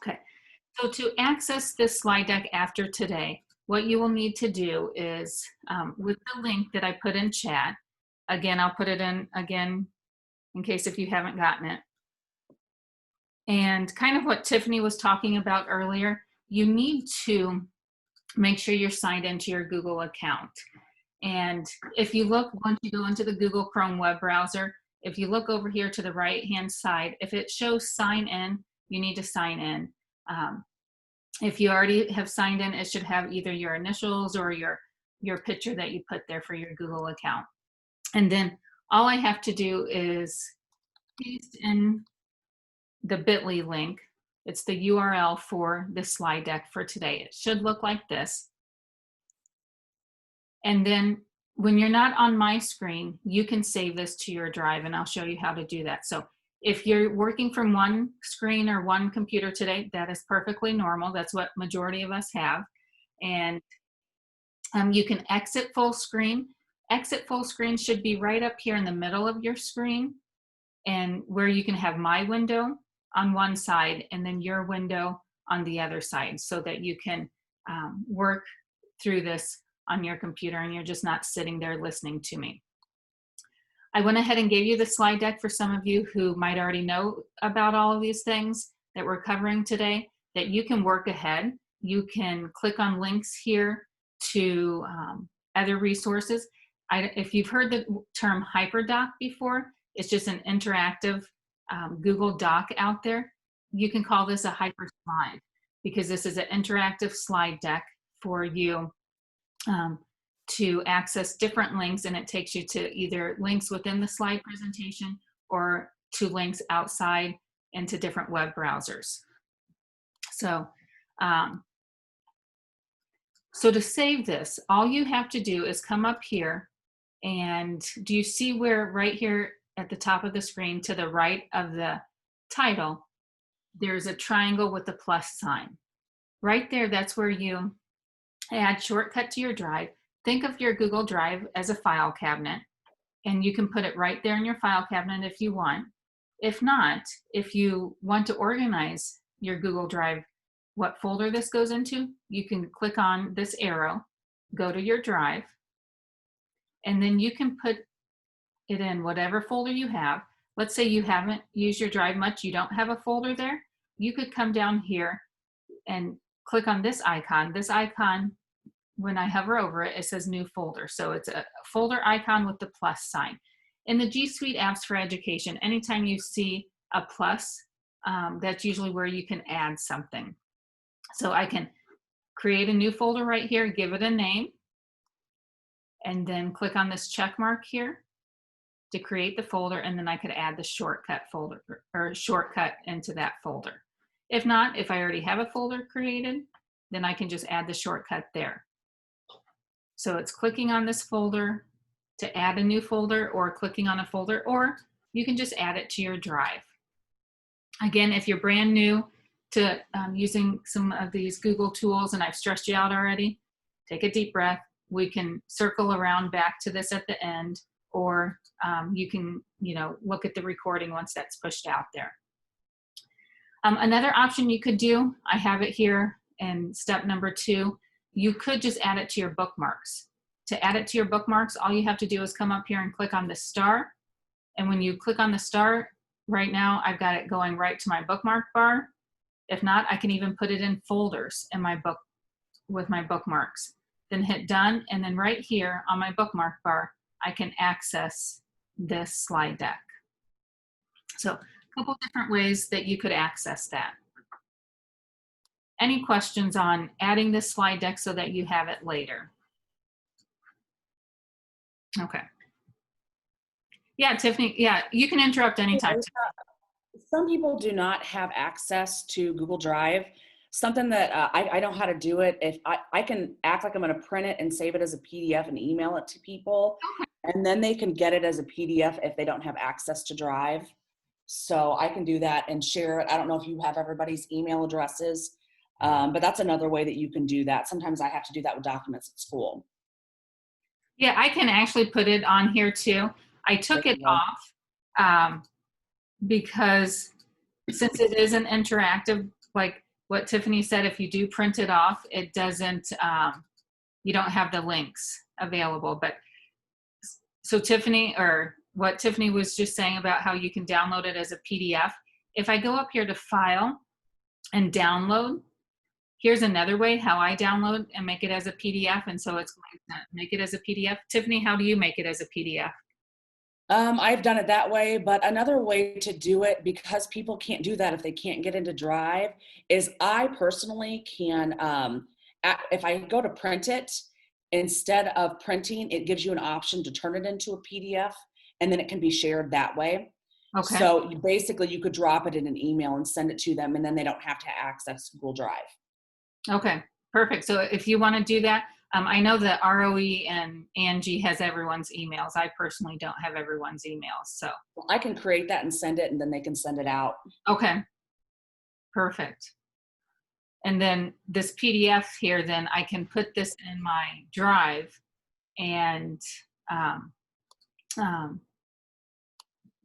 Okay, so to access this slide deck after today, what you will need to do is, with the link that I put in chat, again, I'll put it in again in case if you haven't gotten it. And kind of what Tiffany was talking about earlier, you need to make sure you're signed into your Google account. And if you look, once you go into the Google Chrome web browser, if you look over here to the right-hand side, if it shows sign in, you need to sign in. If you already have signed in, it should have either your initials or your picture that you put there for your Google account. And then all I have to do is paste in the bit.ly link. It's the URL for the slide deck for today. It should look like this. And then when you're not on my screen, you can save this to your drive, and I'll show you how to do that. So if you're working from one screen or one computer today, that is perfectly normal. That's what majority of us have. And you can exit full screen. Exit full screen should be right up here in the middle of your screen, and where you can have my window on one side and then your window on the other side, so that you can work through this on your computer and you're just not sitting there listening to me. I went ahead and gave you the slide deck for some of you who might already know about all of these things that we're covering today, that you can work ahead. You can click on links here to other resources. If you've heard the term HyperDoc before, it's just an interactive Google Doc out there. You can call this a HyperSlide because this is an interactive slide deck for you to access different links, and it takes you to either links within the slide presentation or to links outside into different web browsers. So, so to save this, all you have to do is come up here, and do you see where right here at the top of the screen to the right of the title, there's a triangle with the plus sign. Right there, that's where you add shortcut to your drive. Think of your Google Drive as a file cabinet, and you can put it right there in your file cabinet if you want. If not, if you want to organize your Google Drive, what folder this goes into, you can click on this arrow, go to your drive, and then you can put it in whatever folder you have. Let's say you haven't used your drive much, you don't have a folder there, you could come down here and click on this icon. This icon, when I hover over it, it says new folder. So it's a folder icon with the plus sign. In the G Suite apps for education, anytime you see a plus, that's usually where you can add something. So I can create a new folder right here, give it a name, and then click on this check mark here to create the folder, and then I could add the shortcut folder or shortcut into that folder. If not, if I already have a folder created, then I can just add the shortcut there. So it's clicking on this folder to add a new folder, or clicking on a folder, or you can just add it to your drive. Again, if you're brand new to using some of these Google tools, and I've stressed you out already, take a deep breath. We can circle around back to this at the end, or you can, look at the recording once that's pushed out there. Another option you could do, I have it here in step number 2, you could just add it to your bookmarks. To add it to your bookmarks, all you have to do is come up here and click on the star. And when you click on the star, right now I've got it going right to my bookmark bar. If not, I can even put it in folders in my book with my bookmarks. Then hit done, and then right here on my bookmark bar, I can access this slide deck. So a couple different ways that you could access that. Any questions on adding this slide deck so that you have it later? Okay. Yeah, Tiffany, yeah, you can interrupt anytime. Some people do not have access to Google Drive. Something that I know how to do it. If I can act like I'm going to print it and save it as a PDF and email it to people, and then they can get it as a PDF if they don't have access to Drive. So I can do that and share it. I don't know if you have everybody's email addresses, but that's another way that you can do that. Sometimes I have to do that with documents at school. Yeah, I can actually put it on here too. I took it off because since it isn't interactive, like what Tiffany said, if you do print it off, it doesn't, you don't have the links available. But so Tiffany, or what Tiffany was just saying about how you can download it as a PDF. If I go up here to File and Download, here's another way how I download and make it as a PDF. And so it's going to make it as a PDF. Tiffany, how do you make it as a PDF? I've done it that way, but another way to do it, because people can't do that if they can't get into Drive, is I personally can, if I go to print it, instead of printing, it gives you an option to turn it into a PDF, and then it can be shared that way. Okay. So basically you could drop it in an email and send it to them, and then they don't have to access Google Drive. Okay, perfect. So if you want to do that, I know that ROE and Angie has everyone's emails. I personally don't have everyone's emails. So I can create that and send it, and then they can send it out. Okay, perfect. And then this PDF here, then I can put this in my Drive, and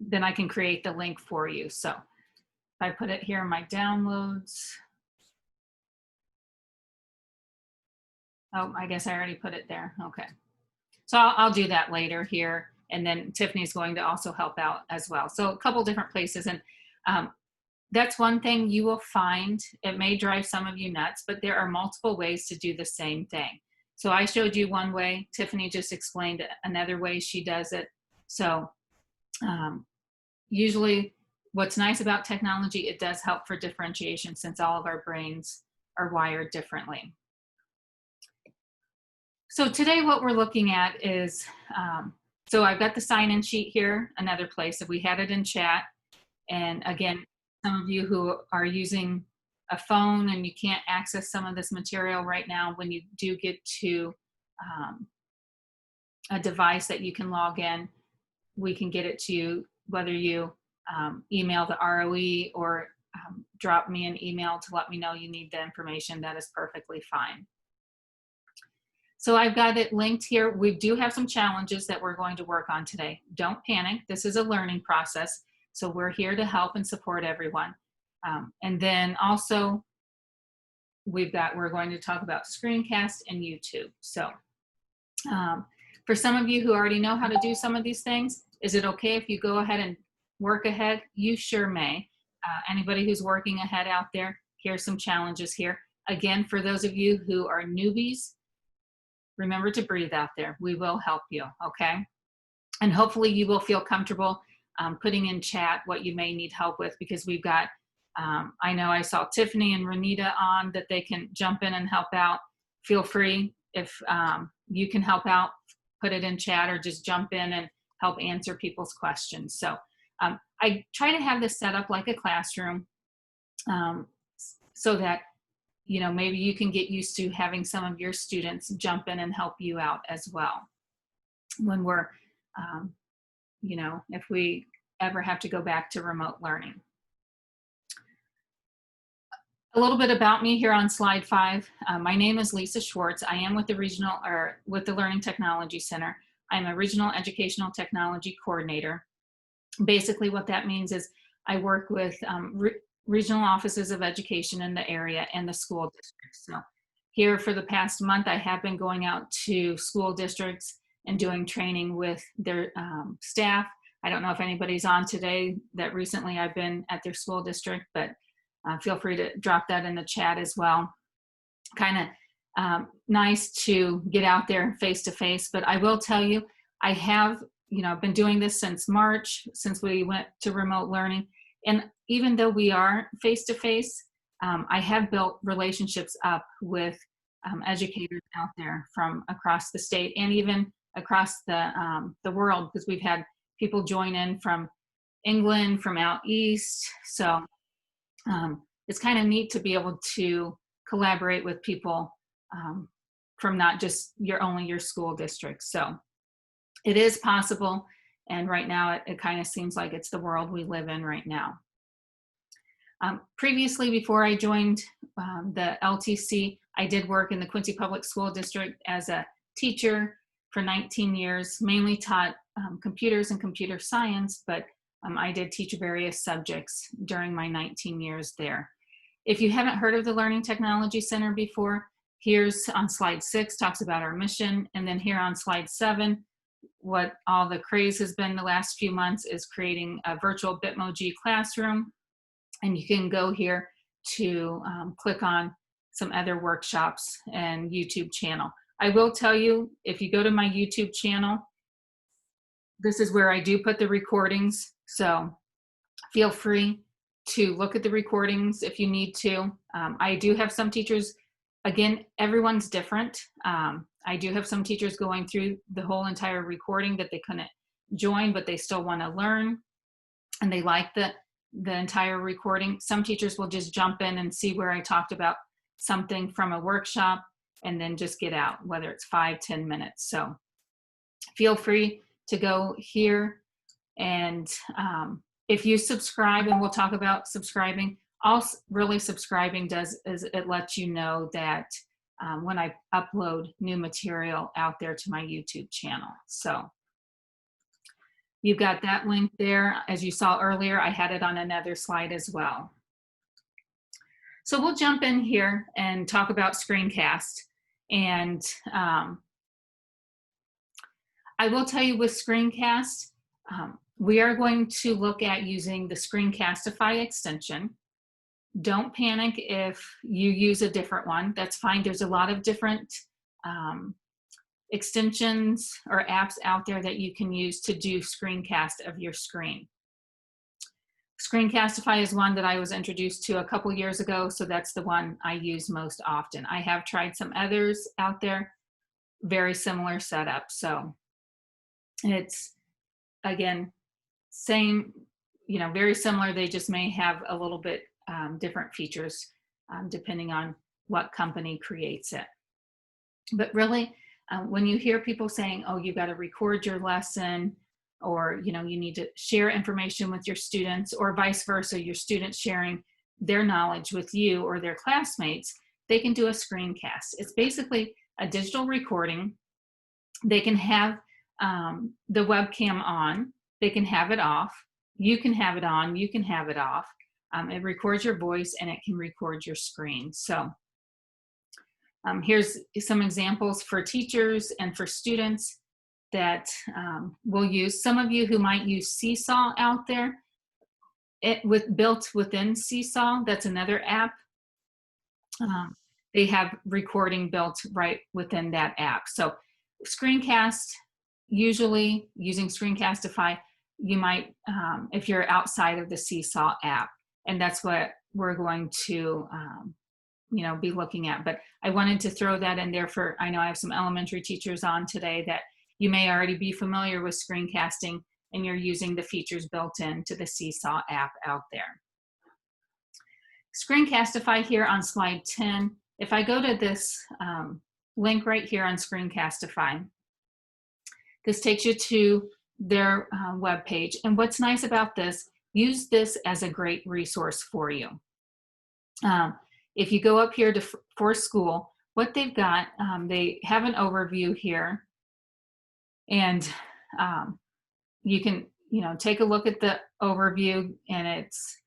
then I can create the link for you. So if I put it here in my downloads, oh, I guess I already put it there. Okay. So I'll do that later here. And then Tiffany's going to also help out as well. So a couple different places. And that's one thing you will find. It may drive some of you nuts, but there are multiple ways to do the same thing. So I showed you one way. Tiffany just explained another way she does it. So usually what's nice about technology, it does help for differentiation since all of our brains are wired differently. So today what we're looking at is, so I've got the sign-in sheet here, another place. If we had it in chat, and again, some of you who are using a phone and you can't access some of this material right now, when you do get to a device that you can log in, we can get it to you, whether you email the ROE or drop me an email to let me know you need the information, that is perfectly fine. So I've got it linked here. We do have some challenges that we're going to work on today. Don't panic. This is a learning process. So we're here to help and support everyone. And then also we're going to talk about Screencast and YouTube. So for some of you who already know how to do some of these things, is it okay if you go ahead and work ahead? You sure may. Anybody who's working ahead out there, here's some challenges here. Again, for those of you who are newbies, remember to breathe out there. We will help you, okay? And hopefully you will feel comfortable putting in chat what you may need help with, because we've got, I know I saw Tiffany and Renita on, that they can jump in and help out. Feel free, if you can help out, put it in chat or just jump in and help answer people's questions. So I try to have this set up like a classroom so that, you know, maybe you can get used to having some of your students jump in and help you out as well when we're, you know, if we ever have to go back to remote learning. A little bit about me here on slide 5. My name is Lisa Schwartz. I am with the Learning Technology Center. I'm a Regional Educational Technology Coordinator. Basically what that means is I work with regional offices of education in the area and the school districts. So here for the past month, I have been going out to school districts and doing training with their staff. I don't know if anybody's on today that recently I've been at their school district, but feel free to drop that in the chat as well. Kind of nice to get out there face to face, but I will tell you, I have, you know, been doing this since March, since we went to remote learning. And even though we are face-to-face, I have built relationships up with educators out there from across the state and even across the world, because we've had people join in from England, from out east. So it's kind of neat to be able to collaborate with people from not just your school district. So it is possible. And right now, it kind of seems like it's the world we live in right now. Previously, before I joined the LTC, I did work in the Quincy Public School District as a teacher for 19 years, mainly taught computers and computer science, but I did teach various subjects during my 19 years there. If you haven't heard of the Learning Technology Center before, here's on slide 6, talks about our mission. And then here on slide 7, what all the craze has been the last few months is creating a virtual Bitmoji classroom. And you can go here to click on some other workshops and YouTube channel. I will tell you, if you go to my YouTube channel, this is where I do put the recordings. So feel free to look at the recordings if you need to. I do have some teachers, again, everyone's different. I do have some teachers going through the whole entire recording that they couldn't join, but they still want to learn and they like the entire recording. Some teachers will just jump in and see where I talked about something from a workshop and then just get out, whether it's 5-10 minutes. So feel free to go here. And if you subscribe, and we'll talk about subscribing, all really subscribing does is it lets you know that when I upload new material out there to my YouTube channel. So you've got that link there. As you saw earlier, I had it on another slide as well. So we'll jump in here and talk about Screencast. And I will tell you with Screencast, we are going to look at using the Screencastify extension. Don't panic if you use a different one. That's fine. There's a lot of different extensions or apps out there that you can use to do screencast of your screen. Screencastify is one that I was introduced to a couple years ago, so that's the one I use most often. I have tried some others out there, very similar setup. So it's, again, same, you know, very similar. They just may have a little bit different features depending on what company creates it. But really, when you hear people saying, oh, you got to record your lesson, or you know, you need to share information with your students, or vice versa, your students sharing their knowledge with you or their classmates, they can do a screencast. It's basically a digital recording. They can have the webcam on, they can have it off, you can have it on, you can have it off. It records your voice and it can record your screen. So here's some examples for teachers and for students that we'll use. Some of you who might use Seesaw out there, built within Seesaw, that's another app. They have recording built right within that app. So Screencast, usually using Screencastify, you might, if you're outside of the Seesaw app, and that's what we're going to you know, be looking at. But I wanted to throw that in there for, I know I have some elementary teachers on today that you may already be familiar with screencasting and you're using the features built into the Seesaw app out there. Screencastify here on slide 10. If I go to this link right here on Screencastify, this takes you to their web page. And what's nice about this, use this as a great resource for you. If you go up here to for school, what they've got, they have an overview here, and you can, you know, take a look at the overview, and it's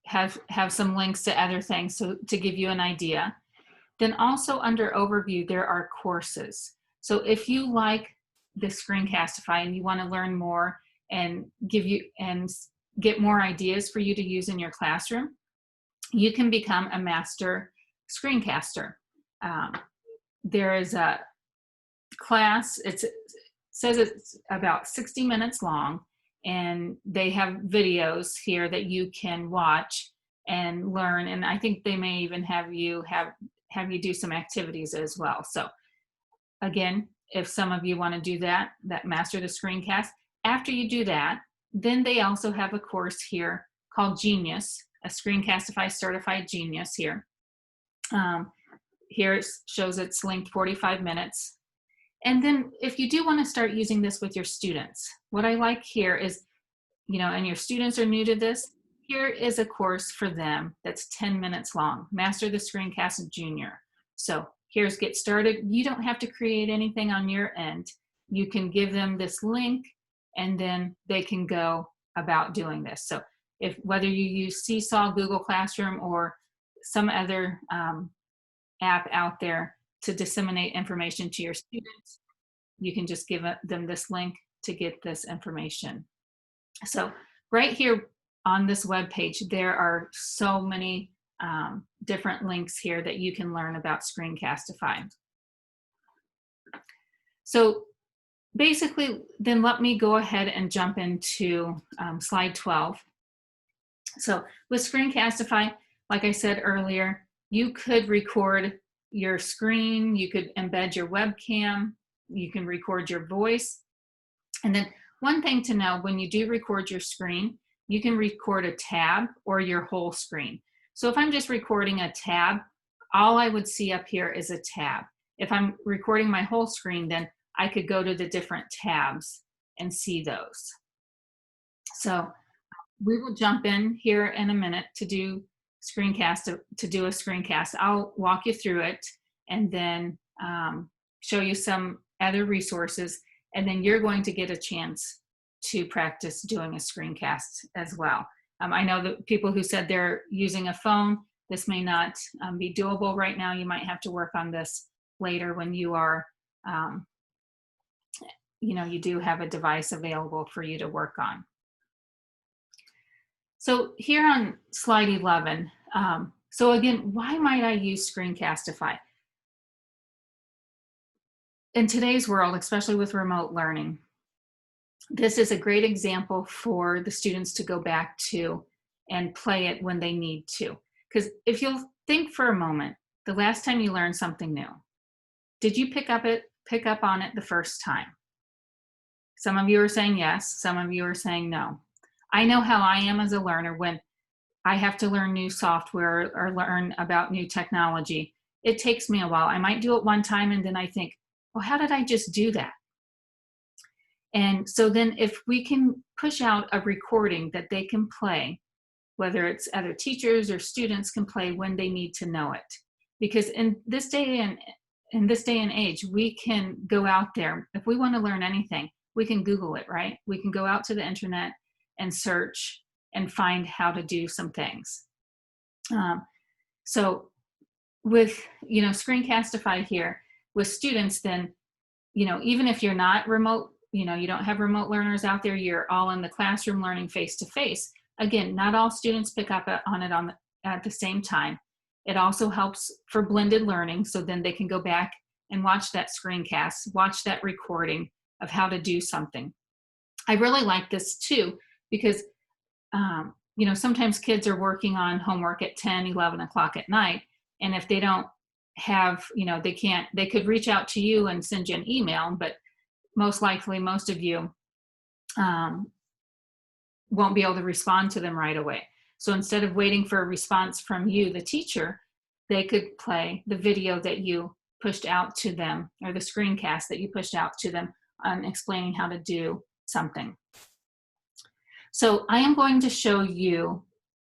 have some links to other things so to give you an idea. Then also under overview, there are courses. So if you like the Screencastify and you want to learn more and get more ideas for you to use in your classroom, you can become a master screencaster. There is a class, it says it's about 60 minutes long, and they have videos here that you can watch and learn, and I think they may even have you do some activities as well. So again, if some of you want to do that master the screencast, after you do that, then they also have a course here called Genius, a Screencastify Certified Genius here. Here it shows it's linked 45 minutes. And then if you do want to start using this with your students, what I like here is, you know, and your students are new to this, here is a course for them that's 10 minutes long, Master the Screencast Junior. So here's Get Started. You don't have to create anything on your end. You can give them this link and then they can go about doing this. So if whether you use Seesaw, Google Classroom, or some other app out there to disseminate information to your students, you can just give them this link to get this information. So right here on this web page, there are so many different links here that you can learn about Screencastify. So basically, then let me go ahead and jump into slide 12. So with Screencastify, like I said earlier, you could record your screen, you could embed your webcam, you can record your voice. And then one thing to know, when you do record your screen, you can record a tab or your whole screen. So if I'm just recording a tab, all I would see up here is a tab. If I'm recording my whole screen, then I could go to the different tabs and see those. So we will jump in here in a minute to do a screencast. I'll walk you through it and then show you some other resources, and then you're going to get a chance to practice doing a screencast as well. I know that people who said they're using a phone, this may not be doable right now. You might have to work on this later when you are, you do have a device available for you to work on. So here on slide 11, so again, why might I use Screencastify? In today's world, especially with remote learning, this is a great example for the students to go back to and play it when they need to. Because if you'll think for a moment, the last time you learned something new, did you pick up on it the first time? Some of you are saying yes, some of you are saying no. I know how I am as a learner when I have to learn new software or learn about new technology. It takes me a while. I might do it one time and then I think, well, how did I just do that? And so then if we can push out a recording that they can play, whether it's other teachers or students can play when they need to know it. Because in this day and age, we can go out there. If we want to learn anything, we can Google it, right? We can go out to the internet and search and find how to do some things. So with, Screencastify here, with students, then, even if you're not remote, you don't have remote learners out there, you're all in the classroom learning face-to-face. Again, not all students pick up on it at the same time. It also helps for blended learning, so then they can go back and watch that screencast, watch that recording of how to do something. I really like this too, because sometimes kids are working on homework at 10, 11 o'clock at night, and if they don't have, they could reach out to you and send you an email, but most likely most of you won't be able to respond to them right away. So instead of waiting for a response from you, the teacher, they could play the video that you pushed out to them, or the screencast that you pushed out to them on explaining how to do something. So I am going to show you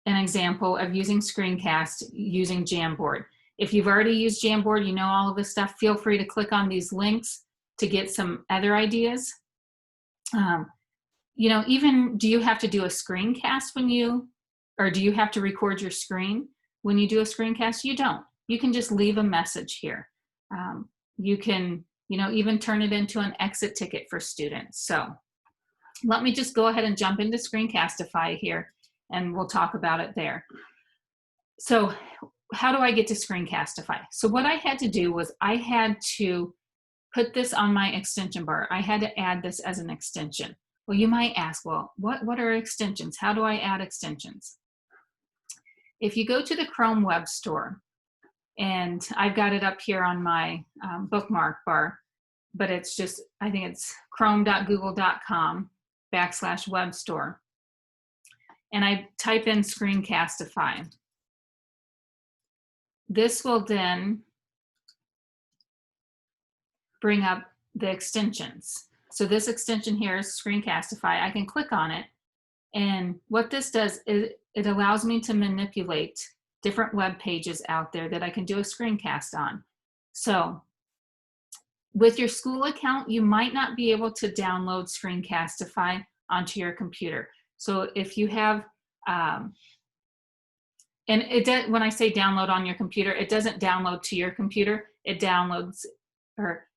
an example of using Screencast using Jamboard. If you've already used Jamboard, you know all of this stuff, feel free to click on these links to get some other ideas. Even do you have to do a screencast or do you have to record your screen when you do a screencast? You don't. You can just leave a message here. You can, even turn it into an exit ticket for students. So let me just go ahead and jump into Screencastify here, and we'll talk about it there. So how do I get to Screencastify? So what I had to do was I had to put this on my extension bar. I had to add this as an extension. Well, you might ask, well, what are extensions? How do I add extensions? If you go to the Chrome Web Store, and I've got it up here on my bookmark bar, but it's just, I think it's chrome.google.com/web store. And I type in Screencastify. This will then bring up the extensions. So this extension here is Screencastify. I can click on it, and what this does is it allows me to manipulate different web pages out there that I can do a screencast on. So With your school account, you might not be able to download Screencastify onto your computer. So if you have, and when I say download on your computer, it doesn't download to your computer. It downloads, or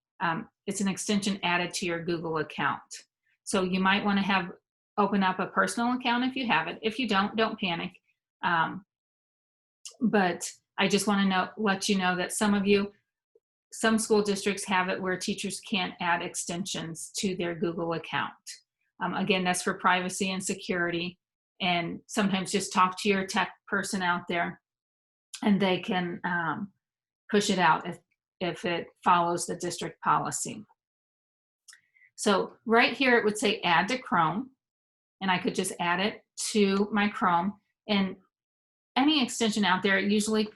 it's an extension added to your Google account. So you might want to open up a personal account if you have it. If you don't panic. But I just want to let you know that some school districts have it where teachers can't add extensions to their Google account. Again, that's for privacy and security. And sometimes just talk to your tech person out there and they can push it out if it follows the district policy. So right here, it would say add to Chrome, and I could just add it to my Chrome. And any extension out there, it usually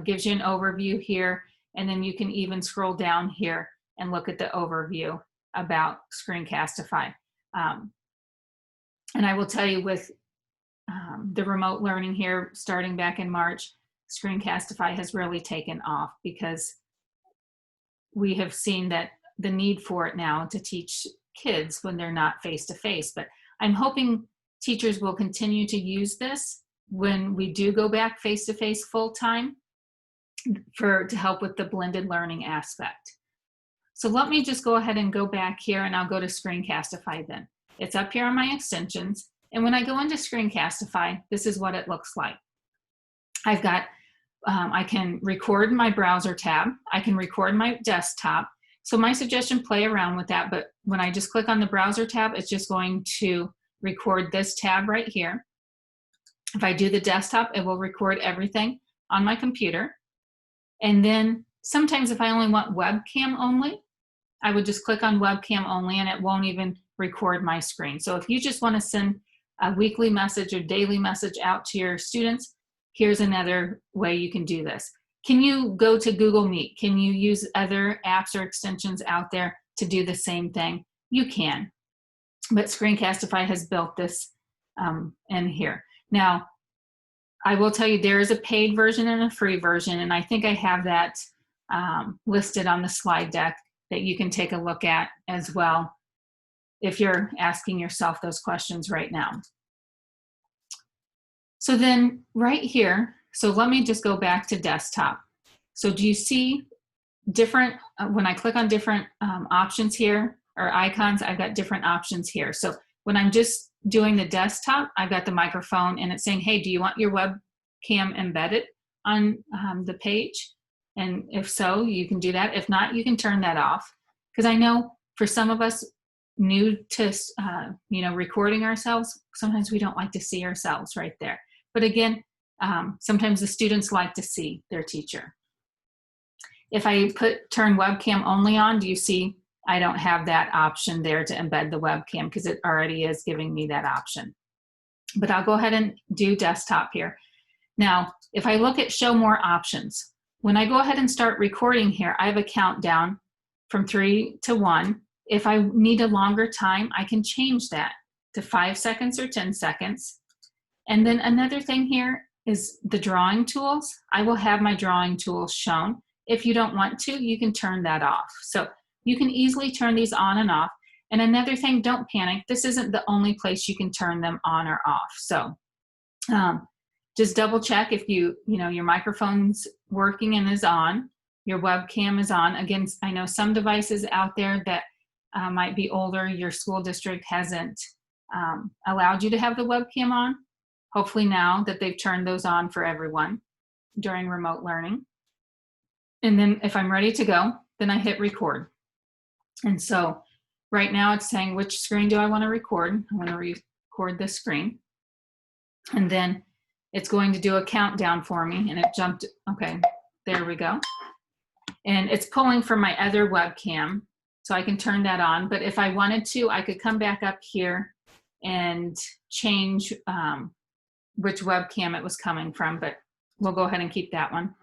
gives you an overview here, and then you can even scroll down here and look at the overview about Screencastify. And I will tell you, with the remote learning here starting back in March, Screencastify has really taken off because we have seen that the need for it now to teach kids when they're not face-to-face. But I'm hoping teachers will continue to use this when we do go back face-to-face full-time to help with the blended learning aspect. So let me just go ahead and go back here, and I'll go to Screencastify then. It's up here on my extensions. And when I go into Screencastify, this is what it looks like. I've got, I can record my browser tab. I can record my desktop. So my suggestion, play around with that. But when I just click on the browser tab, it's just going to record this tab right here. If I do the desktop, it will record everything on my computer. And then sometimes if I only want webcam only, I would just click on webcam only and it won't even record my screen. So if you just want to send a weekly message or daily message out to your students, here's another way you can do this. Can you go to Google Meet? Can you use other apps or extensions out there to do the same thing? You can, but Screencastify has built this in here. Now, I will tell you there is a paid version and a free version, and I think I have that listed on the slide deck that you can take a look at as well if you're asking yourself those questions right now. So then right here, so let me just go back to desktop. So do you see different, when I click on different options here, or icons, I've got different options here. So when I'm just doing the desktop, I've got the microphone and it's saying, hey, do you want your webcam embedded on the page? And if so, you can do that. If not, you can turn that off. Because I know for some of us new to recording ourselves, sometimes we don't like to see ourselves right there. But again, sometimes the students like to see their teacher. If I turn webcam only on, do you see I don't have that option there to embed the webcam because it already is giving me that option. But I'll go ahead and do desktop here. Now, if I look at show more options, when I go ahead and start recording here, I have a countdown from 3 to 1. If I need a longer time, I can change that to 5 seconds or 10 seconds. And then another thing here is the drawing tools. I will have my drawing tools shown. If you don't want to, you can turn that off. So you can easily turn these on and off. And another thing, don't panic. This isn't the only place you can turn them on or off. So just double check if your microphone's working and is on, your webcam is on. Again, I know some devices out there that might be older, your school district hasn't allowed you to have the webcam on. Hopefully now that they've turned those on for everyone during remote learning. And then if I'm ready to go, then I hit record. And so right now it's saying, which screen do I want to record? I want to record this screen. And then it's going to do a countdown for me, and it jumped. Okay, there we go. And it's pulling from my other webcam, so I can turn that on. But if I wanted to, I could come back up here and change which webcam it was coming from, but we'll go ahead and keep that one.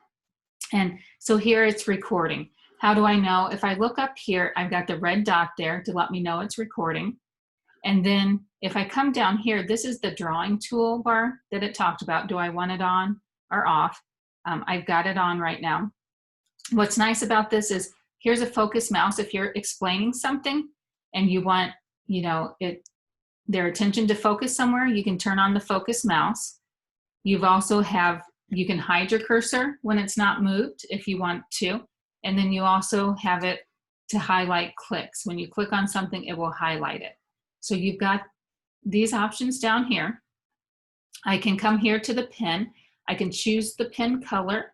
And so here it's recording. How do I know? If I look up here, I've got the red dot there to let me know it's recording. And then if I come down here, this is the drawing toolbar that it talked about. Do I want it on or off? I've got it on right now. What's nice about this is here's a focus mouse. If you're explaining something and you want, you know, their attention to focus somewhere, you can turn on the focus mouse. You can hide your cursor when it's not moved if you want to. And then you also have it to highlight clicks. When you click on something, it will highlight it. So you've got these options down here. I can come here to the pen. I can choose the pen color.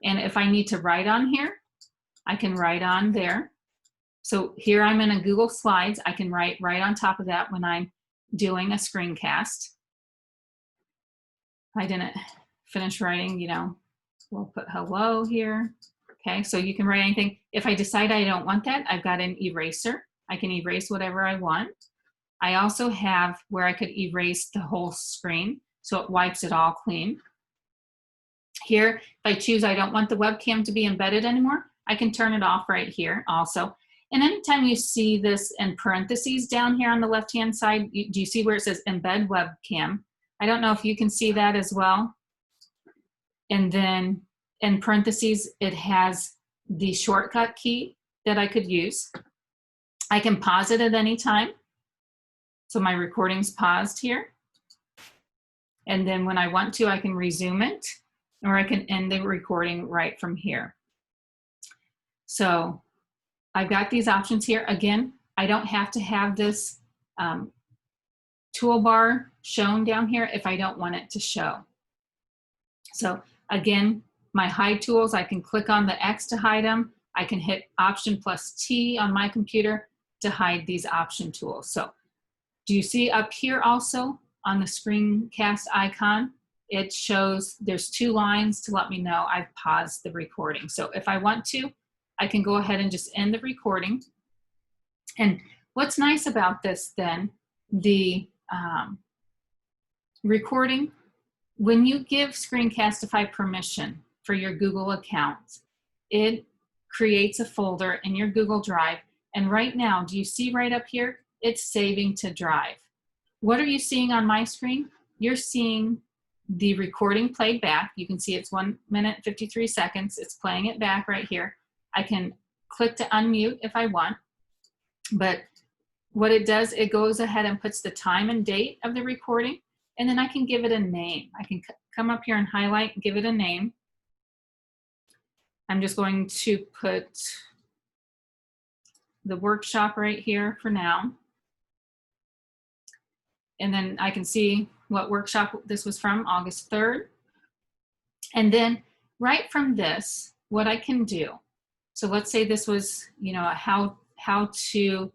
And if I need to write on here, I can write on there. So here I'm in a Google Slides. I can write right on top of that when I'm doing a screencast. I didn't finish writing, you know, we'll put hello here. Okay, so you can write anything. If I decide I don't want that, I've got an eraser. I can erase whatever I want. I also have where I could erase the whole screen, so it wipes it all clean. Here, if I choose I don't want the webcam to be embedded anymore, I can turn it off right here also. And anytime you see this in parentheses down here on the left-hand side, do you see where it says embed webcam? I don't know if you can see that as well. And then in parentheses, it has the shortcut key that I could use. I can pause it at any time. So my recording's paused here. And then when I want to, I can resume it, or I can end the recording right from here. So I've got these options here. Again, I don't have to have this toolbar shown down here if I don't want it to show. So again, my hide tools, I can click on the X to hide them. I can hit Option plus T on my computer to hide these option tools. So do you see up here also on the screencast icon, it shows there's 2 lines to let me know I've paused the recording. So if I want to, I can go ahead and just end the recording. And what's nice about this then, the recording, when you give Screencastify permission for your Google account, it creates a folder in your Google Drive. And right now, do you see right up here? It's saving to Drive. What are you seeing on my screen? You're seeing the recording played back. You can see it's 1 minute, 53 seconds. It's playing it back right here. I can click to unmute if I want. But what it does, it goes ahead and puts the time and date of the recording. And then I can give it a name. I can come up here and highlight and give it a name. I'm just going to put the workshop right here for now. And then I can see what workshop this was from, August 3rd. And then right from this, what I can do. So let's say this was, you know, how to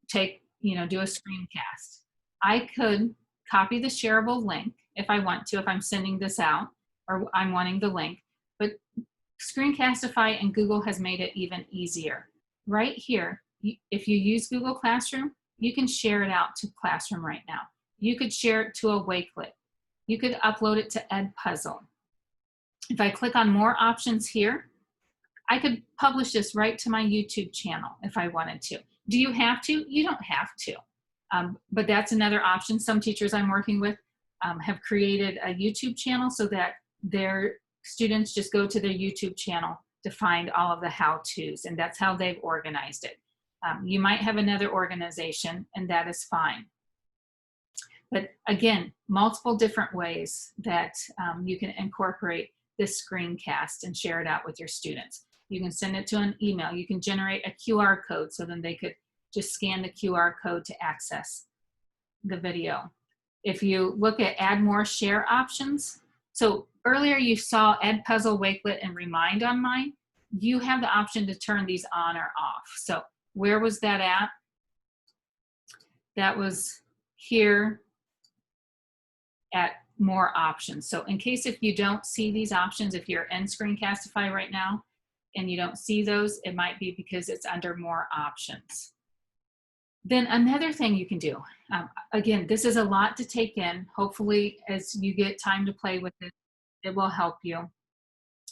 take, you know, do a screencast. I could copy the shareable link if I want to, if I'm sending this out or I'm wanting the link. But Screencastify and Google has made it even easier. Right here, if you use Google Classroom, you can share it out to Classroom right now. You could share it to a Wakelet. You could upload it to Edpuzzle. If I click on more options here, I could publish this right to my YouTube channel if I wanted to. Do you have to? You don't have to. But that's another option. Some teachers I'm working with have created a YouTube channel so that their students just go to their YouTube channel to find all of the how-tos, and that's how they've organized it. You might have another organization, and that is fine. But again, multiple different ways that you can incorporate this screencast and share it out with your students. You can send it to an email. You can generate a QR code so then they could just scan the QR code to access the video. If you look at add more share options, so earlier you saw Edpuzzle, Wakelet, and Remind on mine. You have the option to turn these on or off. So where was that at? That was here at more options. So in case if you don't see these options, if you're in Screencastify right now and you don't see those, it might be because it's under more options. Then another thing you can do, again, this is a lot to take in. Hopefully as you get time to play with it, it will help you.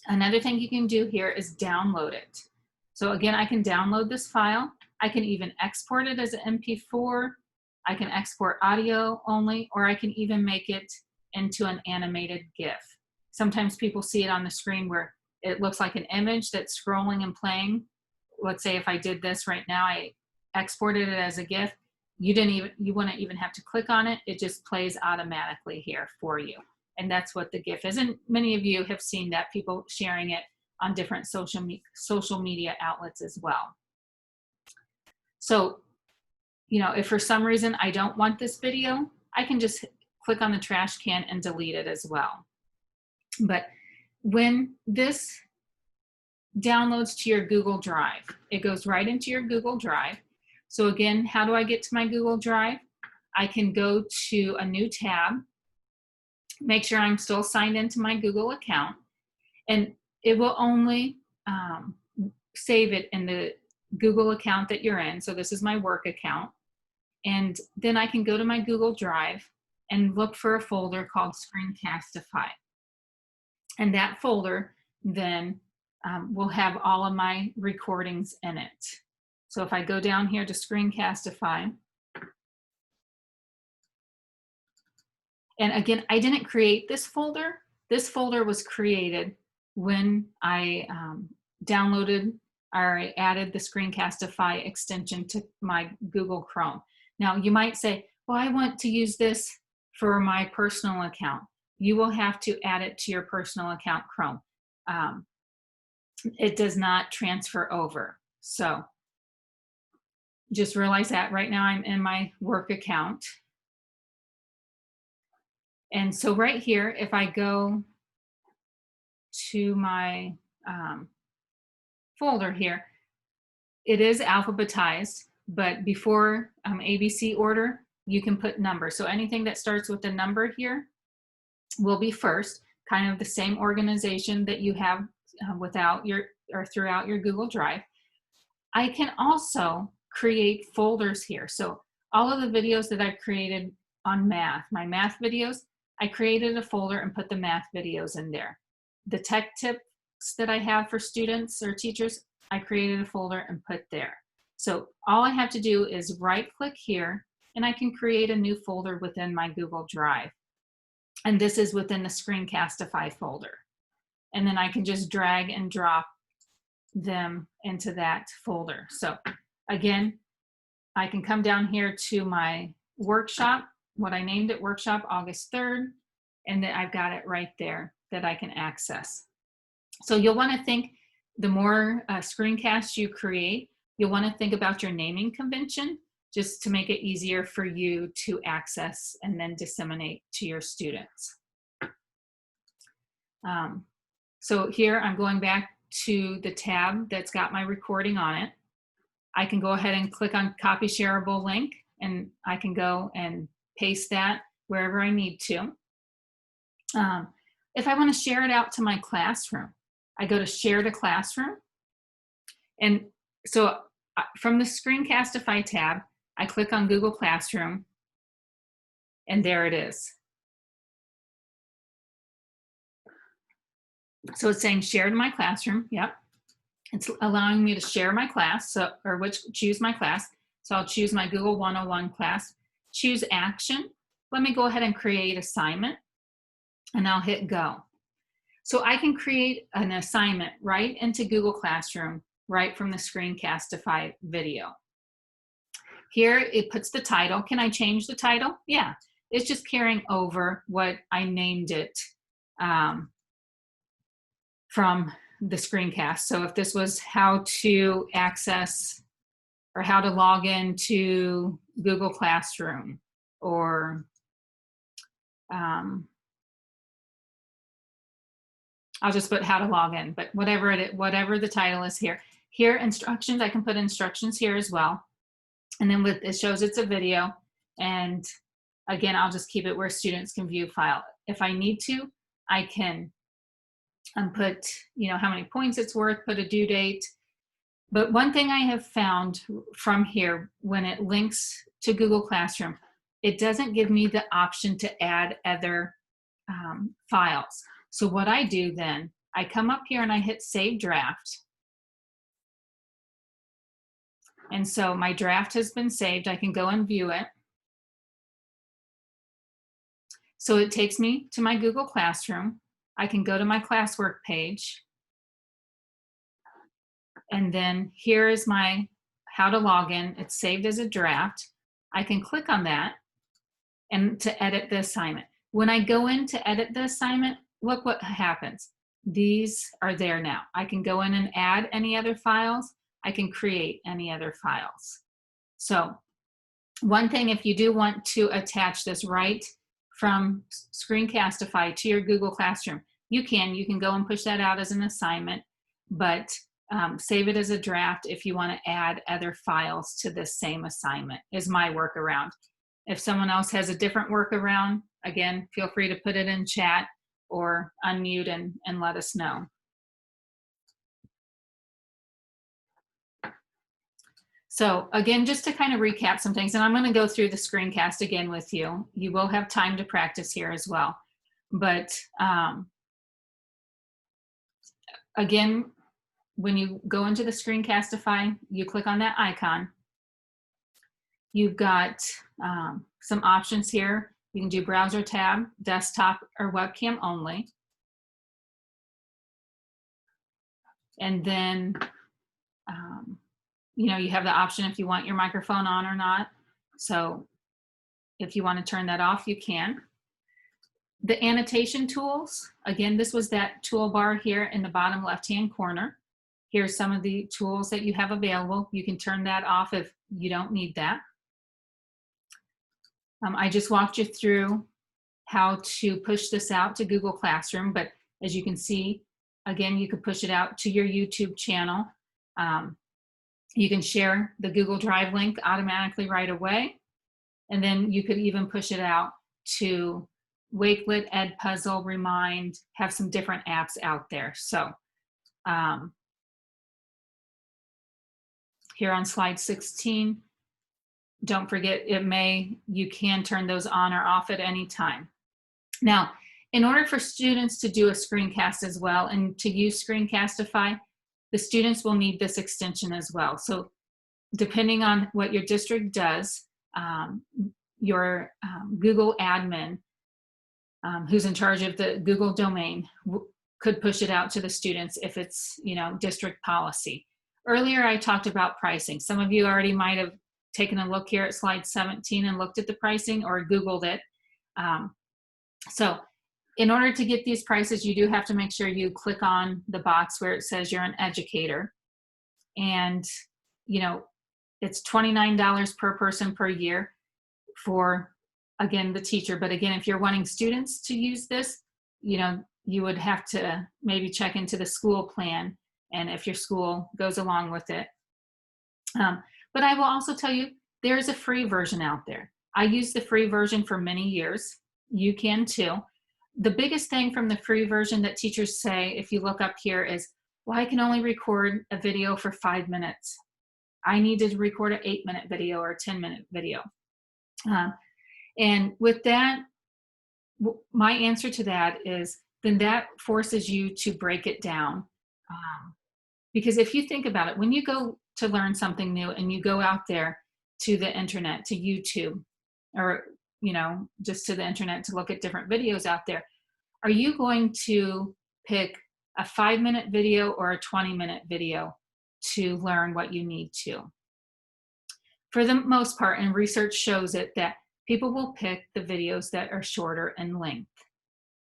Another thing you can do here is download it. So again, I can download this file. I can even export it as an MP4. I can export audio only, or I can even make it into an animated GIF. Sometimes people see it on the screen where it looks like an image that's scrolling and playing, let's say if I did this right now, I exported it as a GIF, you wouldn't even have to click on it. It just plays automatically here for you. And that's what the GIF is. And many of you have seen that, people sharing it on different social media outlets as well. So, you know, if for some reason I don't want this video, I can just click on the trash can and delete it as well. But when this downloads to your Google Drive, it goes right into your Google Drive. So again, how do I get to my Google Drive? I can go to a new tab, make sure I'm still signed into my Google account, and it will only save it in the Google account that you're in. So this is my work account. And then I can go to my Google Drive and look for a folder called Screencastify. And that folder then will have all of my recordings in it. So if I go down here to Screencastify, and again, I didn't create this folder. This folder was created when I downloaded or I added the Screencastify extension to my Google Chrome. Now you might say, well, I want to use this for my personal account. You will have to add it to your personal account Chrome. It does not transfer over. So just realize that right now I'm in my work account. And so right here, if I go to my folder here, it is alphabetized, but before ABC order, you can put numbers. So anything that starts with a number here will be first, kind of the same organization that you have without your or throughout your Google Drive. I can also create folders here. So all of the videos that I've created on math, my math videos, I created a folder and put the math videos in there. The tech tips that I have for students or teachers, I created a folder and put there. So all I have to do is right click here and I can create a new folder within my Google Drive. And this is within the Screencastify folder. And then I can just drag and drop them into that folder. So again, I can come down here to my workshop, what I named it, Workshop August 3rd, and then I've got it right there that I can access. So you'll want to think, the more screencasts you create, you'll want to think about your naming convention just to make it easier for you to access and then disseminate to your students. So here I'm going back to the tab that's got my recording on it. I can go ahead and click on copy shareable link and I can go and paste that wherever I need to. If I want to share it out to my classroom, I go to share to classroom. And so from the Screencastify tab, I click on Google Classroom and there it is. So it's saying share to my classroom. Yep. It's allowing me to share my class, so, or choose my class. So I'll choose my Google 101 class, choose action. Let me go ahead and create assignment and I'll hit go. So I can create an assignment right into Google Classroom, right from the Screencastify video. Here it puts the title. Can I change the title? Yeah, it's just carrying over what I named it from the screencast. So if this was how to access or how to log into Google Classroom, or I'll just put how to log in, but whatever whatever the title is here. Here, instructions, I can put instructions here as well. And then with it shows it's a video. And again, I'll just keep it where students can view file. If I need to, I can put, you know, how many points it's worth, put a due date. But one thing I have found from here, when it links to Google Classroom, it doesn't give me the option to add other files. So what I do then, I come up here and I hit Save Draft. And so my draft has been saved. I can go and view it. So it takes me to my Google Classroom. I can go to my classwork page. And then here is my how to log in. It's saved as a draft. I can click on that and to edit the assignment. When I go in to edit the assignment, look what happens. These are there now. I can go in and add any other files. I can create any other files. So one thing, if you do want to attach this right from Screencastify to your Google Classroom, you can go and push that out as an assignment, but save it as a draft if you want to add other files to this same assignment, is my workaround. If someone else has a different workaround, again, feel free to put it in chat or unmute and let us know. So again, just to kind of recap some things, and I'm going to go through the screencast again with you. You will have time to practice here as well. But again, when you go into the Screencastify, you click on that icon. You've got some options here. You can do browser tab, desktop, or webcam only. And then you know, you have the option if you want your microphone on or not. So if you want to turn that off, you can. The annotation tools, again, this was that toolbar here in the bottom left-hand corner. Here's some of the tools that you have available. You can turn that off if you don't need that. I just walked you through how to push this out to Google Classroom, but as you can see, again, you could push it out to your YouTube channel. You can share the Google Drive link automatically right away. And then you could even push it out to Wakelet, Edpuzzle, Remind, have some different apps out there. So here on slide 16, don't forget you can turn those on or off at any time. Now, in order for students to do a screencast as well and to use Screencastify, the students will need this extension as well. So depending on what your district does, your Google admin, who's in charge of the Google domain, could push it out to the students if it's, you know, district policy. Earlier, I talked about pricing. Some of you already might have taken a look here at slide 17 and looked at the pricing or Googled it. So in order to get these prices, you do have to make sure you click on the box where it says you're an educator. And, you know, it's $29 per person per year for, again, the teacher. But again, if you're wanting students to use this, you know, you would have to maybe check into the school plan and if your school goes along with it. But I will also tell you, there's a free version out there. I used the free version for many years. You can too. The biggest thing from the free version that teachers say, if you look up here, is, well, I can only record a video for 5 minutes. I need to record an 8-minute video or a 10-minute video. And with that, my answer to that is, then that forces you to break it down. Because if you think about it, when you go to learn something new and you go out there to the internet, to YouTube, or you know, just to the internet to look at different videos out there, are you going to pick a 5-minute video or a 20-minute video to learn what you need to? For the most part, and research shows it, that people will pick the videos that are shorter in length.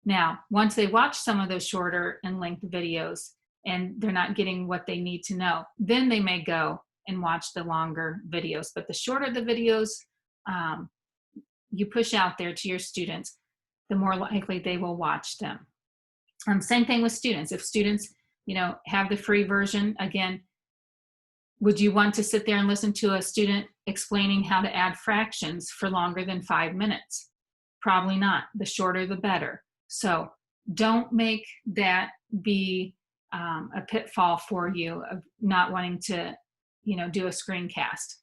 Now, once they watch some of those shorter in length videos and they're not getting what they need to know, then they may go and watch the longer videos. But the shorter the videos you push out there to your students, the more likely they will watch them. Same thing with students. If students, you know, have the free version, again, would you want to sit there and listen to a student explaining how to add fractions for longer than 5 minutes? Probably not. The shorter, the better. So don't make that be a pitfall for you of not wanting to, you know, do a screencast.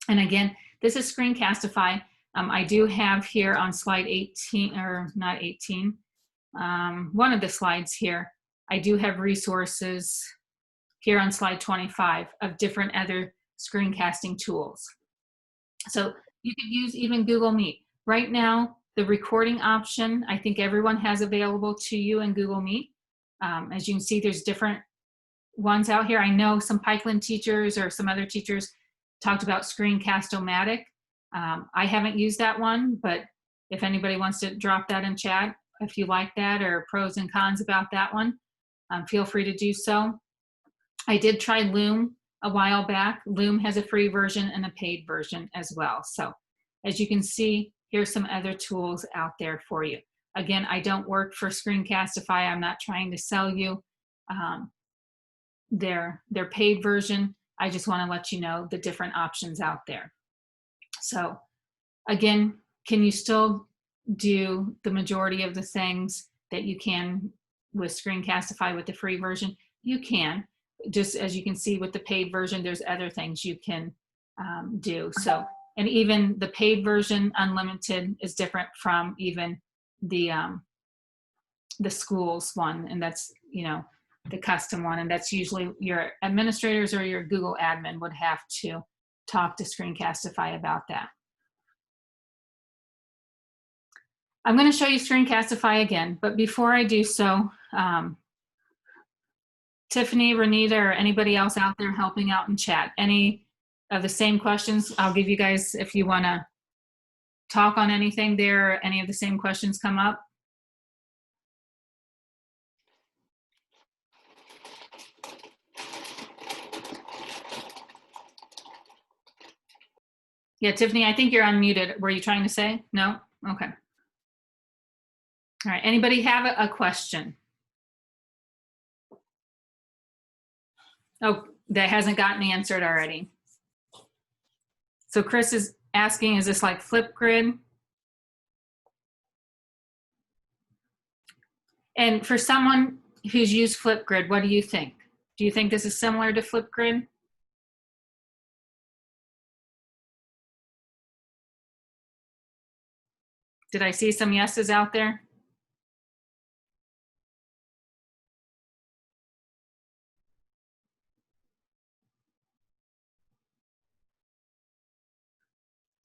And again, this is Screencastify. I do have here on slide 18, or not 18, one of the slides here, I do have resources here on slide 25 of different other screencasting tools. So you could use even Google Meet. Right now, the recording option, I think everyone has available to you in Google Meet. As you can see, there's different ones out here. I know some Pikeland teachers or some other teachers talked about Screencast-O-Matic. I haven't used that one, but if anybody wants to drop that in chat, if you like that or pros and cons about that one, feel free to do so. I did try Loom a while back. Loom has a free version and a paid version as well. So as you can see, here's some other tools out there for you. Again, I don't work for Screencastify. I'm not trying to sell you their paid version. I just want to let you know the different options out there. So again, can you still do the majority of the things that you can with Screencastify with the free version? You can. Just as you can see with the paid version, there's other things you can do. So, and even the paid version, unlimited, is different from even the schools one, and that's, you know, the custom one, and that's usually your administrators or your Google admin would have to talk to Screencastify about that. I'm going to show you Screencastify again, but before I do so, Tiffany, Renita, or anybody else out there helping out in chat, any of the same questions? I'll give you guys, if you want to talk on anything there, or any of the same questions come up. Yeah, Tiffany, I think you're unmuted. Were you trying to say? No? Okay. All right, anybody have a question? Oh, that hasn't gotten answered already. So Chris is asking, is this like Flipgrid? And for someone who's used Flipgrid, what do you think? Do you think this is similar to Flipgrid? Did I see some yeses out there?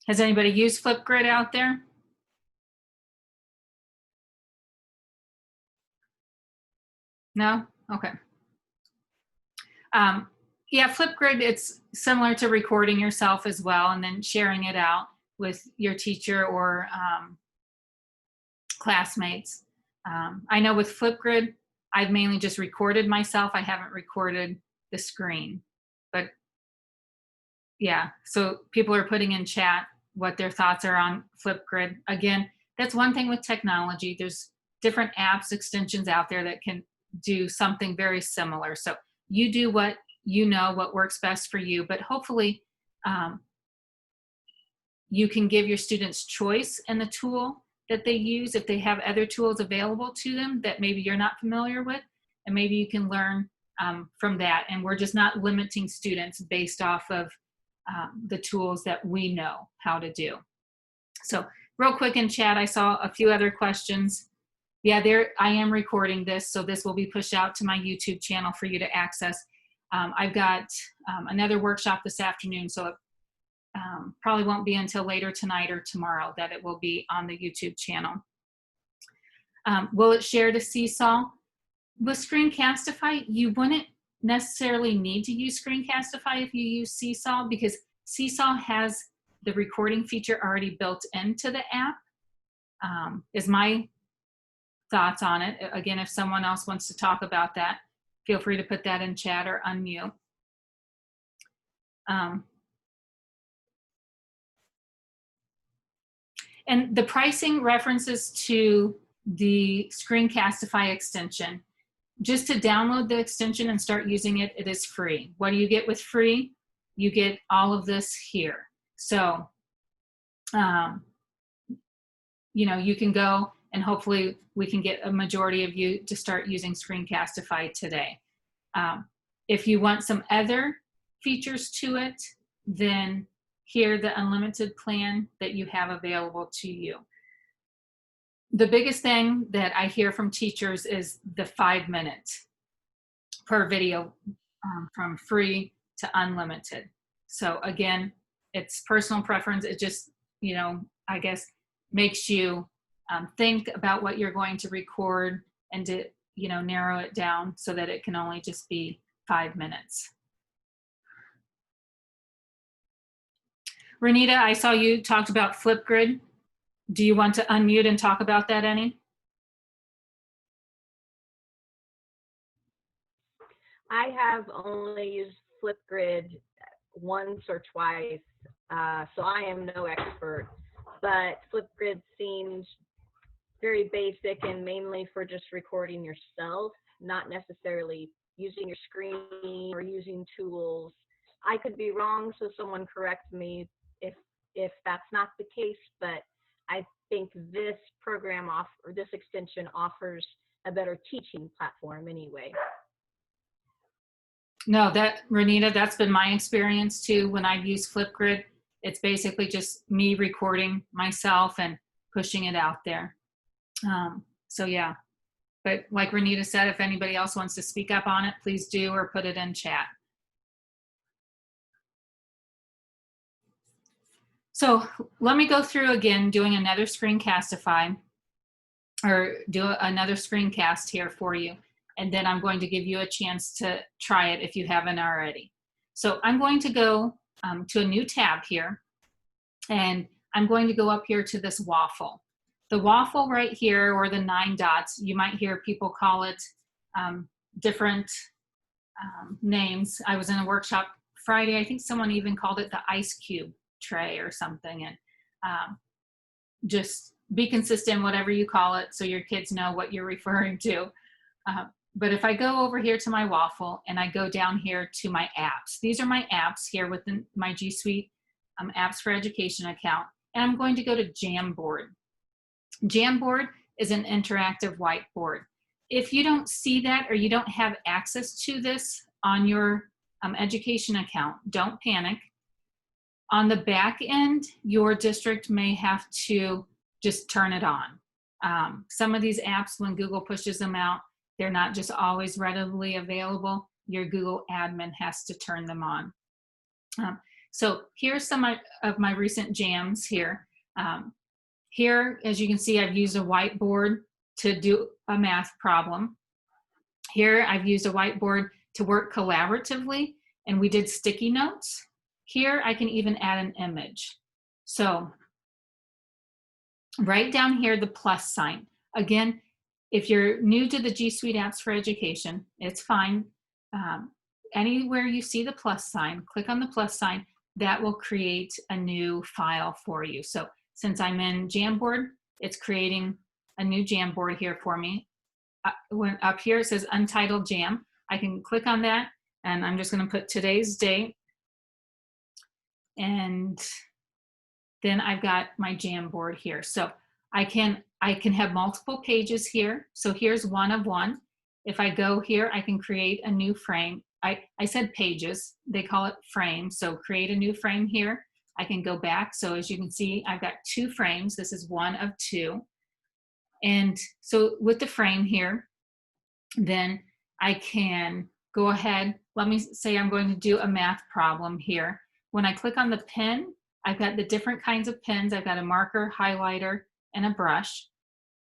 Has anybody used Flipgrid out there? No? Okay. Yeah, Flipgrid, it's similar to recording yourself as well and then sharing it out with your teacher or classmates. I know with Flipgrid, I've mainly just recorded myself. I haven't recorded the screen. But yeah, so people are putting in chat what their thoughts are on Flipgrid. Again, that's one thing with technology. There's different apps, extensions out there that can do something very similar. So you do what you know, what works best for you, but hopefully you can give your students choice in the tool that they use if they have other tools available to them that maybe you're not familiar with, and maybe you can learn from that. And we're just not limiting students based off of the tools that we know how to do. So real quick in chat, I saw a few other questions. Yeah, I am recording this, so this will be pushed out to my YouTube channel for you to access. I've got another workshop this afternoon, so it probably won't be until later tonight or tomorrow that it will be on the YouTube channel. Will it share to Seesaw? With Screencastify, you wouldn't necessarily need to use Screencastify if you use Seesaw, because Seesaw has the recording feature already built into the app, is my thoughts on it. Again, if someone else wants to talk about that, feel free to put that in chat or unmute. And the pricing references to the Screencastify extension. Just to download the extension and start using it, it is free. What do you get with free? You get all of this here. So, you know, you can go and hopefully we can get a majority of you to start using Screencastify today. If you want some other features to it, then here the unlimited plan that you have available to you. The biggest thing that I hear from teachers is the 5 minutes per video from free to unlimited. So again, it's personal preference. It just, you know, I guess makes you think about what you're going to record and to, you know, narrow it down so that it can only just be 5 minutes. Renita, I saw you talked about Flipgrid. Do you want to unmute and talk about that any? I have only used Flipgrid once or twice, so I am no expert, but Flipgrid seems very basic and mainly for just recording yourself, not necessarily using your screen or using tools. I could be wrong, so someone correct me if that's not the case, but I think this program or this extension offers a better teaching platform anyway. No, Renita, that's been my experience too. When I've used Flipgrid, it's basically just me recording myself and pushing it out there. So yeah, but like Renita said, if anybody else wants to speak up on it, please do, or put it in chat. So let me go through again, doing another Screencastify, or do another screencast here for you. And then I'm going to give you a chance to try it if you haven't already. So I'm going to go to a new tab here, and I'm going to go up here to this waffle. The waffle right here, or the 9 dots, you might hear people call it different names. I was in a workshop Friday, I think someone even called it the ice cube tray or something. And just be consistent, whatever you call it, so your kids know what you're referring to. But if I go over here to my waffle and I go down here to my apps, these are my apps here within my G Suite Apps for Education account, and I'm going to go to Jamboard. Jamboard is an interactive whiteboard. If you don't see that or you don't have access to this on your education account, don't panic. On the back end, your district may have to just turn it on. Some of these apps, when Google pushes them out, they're not just always readily available. Your Google admin has to turn them on. So here's some of my recent jams here. Here, as you can see, I've used a whiteboard to do a math problem. Here, I've used a whiteboard to work collaboratively, and we did sticky notes. Here, I can even add an image. So right down here, the plus sign. Again, if you're new to the G Suite Apps for Education, it's fine. Anywhere you see the plus sign, click on the plus sign. That will create a new file for you. So since I'm in Jamboard, it's creating a new Jamboard here for me. When up here it says Untitled Jam, I can click on that, and I'm just going to put today's date, and then I've got my Jamboard here. So I can have multiple pages here. So here's one of one. If I go here, I can create a new frame. I said pages, they call it frames. So create a new frame here. I can go back. So as you can see, I've got 2 frames. This is one of 2. And so with the frame here, then I can go ahead. Let me say I'm going to do a math problem here. When I click on the pen, I've got the different kinds of pens. I've got a marker, highlighter, and a brush.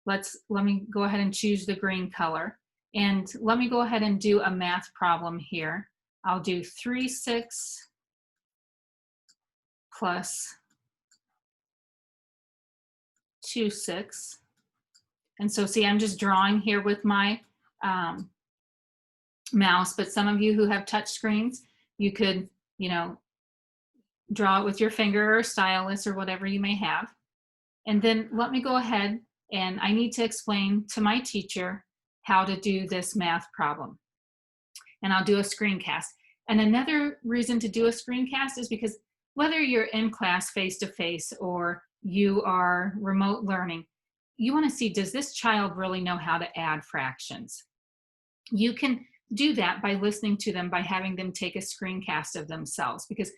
Let me go ahead and choose the green color. And let me go ahead and do a math problem here. I'll do 3/6 plus 2/6. And so see, I'm just drawing here with my mouse, but some of you who have touch screens, you could, draw it with your finger or stylus or whatever you may have. And then let me go ahead, and I need to explain to my teacher how to do this math problem. And I'll do a screencast. And another reason to do a screencast is because whether you're in class face-to-face or you are remote learning, you want to see, does this child really know how to add fractions? You can do that by listening to them, by having them take a screencast of themselves, because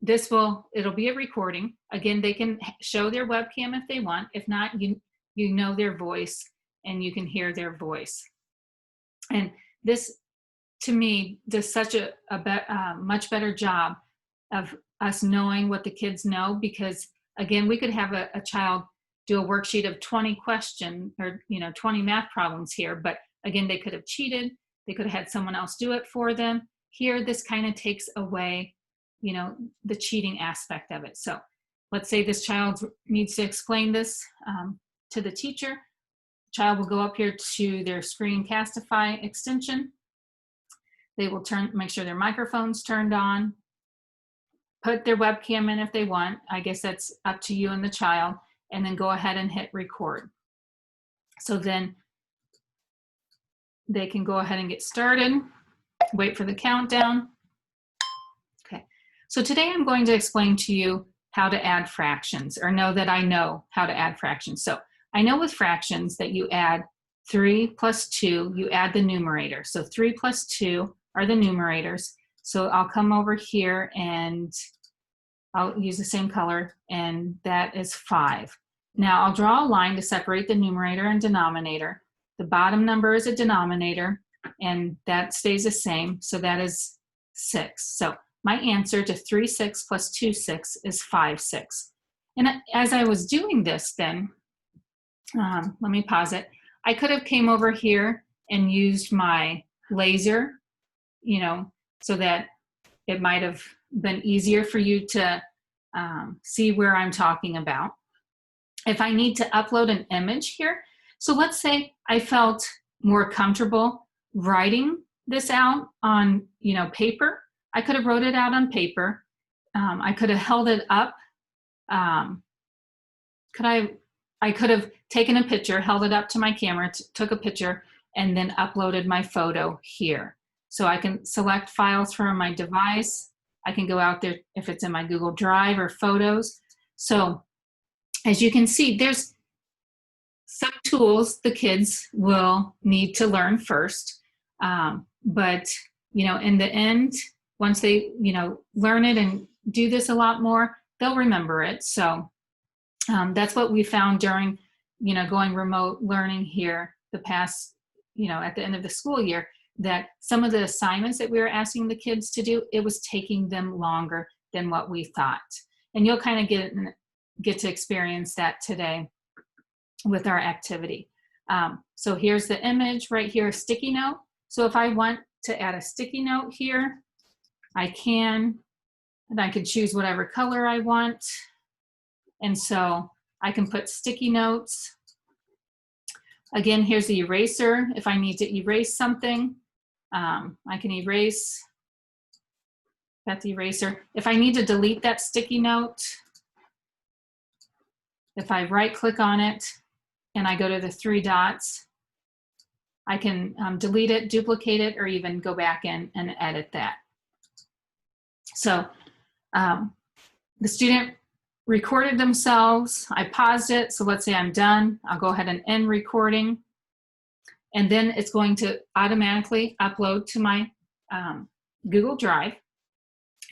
it'll be a recording. Again, they can show their webcam if they want. If not, you know their voice and you can hear their voice. And this, to me, does such a much better job of us knowing what the kids know, because again, we could have a child do a worksheet of 20 questions or 20 math problems here, but again, they could have cheated. They could have had someone else do it for them. Here, this kind of takes away, you know, the cheating aspect of it. So let's say this child needs to explain this to the teacher. The child will go up here to their Screencastify extension. They will make sure their microphone's turned on, put their webcam in if they want. I guess that's up to you and the child, and then go ahead and hit record. So then they can go ahead and get started, wait for the countdown. Okay, so today I'm going to explain to you how to add fractions, or know that I know how to add fractions. So I know with fractions that you add 3 plus 2, you add the numerator. So 3 plus 2 are the numerators. So I'll come over here and I'll use the same color, and that is 5. Now I'll draw a line to separate the numerator and denominator. The bottom number is a denominator, and that stays the same, so that is 6. So my answer to 3 6 plus 2 6 is 5 6. And as I was doing this then, let me pause it. I could have came over here and used my laser, you know, so that it might have been easier for you to see where I'm talking about. If I need to upload an image here, so let's say I felt more comfortable writing this out on, you know, paper. I could have wrote it out on paper. I could have held it up. I could have taken a picture, held it up to my camera, took a picture, and then uploaded my photo here. So I can select files from my device. I can go out there if it's in my Google Drive or Photos. So as you can see, there's some tools the kids will need to learn first. But, you know, in the end, once they, you know, learn it and do this a lot more, they'll remember it. So that's what we found during, you know, going remote learning here the past, you know, at the end of the school year, that some of the assignments that we were asking the kids to do, it was taking them longer than what we thought. And you'll kind of get to experience that today with our activity. So here's the image right here, a sticky note. So if I want to add a sticky note here, I can, and I can choose whatever color I want. And so I can put sticky notes. Again, here's the eraser. If I need to erase something, I can erase. That's the eraser. If I need to delete that sticky note, if I right click on it and I go to the 3 dots, I can delete it, duplicate it, or even go back in and edit that. So the student recorded themselves. I paused it. So let's say I'm done. I'll go ahead and end recording. And then it's going to automatically upload to my Google Drive.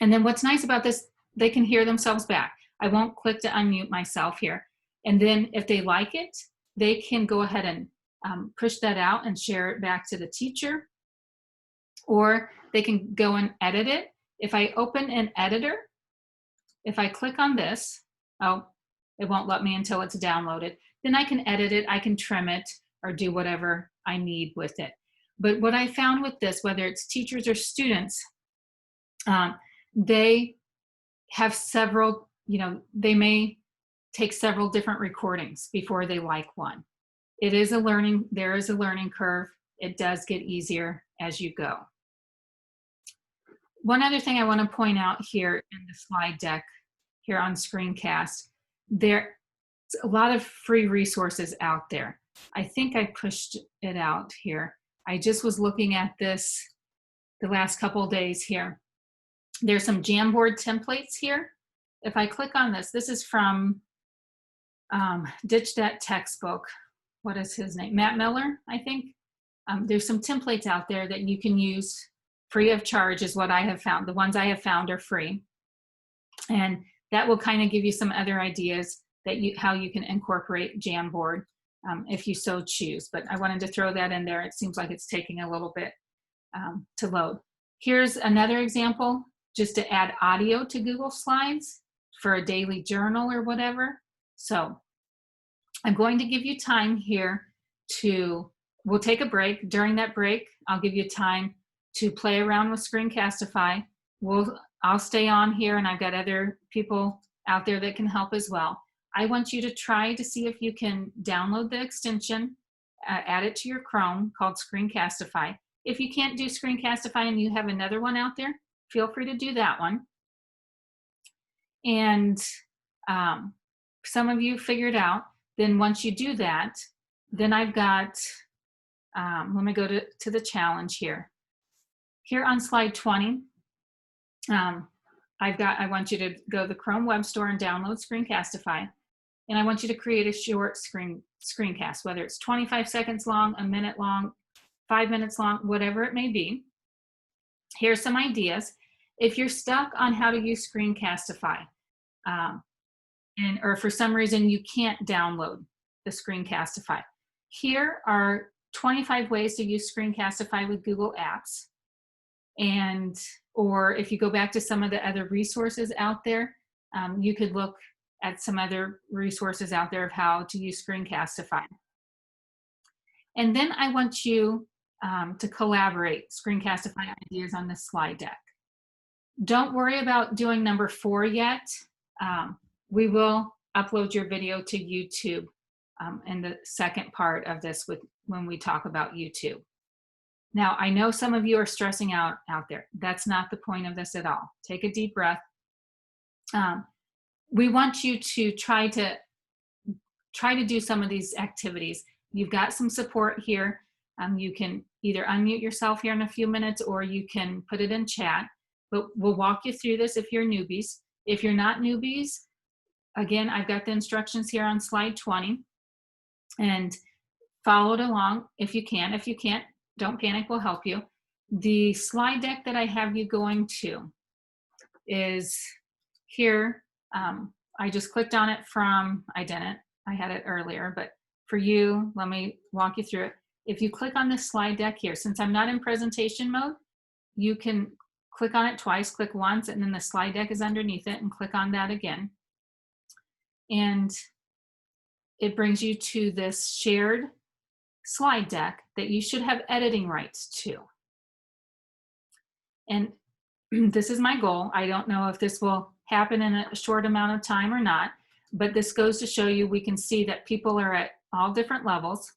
And then what's nice about this, they can hear themselves back. I won't click to unmute myself here. And then if they like it, they can go ahead and push that out and share it back to the teacher. Or they can go and edit it. If I open an editor, if I click on this, oh, it won't let me until it's downloaded. Then I can edit it, I can trim it, or do whatever I need with it. But what I found with this, whether it's teachers or students, they have several, you know, they may take several different recordings before they like one. It is a learning, there is a learning curve. It does get easier as you go. One other thing I want to point out here in the slide deck here on Screencast, there's a lot of free resources out there. I think I pushed it out here. I just was looking at this the last couple of days here. There's some Jamboard templates here. If I click on this, this is from Ditch That Textbook. What is his name? Matt Miller, I think. There's some templates out there that you can use free of charge is what I have found. The ones I have found are free. And that will kind of give you some other ideas that how you can incorporate Jamboard if you so choose. But I wanted to throw that in there. It seems like it's taking a little bit to load. Here's another example, just to add audio to Google Slides for a daily journal or whatever. So I'm going to give you time here to we'll take a break. During that break, I'll give you time to play around with Screencastify. I'll stay on here, and I've got other people out there that can help as well. I want you to try to see if you can download the extension, add it to your Chrome called Screencastify. If you can't do Screencastify and you have another one out there, feel free to do that one. And some of you figured out, then once you do that, then I've got, let me go to the challenge here. Here on slide 20, I want you to go to the Chrome Web Store and download Screencastify. And I want you to create a short screencast, whether it's 25 seconds long, a minute long, 5 minutes long, whatever it may be. Here's some ideas. If you're stuck on how to use Screencastify, or for some reason you can't download the Screencastify, here are 25 ways to use Screencastify with Google Apps. Or if you go back to some of the other resources out there, you could look at some other resources out there of how to use Screencastify. And then I want you to collaborate Screencastify ideas on this slide deck. Don't worry about doing number 4 yet. We will upload your video to YouTube in the second part of this when we talk about YouTube. Now, I know some of you are stressing out there. That's not the point of this at all. Take a deep breath. We want you to try to do some of these activities. You've got some support here. You can either unmute yourself here in a few minutes, or you can put it in chat. But we'll walk you through this if you're newbies. If you're not newbies, again, I've got the instructions here on slide 20. And follow it along if you can. If you can't, don't panic, we'll help you. The slide deck that I have you going to is here. I just clicked on it from, I had it earlier, but for you, let me walk you through it. If you click on this slide deck here, since I'm not in presentation mode, you can click on it twice, click once, and then the slide deck is underneath it, and click on that again. And it brings you to this shared slide deck that you should have editing rights to. And this is my goal. I don't know if this will happen in a short amount of time or not, but this goes to show you we can see that people are at all different levels.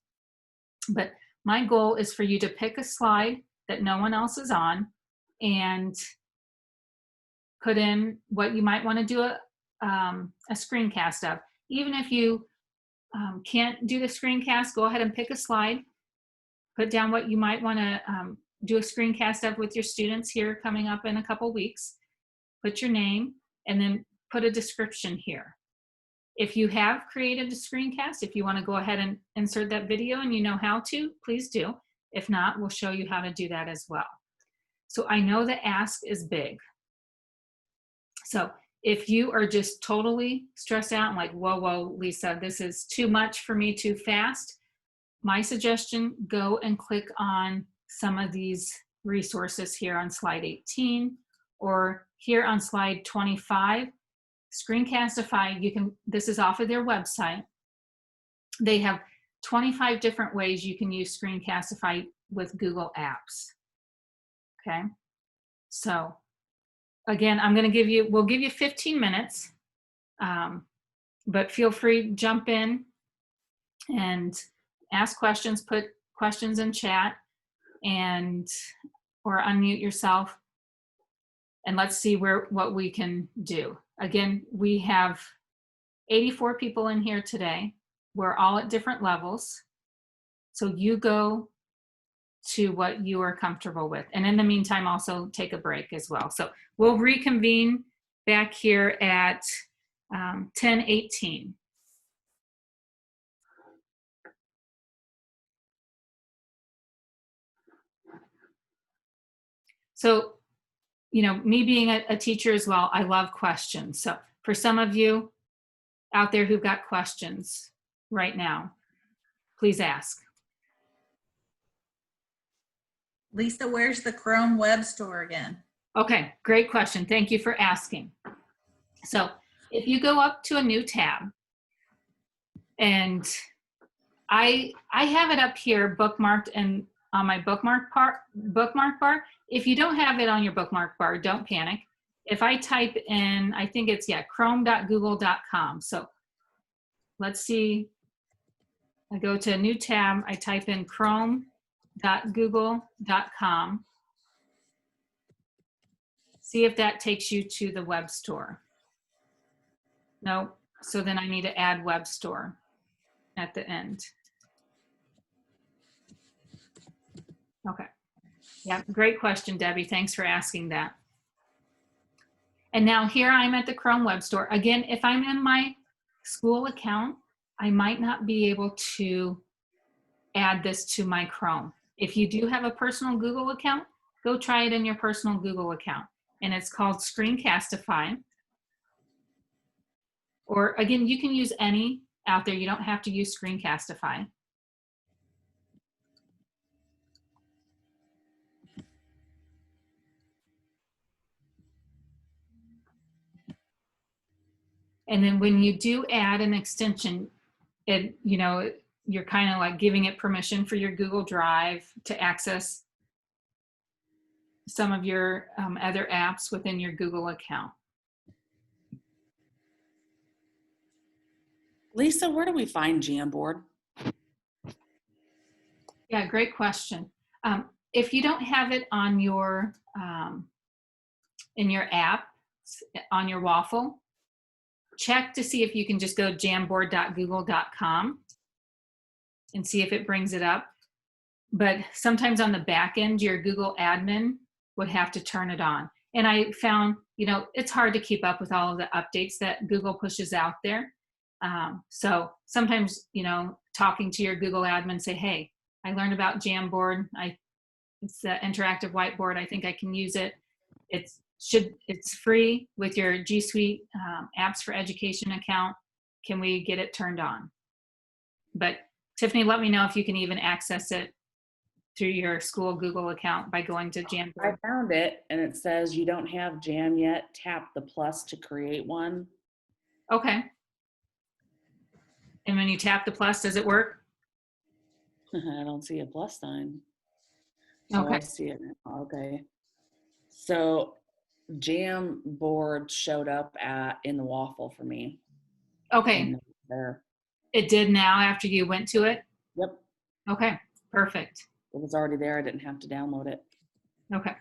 But my goal is for you to pick a slide that no one else is on and put in what you might want to do a screencast of. Even if you can't do the screencast, go ahead and pick a slide, put down what you might want to do a screencast of with your students here coming up in a couple weeks, put your name, and then put a description here. If you have created a screencast, if you want to go ahead and insert that video and you know how to, please do. If not, we'll show you how to do that as well. So I know the ask is big. So if you are just totally stressed out and like, whoa, Lisa, this is too much for me too fast, my suggestion, go and click on some of these resources here on slide 18 or here on slide 25. Screencastify, this is off of their website. They have 25 different ways you can use Screencastify with Google Apps. Okay, so again, we'll give you 15 minutes, but feel free, jump in and ask questions, put questions in chat, or unmute yourself, and let's see what we can do. Again, we have 84 people in here today. We're all at different levels. So you go to what you are comfortable with. And in the meantime, also take a break as well. So we'll reconvene back here at 10:18. So, me being a teacher as well, I love questions. So for some of you out there who've got questions right now, please ask. Lisa, where's the Chrome Web Store again? Okay, great question. Thank you for asking. So if you go up to a new tab, and I have it up here bookmarked and on my bookmark bar. If you don't have it on your bookmark bar, don't panic. If I type in, I think it's, yeah, chrome.google.com. So let's see. I go to a new tab. I type in chrome.google.com. See if that takes you to the web store. No, so then I need to add web store at the end. Okay. Yeah, great question, Debbie. Thanks for asking that. And now here I'm at the Chrome Web Store. Again, if I'm in my school account, I might not be able to add this to my Chrome. If you do have a personal Google account, go try it in your personal Google account. And it's called Screencastify. Or again, you can use any out there. You don't have to use Screencastify. And then when you do add an extension, it, you know, you're kind of like giving it permission for your Google Drive to access some of your other apps within your Google account. Lisa, where do we find Jamboard? Yeah, great question. If you don't have it on your, in your app, on your waffle, check to see if you can just go jamboard.google.com and see if it brings it up. But sometimes on the back end, your Google admin would have to turn it on. And I found, you know, it's hard to keep up with all of the updates that Google pushes out there. So sometimes, you know, talking to your Google admin, say, hey, I learned about Jamboard. It's the interactive whiteboard. I think I can use it. It's free with your G Suite Apps for Education account. Can we get it turned on? But Tiffany, let me know if you can even access it through your school Google account by going to Jamboard. I found it and it says you don't have Jam yet. Tap the plus to create one. Okay. And when you tap the plus, does it work? I don't see a plus sign. Oh, Okay. I see it now. Okay. So Jamboard showed up in the waffle for me. Okay. There. It did now after you went to it? Yep. Okay. Perfect. It was already there. I didn't have to download it. Okay.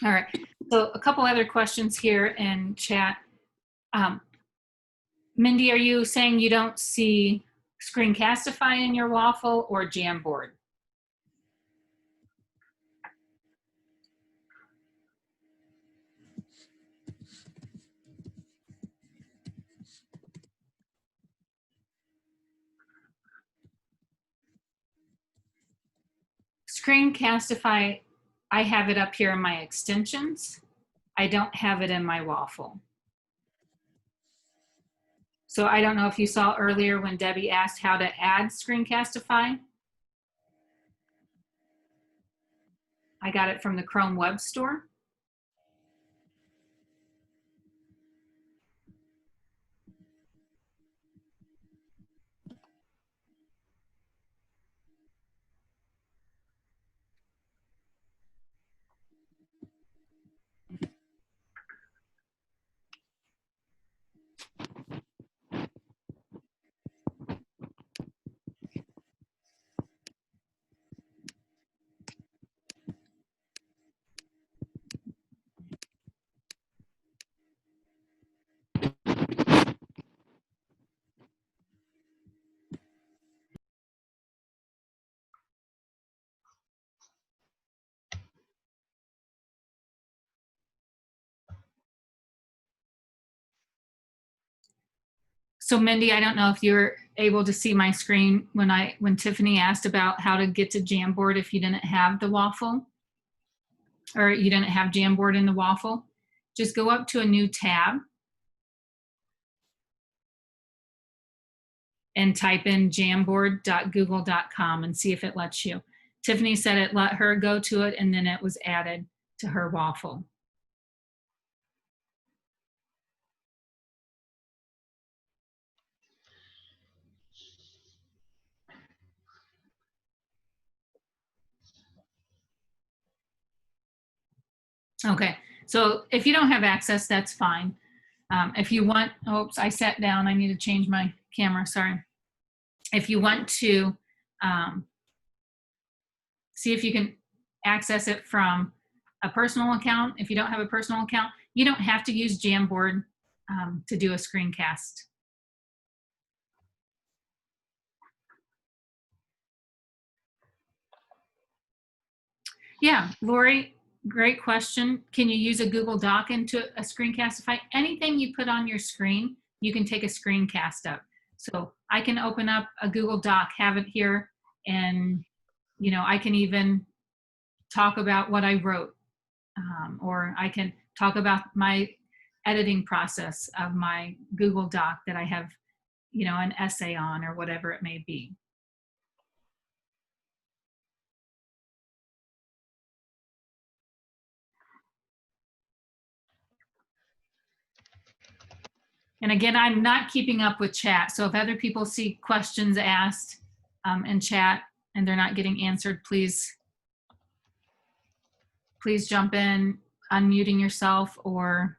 All right, so a couple other questions here in chat. Mindy, are you saying you don't see Screencastify in your waffle or Jamboard? Screencastify, I have it up here in my extensions. I don't have it in my waffle. So I don't know if you saw earlier when Debbie asked how to add Screencastify. I got it from the Chrome Web Store. So Mindy, I don't know if you're able to see my screen when Tiffany asked about how to get to Jamboard if you didn't have the waffle or you didn't have Jamboard in the waffle. just go up to a new tab and type in jamboard.google.com and see if it lets you. Tiffany said it let her go to it, and then it was added to her waffle. Okay, so if you don't have access, that's fine. If you want, oops, I sat down. I need to change my camera, sorry. If you want to see if you can access it from a personal account, if you don't have a personal account, you don't have to use Jamboard to do a screencast. Yeah, Lori, great question. Can you use a Google Doc into a Screencastify? Anything you put on your screen, you can take a screencast of. So I can open up a Google Doc, have it here, and I can even talk about what I wrote, or I can talk about my editing process of my Google Doc that I have, an essay on or whatever it may be. And again, I'm not keeping up with chat. So if other people see questions asked in chat and they're not getting answered, please jump in, unmuting yourself, or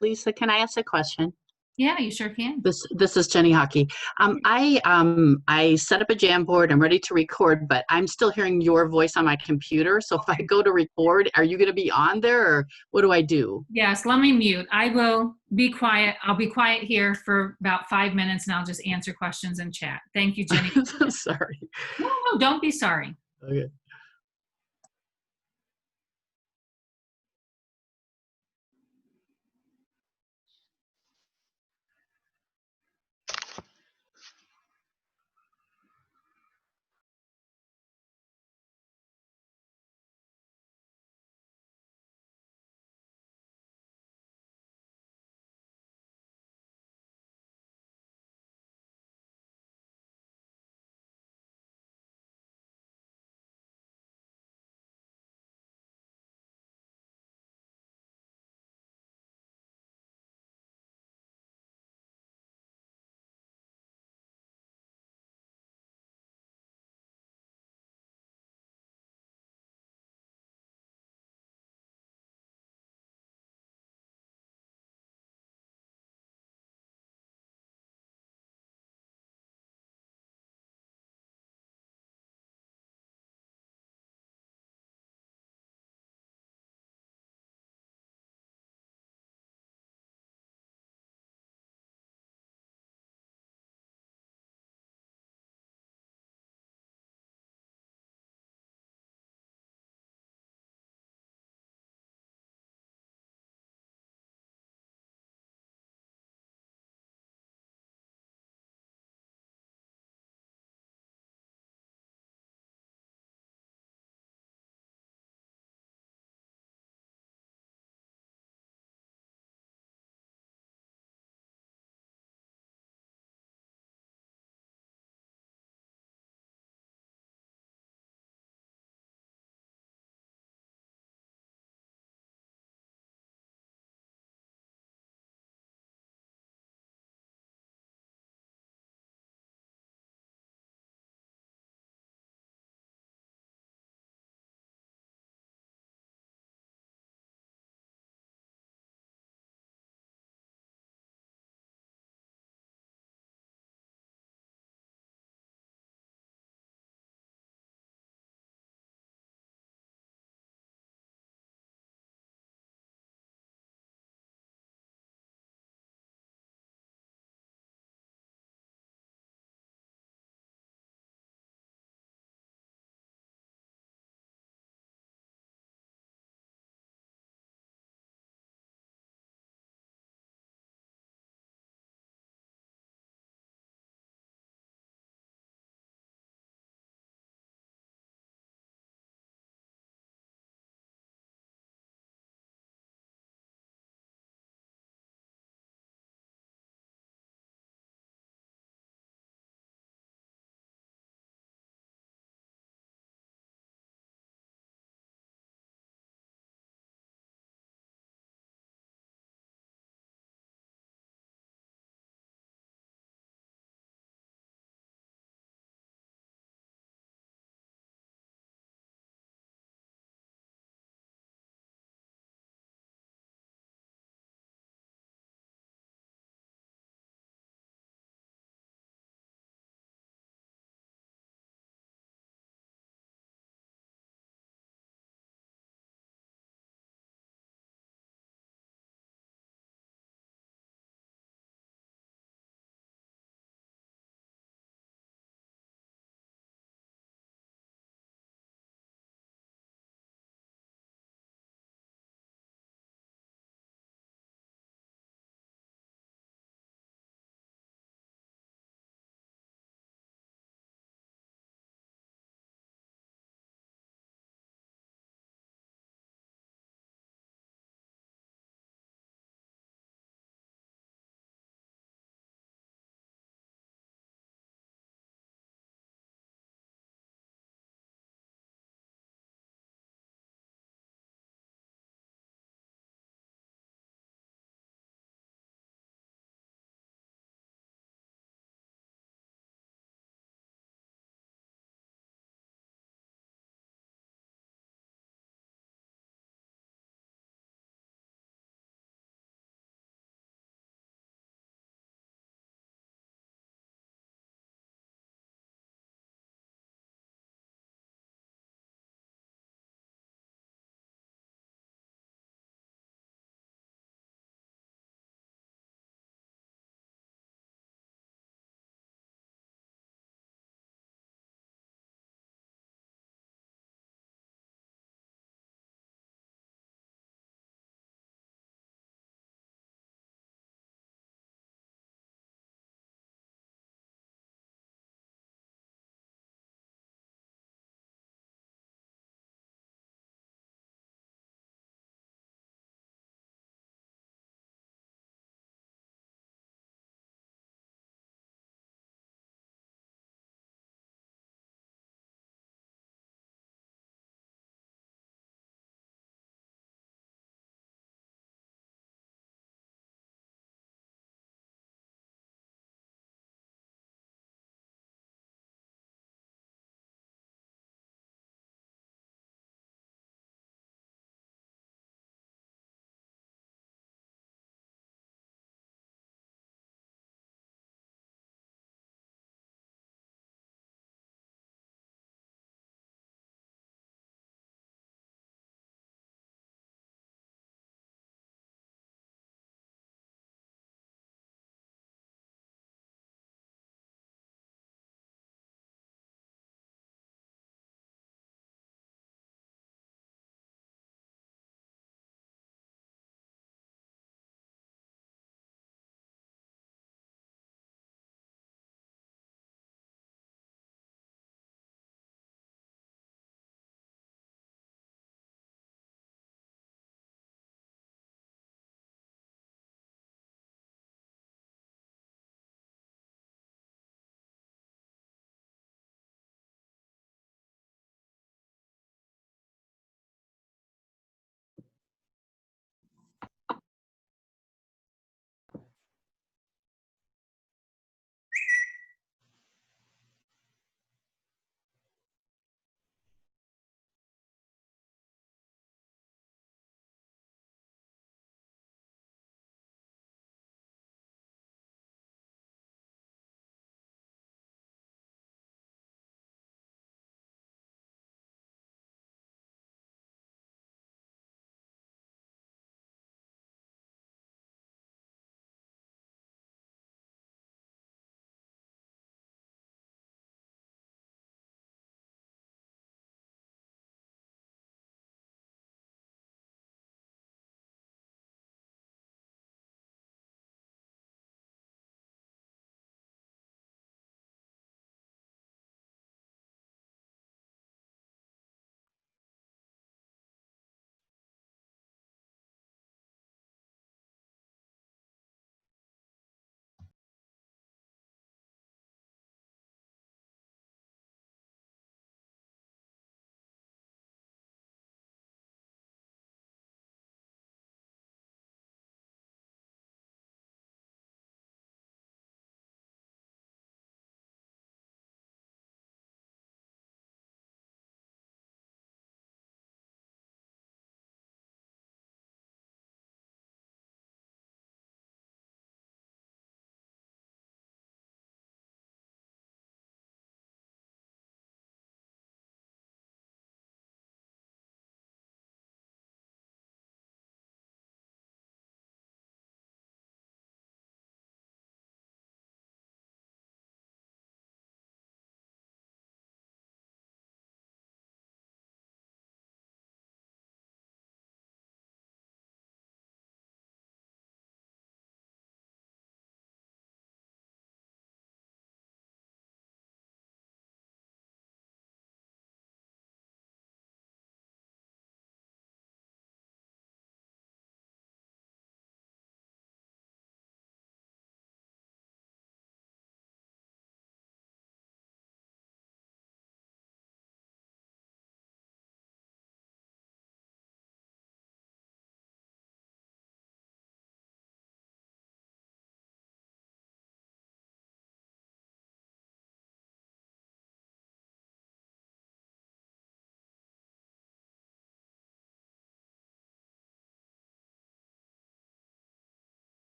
Lisa, can I ask a question? yeah, you sure can. This is Jenny Hockey. I set up a Jamboard. I'm ready to record, but I'm still hearing your voice on my computer. So if I go to record, are you going to be on there, or what do I do? Yes, let me mute. I will be quiet. I'll be quiet here for about 5 minutes, and I'll just answer questions in chat. Thank you, Jenny. Sorry. No, don't be sorry. Okay.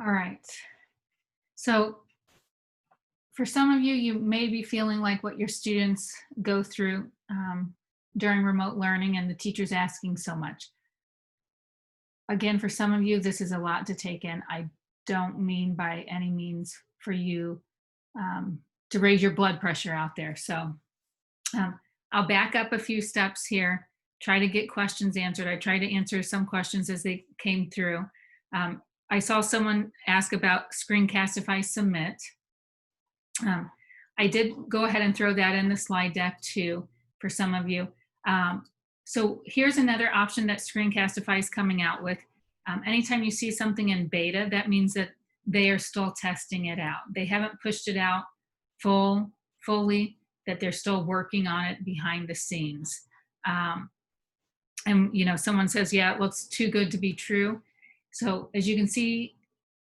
All right. So for some of you, you may be feeling like what your students go through during remote learning and the teacher's asking so much. Again, for some of you, this is a lot to take in. I don't mean by any means for you to raise your blood pressure out there. So I'll back up a few steps here, try to get questions answered. I tried to answer some questions as they came through. I saw someone ask about Screencastify Submit. I did go ahead and throw that in the slide deck too for some of you. So here's another option that Screencastify is coming out with. Anytime you see something in beta, that means that they are still testing it out. They haven't pushed it out fully, that they're still working on it behind the scenes. And you know, someone says, yeah, well, it's too good to be true. So as you can see,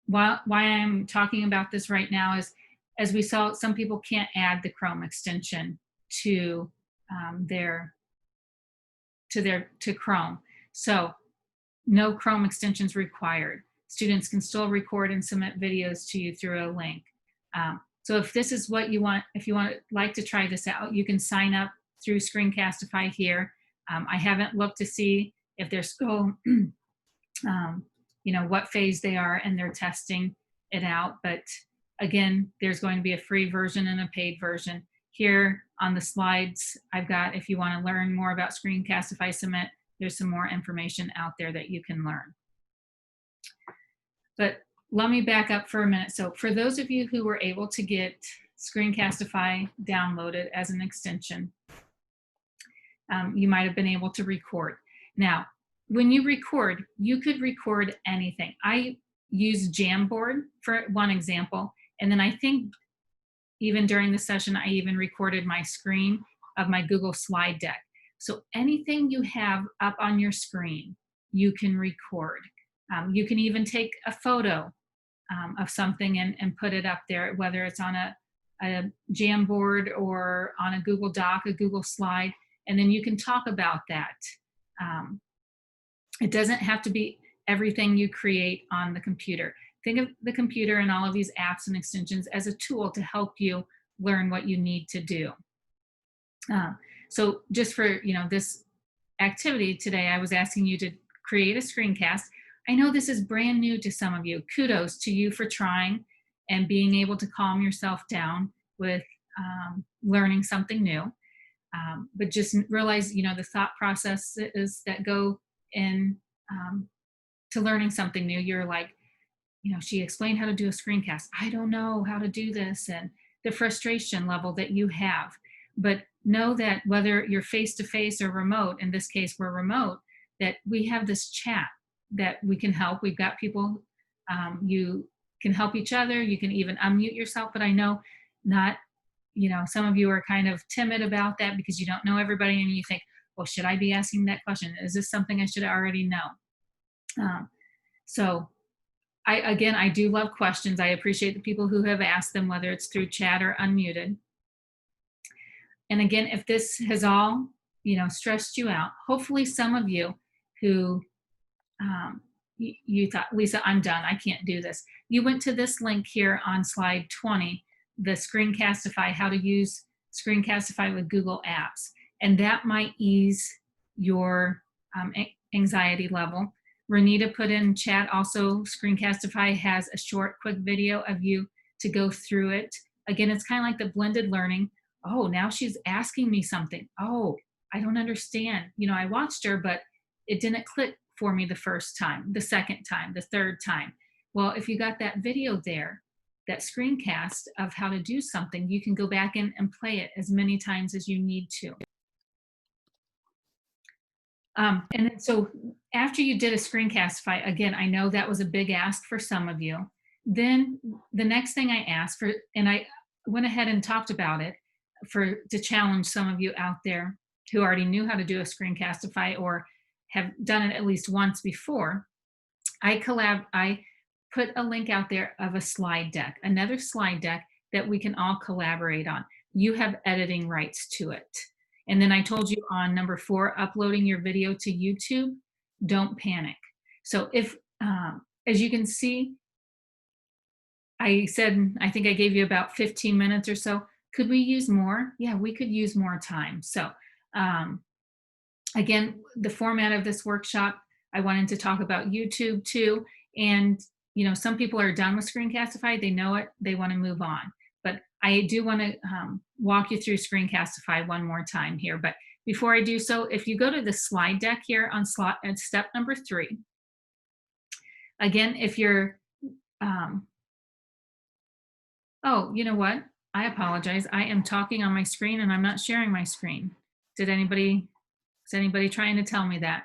why I'm talking about this right now is, as we saw, some people can't add the Chrome extension to Chrome. So no Chrome extensions required. Students can still record and submit videos to you through a link. So if this is what you want, if you like to try this out, you can sign up through Screencastify here. I haven't looked to see if they're still, you know, what phase they are and they're testing it out. But again, there's going to be a free version and a paid version. Here on the slides, I've got, if you want to learn more about Screencastify Submit, there's some more information out there that you can learn. But let me back up for a minute. So for those of you who were able to get Screencastify downloaded as an extension, you might have been able to record. Now, when you record, you could record anything. I use Jamboard for one example, and then I think even during the session, I even recorded my screen of my Google slide deck. So anything you have up on your screen, you can record. You can even take a photo of something and put it up there, whether it's on a Jamboard or on a Google Doc, a Google slide, and then you can talk about that. It doesn't have to be everything you create on the computer. Think of the computer and all of these apps and extensions as a tool to help you learn what you need to do. So just for, you know, this activity today, I was asking you to create a screencast. I know this is brand new to some of you. Kudos to you for trying and being able to calm yourself down with learning something new. But just realize, you know, the thought processes that go in to learning something new. You're like, you know, she explained how to do a screencast. I don't know how to do this, and the frustration level that you have. But know that whether you're face-to-face or remote, in this case we're remote, that we have this chat that we can help. We've got people, you can help each other. You can even unmute yourself, but I know not, you know, some of you are kind of timid about that because you don't know everybody and you think, well, should I be asking that question? Is this something I should already know? So I do love questions. I appreciate the people who have asked them, whether it's through chat or unmuted. And again, if this has all, you know, stressed you out, hopefully some of you who you thought, Lisa, I'm done, I can't do this. You went to this link here on slide 20, the Screencastify, how to use Screencastify with Google Apps. And that might ease your anxiety level. Renita put in chat also, Screencastify has a short, quick video of you to go through it. Again, it's kind of like the blended learning. Oh, now she's asking me something. Oh, I don't understand. You know, I watched her, but it didn't click for me the first time, the second time, the third time. Well, if you got that video there, that screencast of how to do something, you can go back in and play it as many times as you need to. And then, so after you did a Screencastify, again, I know that was a big ask for some of you. Then the next thing I asked for, and I went ahead and talked about it to challenge some of you out there who already knew how to do a Screencastify or have done it at least once before. I put a link out there of a slide deck, another slide deck that we can all collaborate on. You have editing rights to it. And then I told you on number 4, uploading your video to YouTube, don't panic. So if, as you can see, I said, I think I gave you about 15 minutes or so. Could we use more? Yeah, we could use more time. So again, the format of this workshop, I wanted to talk about YouTube too. And, you know, some people are done with Screencastify. They know it. They want to move on. But I do want to walk you through Screencastify one more time here. But before I do so, if you go to the slide deck here on step number 3, again, if you're, oh, you know what? I apologize. I am talking on my screen and I'm not sharing my screen. Is anybody trying to tell me that?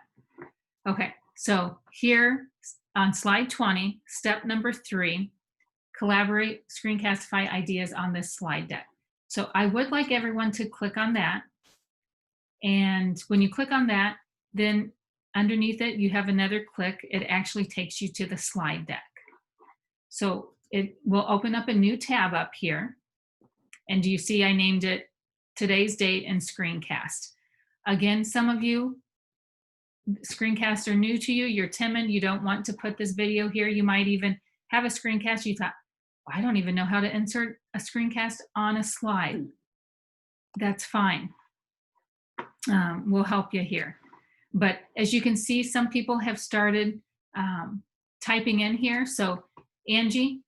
Okay, so here on slide 20, step number 3, collaborate Screencastify ideas on this slide deck. So I would like everyone to click on that. And when you click on that, then underneath it, you have another click. It actually takes you to the slide deck. So it will open up a new tab up here. And do you see I named it Today's Date and Screencast. Again, some of you screencasts are new to you, you're timid, you don't want to put this video here. You might even have a screencast. You thought, well, I don't even know how to insert a screencast on a slide. That's fine. We'll help you here. But as you can see, some people have started typing in here. So Angie,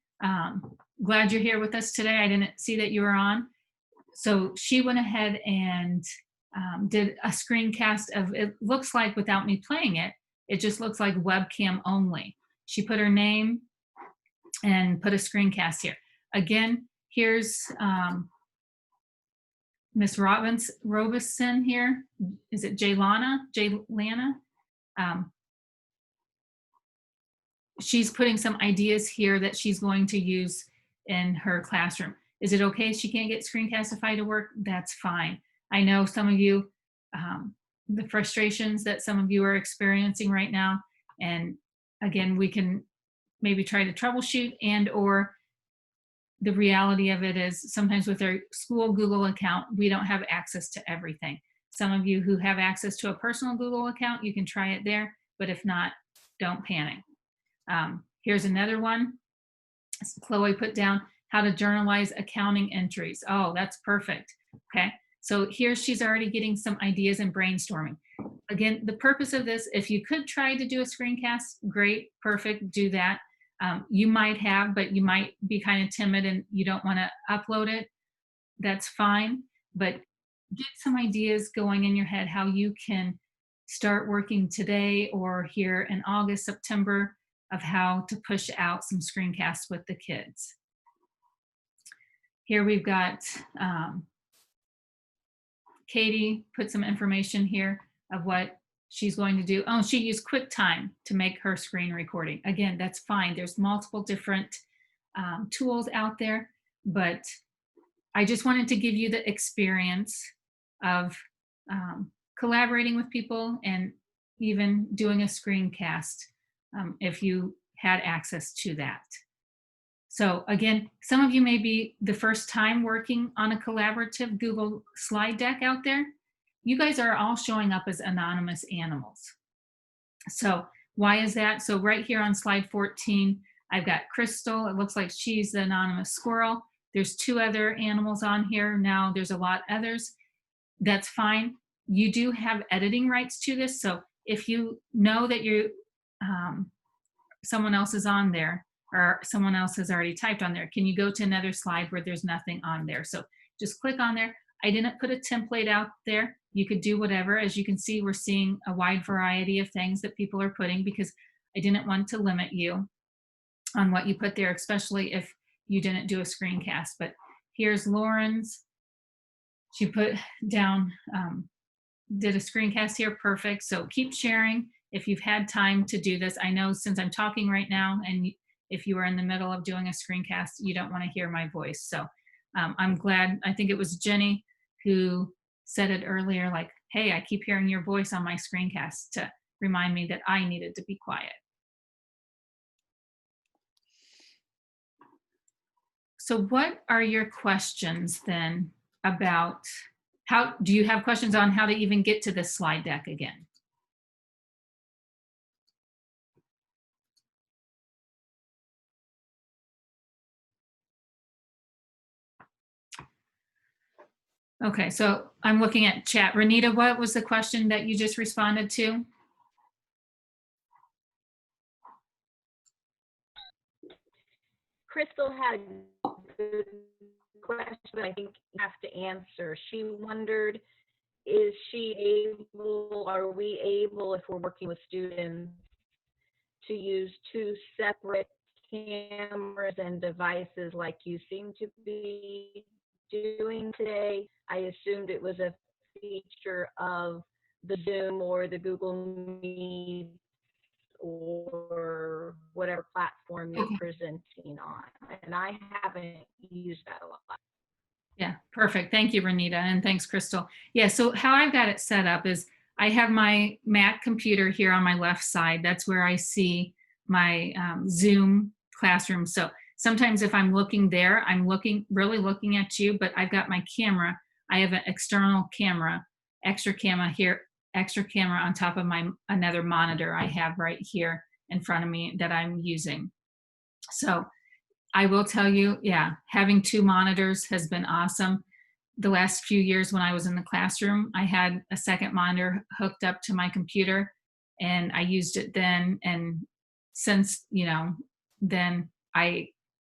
glad you're here with us today. I didn't see that you were on. So she went ahead and did a screencast of, it looks like without me playing it, it just looks like webcam only. She put her name and put a screencast here. Again, here's Miss Robinson here. Is it Jaylana? She's putting some ideas here that she's going to use in her classroom. Is it okay if she can't get Screencastify to work? That's fine. I know some of you, the frustrations that some of you are experiencing right now. And again, we can maybe try to troubleshoot, and or the reality of it is sometimes with our school Google account, we don't have access to everything. Some of you who have access to a personal Google account, you can try it there, but if not, don't panic. Here's another one. Chloe put down how to journalize accounting entries. Oh, that's perfect. Okay, so here she's already getting some ideas and brainstorming. Again, the purpose of this, if you could try to do a screencast, great, perfect, do that. You might have, but you might be kind of timid and you don't want to upload it. That's fine, but get some ideas going in your head how you can start working today or here in August, September, of how to push out some screencasts with the kids. Here we've got Katie put some information here of what she's going to do. Oh, she used QuickTime to make her screen recording. Again, that's fine. There's multiple different tools out there, but I just wanted to give you the experience of collaborating with people and even doing a screencast if you had access to that. So again, some of you may be the first time working on a collaborative Google slide deck out there. You guys are all showing up as anonymous animals. So why is that? So right here on slide 14, I've got Crystal. It looks like she's the anonymous squirrel. There's 2 other animals on here. Now there's a lot others. That's fine. You do have editing rights to this. So if you know that you someone else is on there, or someone else has already typed on there, can you go to another slide where there's nothing on there? So just click on there. I didn't put a template out there. You could do whatever. As you can see, we're seeing a wide variety of things that people are putting because I didn't want to limit you on what you put there, especially if you didn't do a screencast. But here's Lauren's. She put down, did a screencast here, perfect. So keep sharing if you've had time to do this. I know since I'm talking right now, and if you are in the middle of doing a screencast, you don't want to hear my voice. So I'm glad, I think it was Jenny who said it earlier, like, hey, I keep hearing your voice on my screencast to remind me that I needed to be quiet. So what are your questions then about how, do you have questions on how to even get to this slide deck again? Okay, so I'm looking at chat. Renita, what was the question that you just responded to? Crystal had a good question, but I think you have to answer. She wondered, is she able, are we able, if we're working with students, to use 2 separate cameras and devices like you seem to be doing today? I assumed it was a feature of the Zoom or the Google Meet or whatever platform you're Okay. presenting on. And I haven't used that a lot. Yeah, perfect. Thank you, Renita, and thanks, Crystal. Yeah, so how I've got it set up is I have my Mac computer here on my left side. That's where I see my Zoom classroom. So sometimes if I'm looking there, I'm really looking at you, but I've got my camera. I have an external camera, extra camera here, extra camera on top of my another monitor I have right here in front of me that I'm using. So I will tell you, yeah, having 2 monitors has been awesome. The last few years when I was in the classroom, I had a second monitor hooked up to my computer and I used it then. And since, then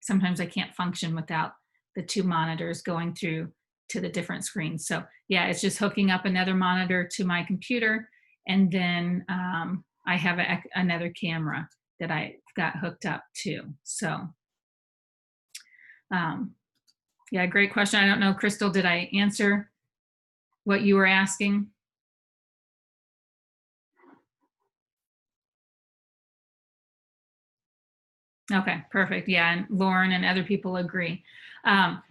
sometimes I can't function without the 2 monitors going through to the different screens. So yeah, it's just hooking up another monitor to my computer. And then I have another camera that I got hooked up to. So yeah, great question. I don't know, Crystal, did I answer what you were asking? Okay, perfect. Yeah, and Lauren and other people agree.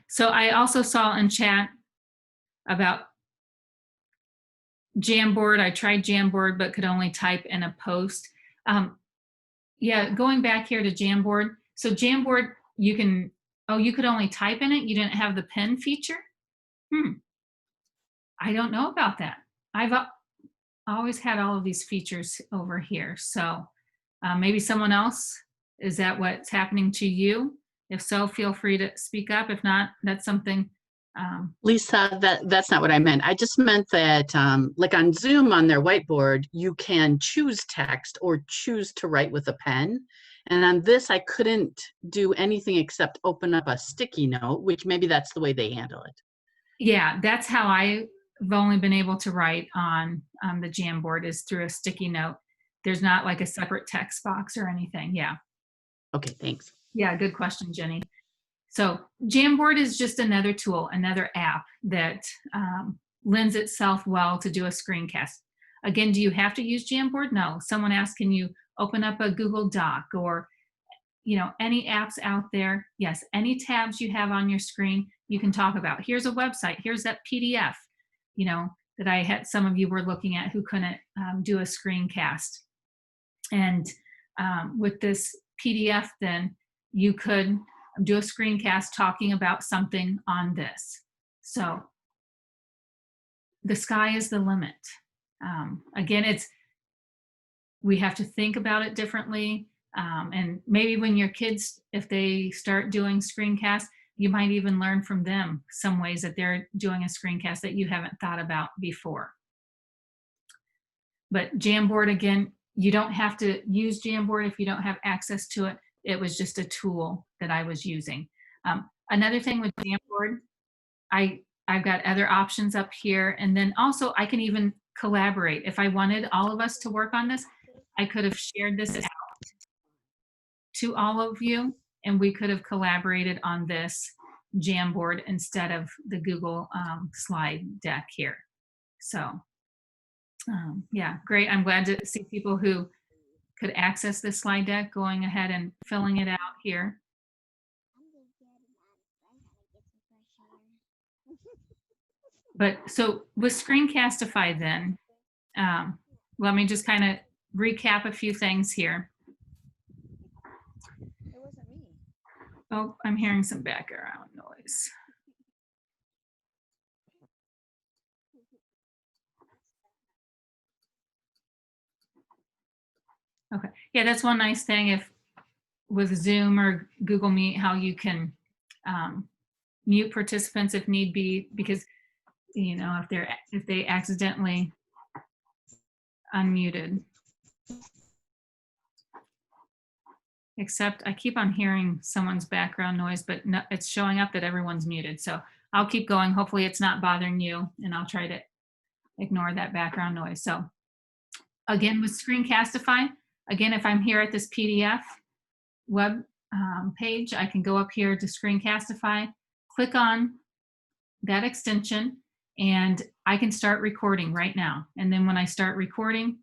So I also saw in chat about Jamboard. I tried Jamboard, but could only type in a post. Yeah, going back here to Jamboard. So Jamboard, you could only type in it. You didn't have the pen feature? I don't know about that. I've always had all of these features over here. So maybe someone else, is that what's happening to you? If so, feel free to speak up. If not, that's something. Lisa, that's not what I meant. I just meant that like on Zoom on their whiteboard, you can choose text or choose to write with a pen. And on this, I couldn't do anything except open up a sticky note, which maybe that's the way they handle it. Yeah, that's how I've only been able to write on the Jamboard, is through a sticky note. There's not like a separate text box or anything. Yeah. Okay, thanks. Yeah, good question, Jenny. So Jamboard is just another tool, another app that lends itself well to do a screencast. Again, do you have to use Jamboard? No. Someone asked, can you open up a Google Doc or any apps out there? Yes, any tabs you have on your screen, you can talk about. Here's a website, here's that PDF, that I had, some of you were looking at who couldn't do a screencast. And with this PDF, then you could do a screencast talking about something on this. So the sky is the limit. Again, we have to think about it differently. And maybe when your kids, if they start doing screencasts, you might even learn from them some ways that they're doing a screencast that you haven't thought about before. But Jamboard, again, you don't have to use Jamboard if you don't have access to it. It was just a tool that I was using. Another thing with Jamboard, I've got other options up here. And then also I can even collaborate. If I wanted all of us to work on this, I could have shared this out to all of you, and we could have collaborated on this Jamboard instead of the Google slide deck here. So yeah, great. I'm glad to see people who could access this slide deck going ahead and filling it out here. But so with Screencastify then, let me just kind of recap a few things here. Oh, I'm hearing some background noise. Okay, yeah, that's one nice thing if with Zoom or Google Meet, how you can mute participants if need be, because you know, if they accidentally unmuted. Except I keep on hearing someone's background noise, but no, it's showing up that everyone's muted. So I'll keep going. Hopefully it's not bothering you, and I'll try to ignore that background noise. So again, with Screencastify, again, if I'm here at this PDF web page, I can go up here to Screencastify, click on that extension, and I can start recording right now. And then when I start recording,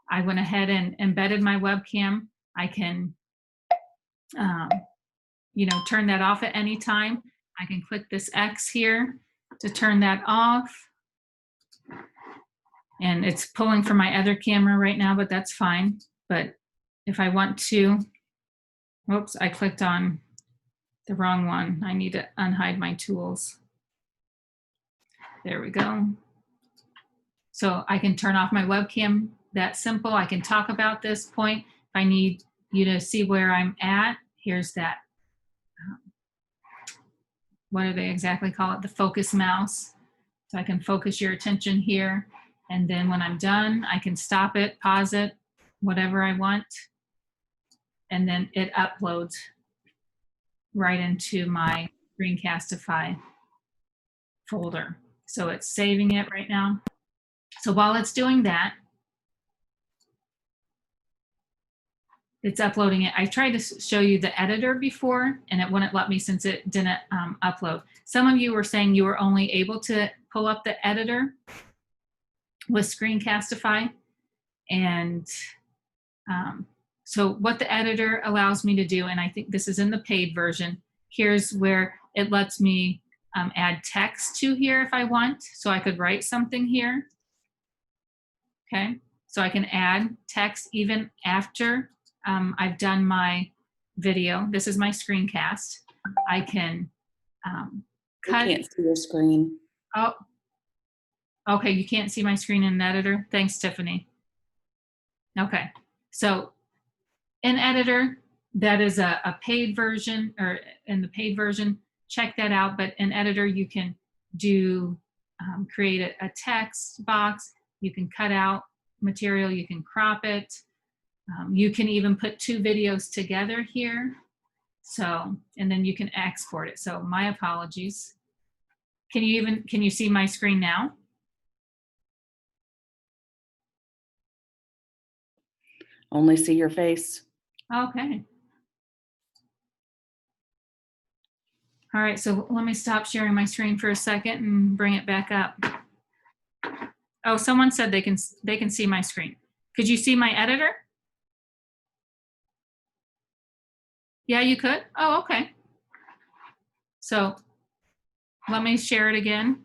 I went ahead and embedded my webcam. I can you know, turn that off at any time. I can click this X here to turn that off. And it's pulling from my other camera right now, but that's fine. But if I want to, whoops, I clicked on the wrong one. I need to unhide my tools. There we go. So I can turn off my webcam, that simple. I can talk about this point. If I need you to see where I'm at, here's that. What do they exactly call it? The focus mouse. So I can focus your attention here. And then when I'm done, I can stop it, pause it, whatever I want. And then it uploads right into my Screencastify folder. So it's saving it right now. So while it's doing that, it's uploading it. I tried to show you the editor before, and it wouldn't let me since it didn't upload. Some of you were saying you were only able to pull up the editor with Screencastify. And so what the editor allows me to do, and I think this is in the paid version, here's where it lets me add text to here if I want. So I could write something here. Okay, so I can add text even after I've done my video. This is my screencast. I can cut. I can't see your screen. Oh, okay, you can't see my screen in the editor. Thanks, Tiffany. Okay, so in editor, that is a paid version, or in the paid version, check that out. But in editor, you can do create a text box. You can cut out material. You can crop it. You can even put two videos together here. So, and then you can export it. So my apologies. Can you see my screen now? Only see your face. Okay. All right, so let me stop sharing my screen for a second and bring it back up. Oh, someone said they can see my screen. Could you see my editor? Yeah, you could? Oh, okay. So let me share it again.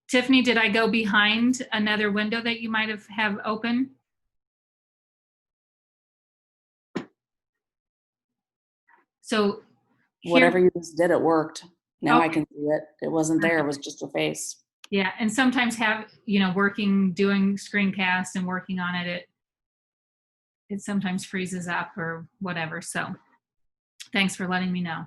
Tiffany, did I go behind another window that you might have open? So here, Whatever you just did, it worked. Now I Okay. can see it. It wasn't there. It was just your face. yeah, and sometimes doing screencasts and working on it, it sometimes freezes up or whatever. So thanks for letting me know.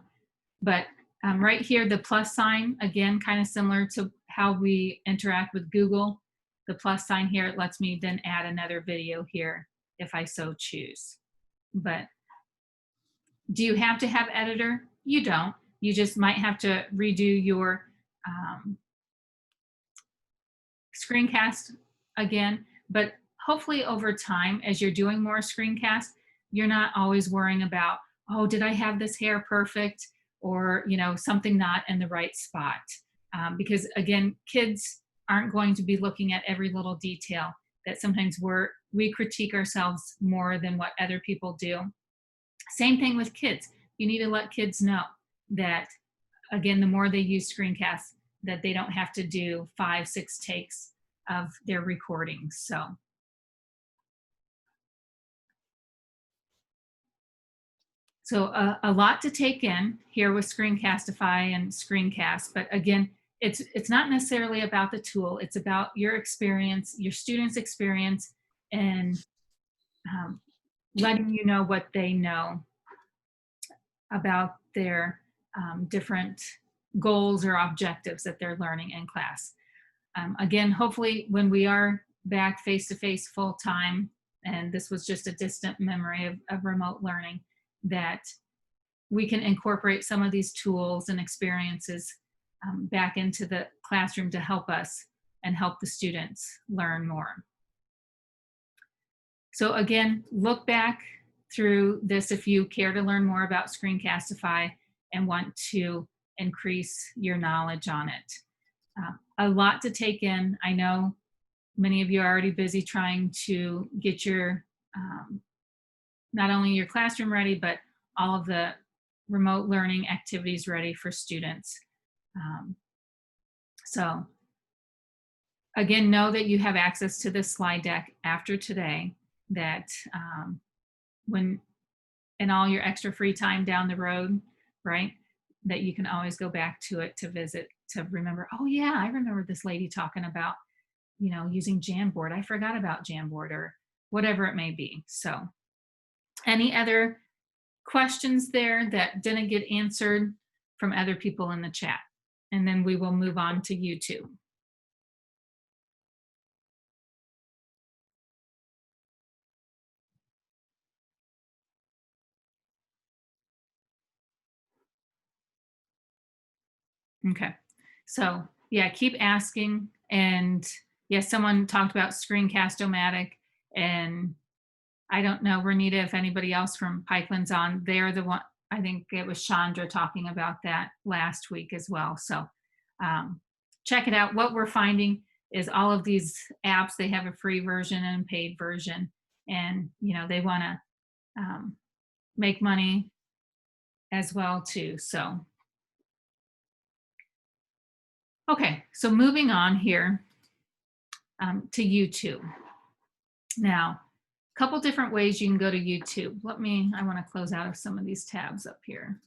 But right here, the plus sign, again, kind of similar to how we interact with Google. The plus sign here, it lets me then add another video here if I so choose. But do you have to have editor? You don't. You just might have to redo your screencast again. But hopefully over time, as you're doing more screencasts, you're not always worrying about, oh, did I have this hair perfect? Or something not in the right spot. Because again, kids aren't going to be looking at every little detail. That sometimes we critique ourselves more than what other people do. Same thing with kids. You need to let kids know that, again, the more they use screencasts, that they don't have to do 5-6 takes of their recordings. So a lot to take in here with Screencastify and Screencast, but again, it's not necessarily about the tool. It's about your experience, your students' experience, and letting you know what they know about their different goals or objectives that they're learning in class. Again, hopefully when we are back face-to-face full-time, and this was just a distant memory of remote learning, that we can incorporate some of these tools and experiences back into the classroom to help us and help the students learn more. So again, look back through this if you care to learn more about Screencastify and want to increase your knowledge on it. A lot to take in. I know many of you are already busy trying to get your, not only your classroom ready, but all of the remote learning activities ready for students. So again, know that you have access to this slide deck after today, that when in all your extra free time down the road, right, that you can always go back to it to visit, to remember, oh yeah, I remember this lady talking about, you know, using Jamboard. I forgot about Jamboard, or whatever it may be. So any other questions there that didn't get answered from other people in the chat? And then we will move on to YouTube. Okay, so yeah, keep asking. And yes, someone talked about Screencast-O-Matic, and I don't know, Renita, if anybody else from Pikeland's on. They're the one, I think it was Chandra talking about that last week as well. So check it out. What we're finding is all of these apps, they have a free version and a paid version, and you know, they want to make money as well too. So okay, so moving on here to YouTube. Now, a couple different ways you can go to YouTube. I want to close out of some of these tabs up here.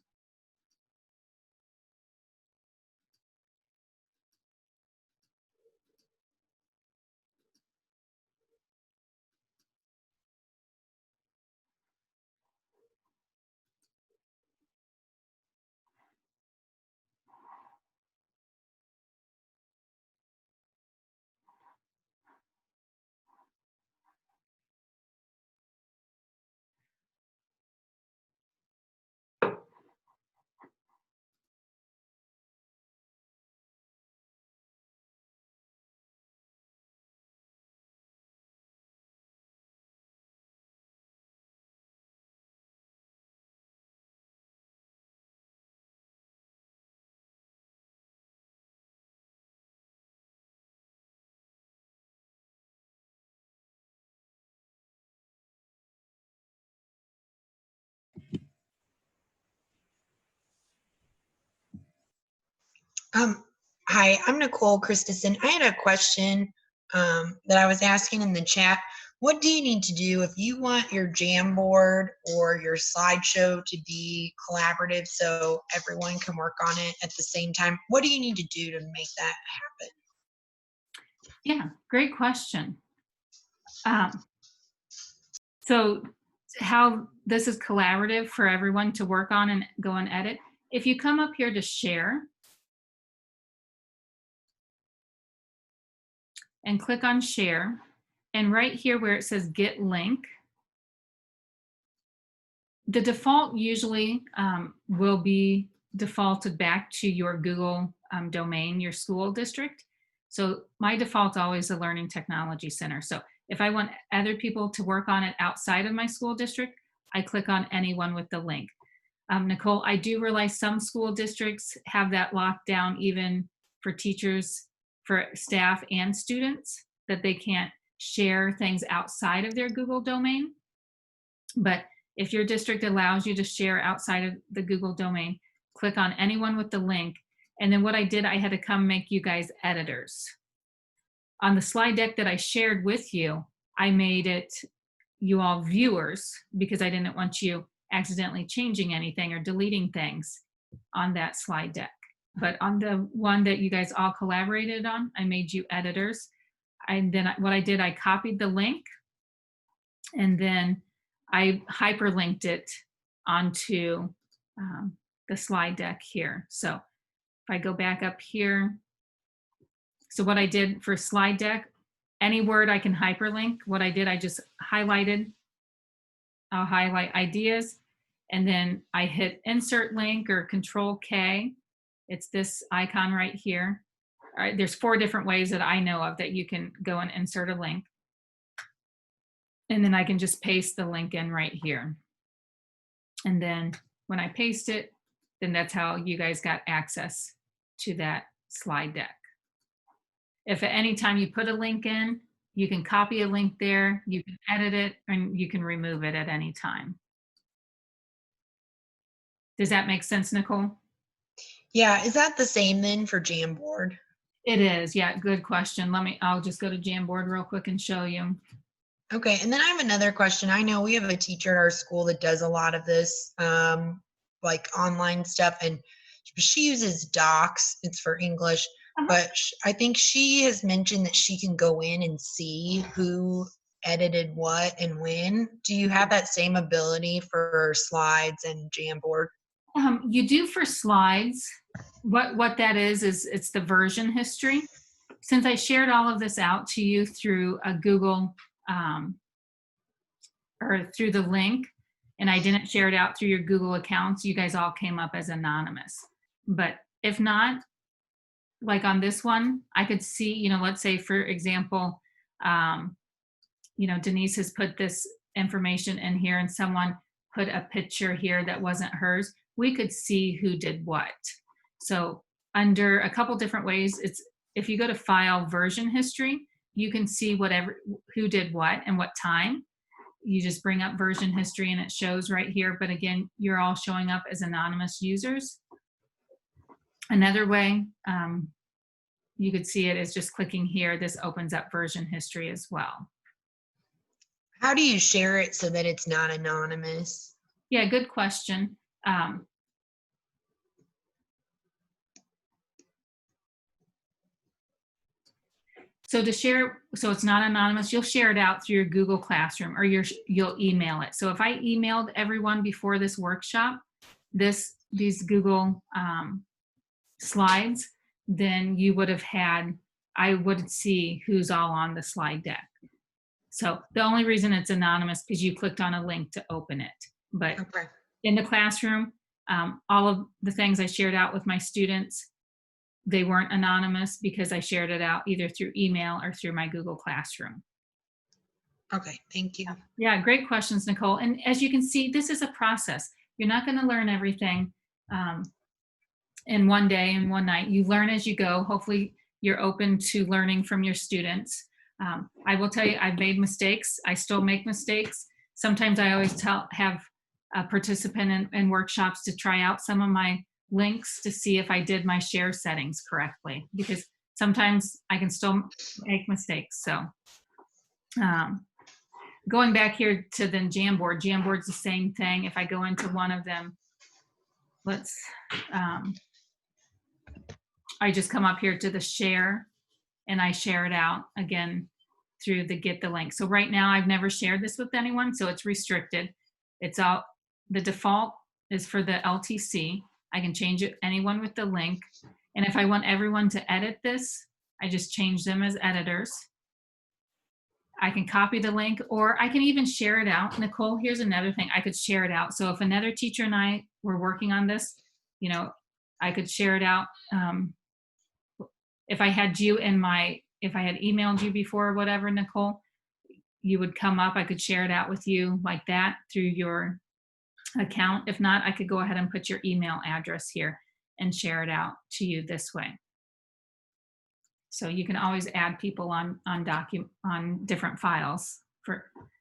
Hi, I'm Nicole Christensen. I had a question that I was asking in the chat. What do you need to do if you want your Jamboard or your slideshow to be collaborative so everyone can work on it at the same time? What do you need to do to make that happen? Yeah, great question. So how this is collaborative for everyone to work on and go and edit. If you come up here to share and click on share, and right here where it says get link, the default usually will be defaulted back to your Google domain, your school district. So my default's always the Learning Technology Center. So if I want other people to work on it outside of my school district, I click on anyone with the link. Nicole, I do realize some school districts have that locked down even for teachers, for staff and students, that they can't share things outside of their Google domain. But if your district allows you to share outside of the Google domain, click on anyone with the link. And then what I did, I had to come make you guys editors. On the slide deck that I shared with you, I made it you all viewers because I didn't want you accidentally changing anything or deleting things on that slide deck. But on the one that you guys all collaborated on, I made you editors. And then what I did, I copied the link and then I hyperlinked it onto the slide deck here. So If I go back up here, so what I did for slide deck, any word I can hyperlink. What I did, I just highlighted, I'll highlight ideas, and then I hit insert link or Control K. It's this icon right here. All right, there's 4 different ways that I know of that you can go and insert a link. And then I can just paste the link in right here. And then when I paste it, then that's how you guys got access to that slide deck. If at any time you put a link in, you can copy a link there, you can edit it, and you can remove it at any time. Does that make sense, Nicole? Yeah, is that the same then for Jamboard? It is, yeah, good question. I'll just go to Jamboard real quick and show you. Okay, and then I have another question. I know we have a teacher at our school that does a lot of this, like online stuff, and she uses Docs. It's for English, but I think she has mentioned that she can go in and see who edited what and when. Do you have that same ability for slides and Jamboard? You do for slides. What that is it's the version history. Since I shared all of this out to you through a Google or through the link, and I didn't share it out through your Google accounts, you guys all came up as anonymous. But if not, like on this one, I could see, you know, let's say for example, you know, Denise has put this information in here and someone put a picture here that wasn't hers. We could see who did what. So under a couple different ways, it's if you go to File Version History, you can see who did what and what time. You just bring up version history and it shows right here. But again, you're all showing up as anonymous users. Another way you could see it is just clicking here. This opens up version history as well. How do you share it so that it's not anonymous? Yeah, good question. So to share, so it's not anonymous, you'll share it out through your Google Classroom or you'll email it. So if I emailed everyone before this workshop, these Google slides, then you would have had, I would see who's all on the slide deck. So the only reason it's anonymous because you clicked on a link to open it. But Okay. in the classroom, all of the things I shared out with my students, they weren't anonymous because I shared it out either through email or through my Google Classroom. Okay, thank you. Yeah, great questions, Nicole. And as you can see, this is a process. You're not going to learn everything in one day and one night. You learn as you go. Hopefully you're open to learning from your students. I will tell you, I've made mistakes. I still make mistakes. Sometimes I always have a participant in workshops to try out some of my links to see if I did my share settings correctly, because sometimes I can still make mistakes. So going back here to then Jamboard's the same thing. If I go into one of them, I just come up here to the share and I share it out again through the get the link. So right now I've never shared this with anyone, so it's restricted. It's out. The default is for the LTC. I can change it anyone with the link. And if I want everyone to edit this, I just change them as editors. I can copy the link or I can even share it out. Nicole, here's another thing. I could share it out. So if another teacher and I were working on this, you know, I could share it out. If I had you if I had emailed you before or whatever, Nicole, you would come up. I could share it out with you like that through your account. If not, I could go ahead and put your email address here and share it out to you this way. So you can always add people on different files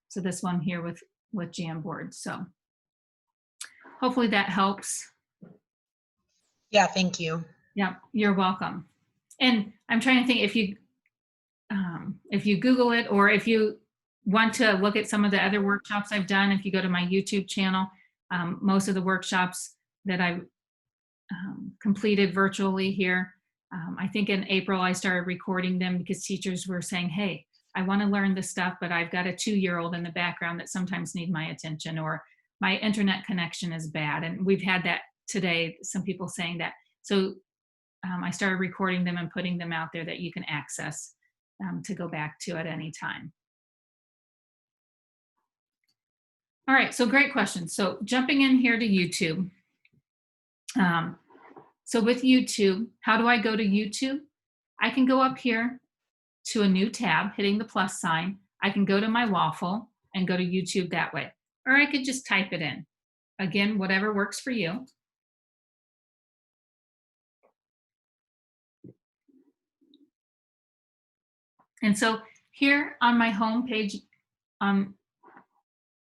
so this one here with Jamboard. So hopefully that helps. Yeah, thank you. Yeah, you're welcome. And I'm trying to think if you Google it, or if you want to look at some of the other workshops I've done, if you go to my YouTube channel, most of the workshops that I've completed virtually here, I think in April I started recording them because teachers were saying, hey, I want to learn this stuff, but I've got a 2-year-old in the background that sometimes need my attention, or my internet connection is bad. And we've had that today, some people saying that. So I started recording them and putting them out there that you can access to go back to at any time. All right, so great question. So jumping in here to YouTube. So with YouTube, how do I go to YouTube? I can go up here to a new tab, hitting the plus sign. I can go to my waffle and go to YouTube that way. Or I could just type it in. Again, whatever works for you. And so here on my home page, of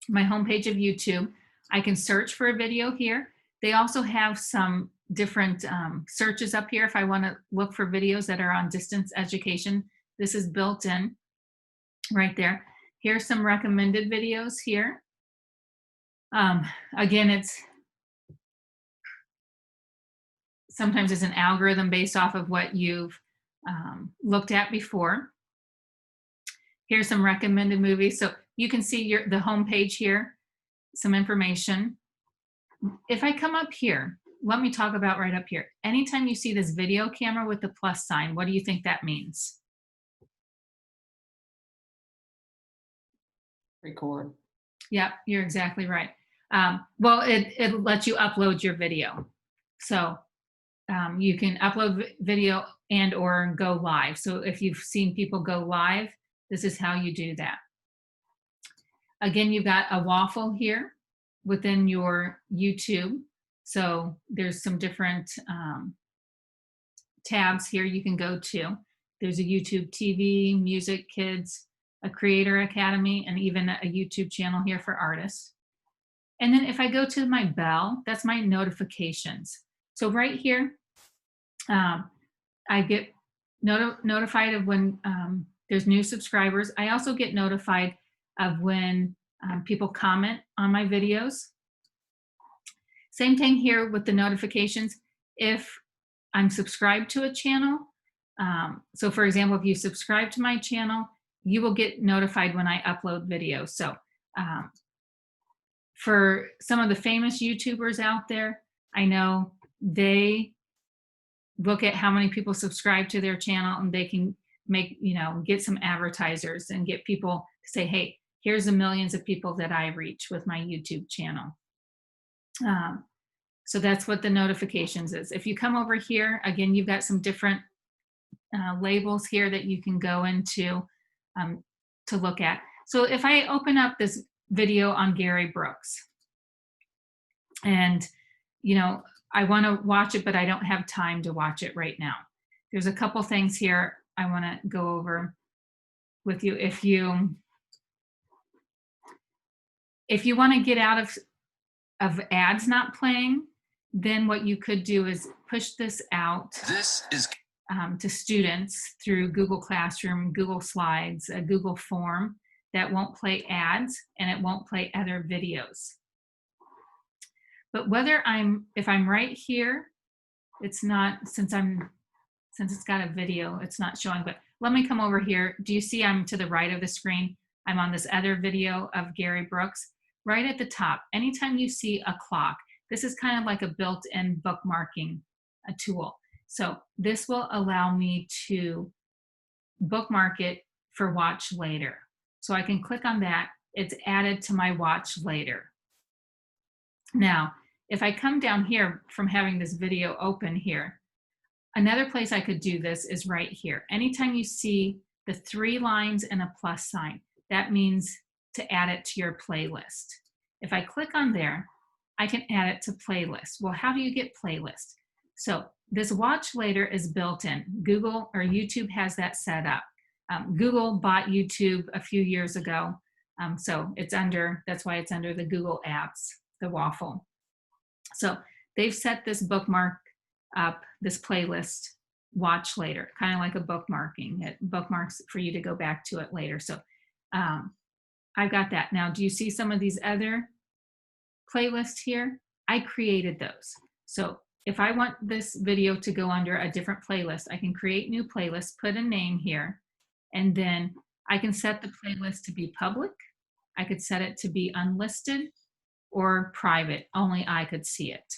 YouTube, I can search for a video here. They also have some different searches up here if I want to look for videos that are on distance education. This is built in right there. Here's some recommended videos here. Again, sometimes it's an algorithm based off of what you've looked at before. Here's some recommended movies. So you can see the home page here, some information. If I come up here, let me talk about right up here. Anytime you see this video camera with the plus sign, what do you think that means? Record. Yep, you're exactly right. Well, it lets you upload your video. So you can upload video and or go live. So if you've seen people go live, this is how you do that. Again, you've got a waffle here within your YouTube. So there's some different tabs here you can go to. There's a YouTube TV, music, kids, a creator academy, and even a YouTube channel here for artists. And then if I go to my bell, that's my notifications. So right here, I get notified of when there's new subscribers. I also get notified of when people comment on my videos. Same thing here with the notifications. If I'm subscribed to a channel, so for example, if you subscribe to my channel, you will get notified when I upload videos. So for some of the famous YouTubers out there, I know they look at how many people subscribe to their channel, and they can make, get some advertisers and get people to say, hey, here's the millions of people that I reach with my YouTube channel. So that's what the notifications is. If you come over here, again, you've got some different labels here that you can go into to look at. So if I open up this video on Gary Brooks, and I want to watch it, but I don't have time to watch it right now. There's a couple things here I want to go over with you. If you want to get out of ads not playing, then what you could do is push this out to students through Google Classroom, Google Slides, a Google Form that won't play ads, and it won't play other videos. But if I'm right here, it's not, since it's got a video, it's not showing. But let me come over here. Do you see I'm to the right of the screen? I'm on this other video of Gary Brooks. Right at the top, anytime you see a clock, this is kind of like a built-in bookmarking tool. So this will allow me to bookmark it for watch later. So I can click on that. It's added to my watch later. Now, if I come down here from having this video open here, another place I could do this is right here. Anytime you see the 3 lines and a plus sign, that means to add it to your playlist. If I click on there, I can add it to playlist. Well, how do you get playlist? So this watch later is built in. Google or YouTube has that set up. Google bought YouTube a few years ago. So that's why it's under the Google apps, the waffle. So they've set this bookmark up, this playlist, watch later, kind of like a bookmarking. It bookmarks for you to go back to it later. So I've got that. Now, do you see some of these other playlists here? I created those. So if I want this video to go under a different playlist, I can create new playlists, put a name here, and then I can set the playlist to be public. I could set it to be unlisted or private, only I could see it.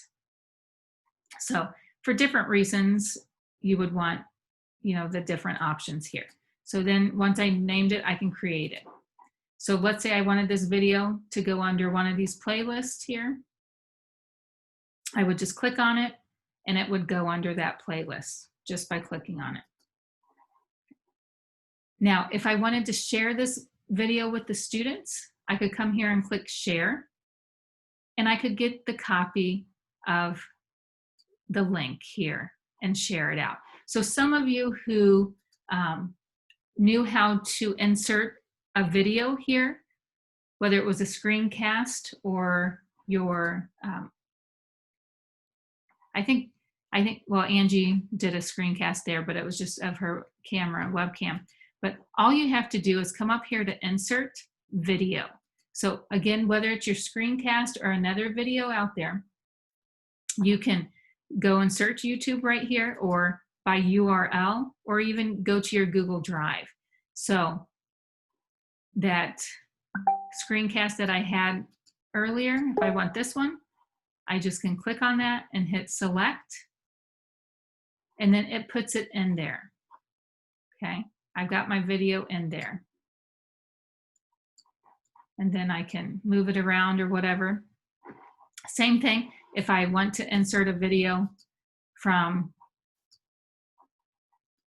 So for different reasons, you would want, you know, the different options here. So then once I named it, I can create it. So let's say I wanted this video to go under one of these playlists here. I would just click on it and it would go under that playlist just by clicking on it. Now, if I wanted to share this video with the students, I could come here and click share, and I could get the copy of the link here and share it out. So some of you who knew how to insert a video here, whether it was a screencast or your, I think, well, Angie did a screencast there, but it was just of her camera, webcam. But all you have to do is come up here to insert video. So again, whether it's your screencast or another video out there, you can go and search YouTube right here, or by URL, or even go to your Google Drive. So that screencast that I had earlier, if I want this one, I just can click on that and hit select, and then it puts it in there. Okay, I've got my video in there. And then I can move it around or whatever. Same thing, if I want to insert a video from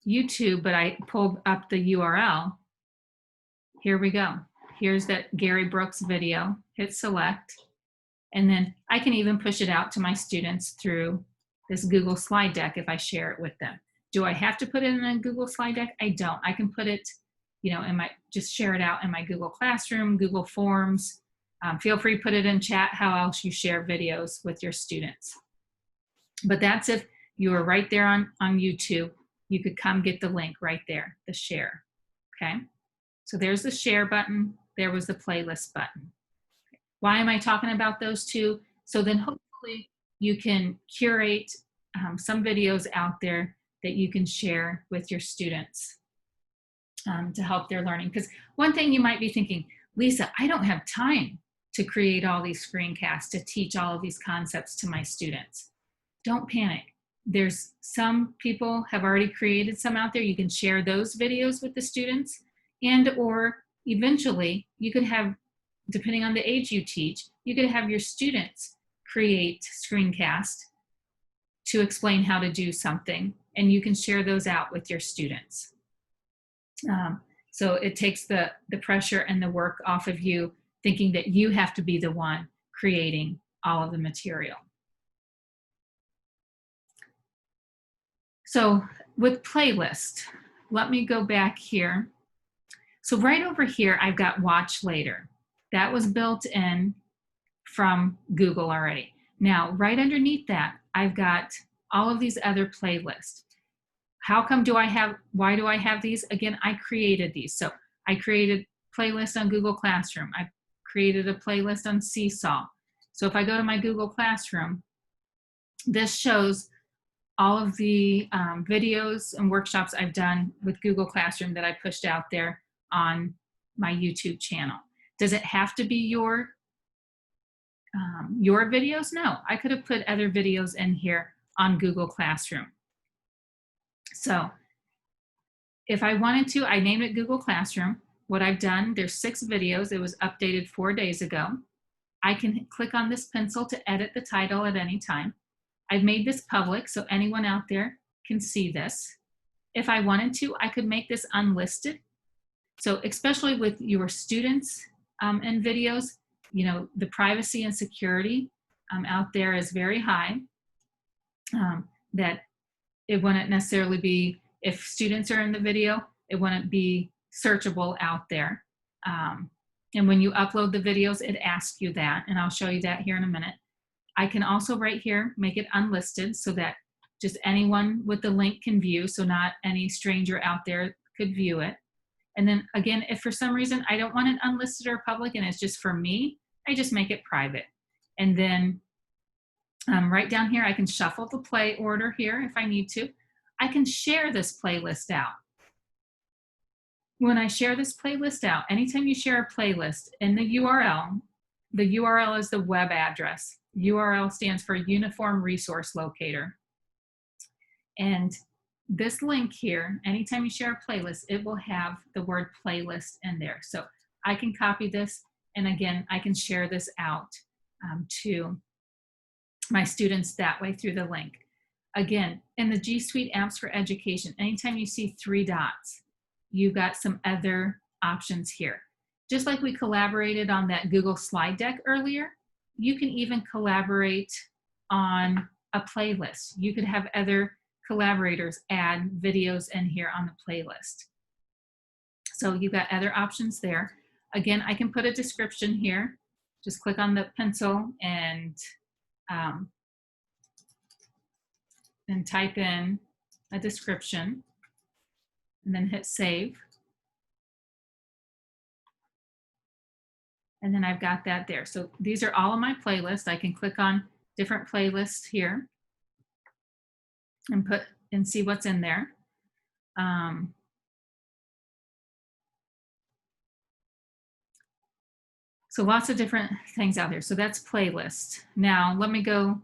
YouTube, but I pulled up the URL, here we go. Here's that Gary Brooks video, hit select, and then I can even push it out to my students through this Google slide deck if I share it with them. Do I have to put it in a Google slide deck? I don't. I can put it, you know, in my, just share it out in my Google Classroom, Google Forms. Feel free to put it in chat how else you share videos with your students. But that's if you are right there on YouTube, you could come get the link right there, the share, okay? So there's the share button, there was the playlist button. Why am I talking about those two? So then hopefully you can curate some videos out there that you can share with your students to help their learning. Because one thing you might be thinking, Lisa, I don't have time to create all these screencasts to teach all of these concepts to my students. Don't panic. There's some people have already created some out there. You can share those videos with the students, and or eventually you could have, depending on the age you teach, you could have your students create screencasts to explain how to do something, and you can share those out with your students. So it takes the pressure and the work off of you thinking that you have to be the one creating all of the material. So with playlist, let me go back here. So right over here, I've got watch later. That was built in from Google already. Now, right underneath that, I've got all of these other playlists. How come do I have, why do I have these? Again, I created these. So I created playlists on Google Classroom. I created a playlist on Seesaw. So if I go to my Google Classroom, this shows all of the videos and workshops I've done with Google Classroom that I pushed out there on my YouTube channel. Does it have to be your videos? No, I could have put other videos in here on Google Classroom. So if I wanted to, I named it Google Classroom. What I've done, there's 6 videos. It was updated 4 days ago. I can click on this pencil to edit the title at any time. I've made this public so anyone out there can see this. If I wanted to, I could make this unlisted. So especially with your students and videos, you know, the privacy and security out there is very high. That it wouldn't necessarily be, if students are in the video, it wouldn't be searchable out there. And when you upload the videos, it asks you that, and I'll show you that here in a minute. I can also right here make it unlisted so that just anyone with the link can view, so not any stranger out there could view it. And then again, if for some reason I don't want it unlisted or public and it's just for me, I just make it private. And then right down here, I can shuffle the play order here if I need to. I can share this playlist out. When I share this playlist out, anytime you share a playlist in the URL is the web address. URL stands for Uniform Resource Locator. And this link here, anytime you share a playlist, it will have the word playlist in there. So I can copy this, and again, I can share this out to my students that way through the link. Again, in the G Suite apps for education, anytime you see 3 dots, you've got some other options here. Just like we collaborated on that Google slide deck earlier, you can even collaborate on a playlist. You could have other collaborators add videos in here on the playlist. So you've got other options there. Again, I can put a description here. Just click on the pencil and type in a description and then hit save. And then I've got that there. So these are all of my playlists. I can click on different playlists here and put and see what's in there. So lots of different things out there. So that's playlist. Now let me go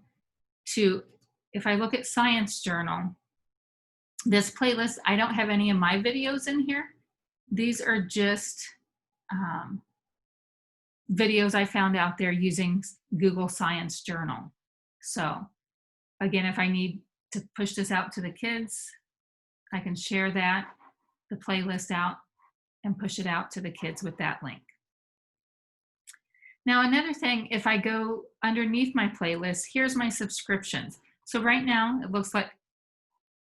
to, if I look at Science Journal, this playlist, I don't have any of my videos in here. These are just videos I found out there using Google Science Journal. So again, if I need to push this out to the kids, I can share that, the playlist out, and push it out to the kids with that link. Now, another thing, if I go underneath my playlist, here's my subscriptions. So right now, it looks like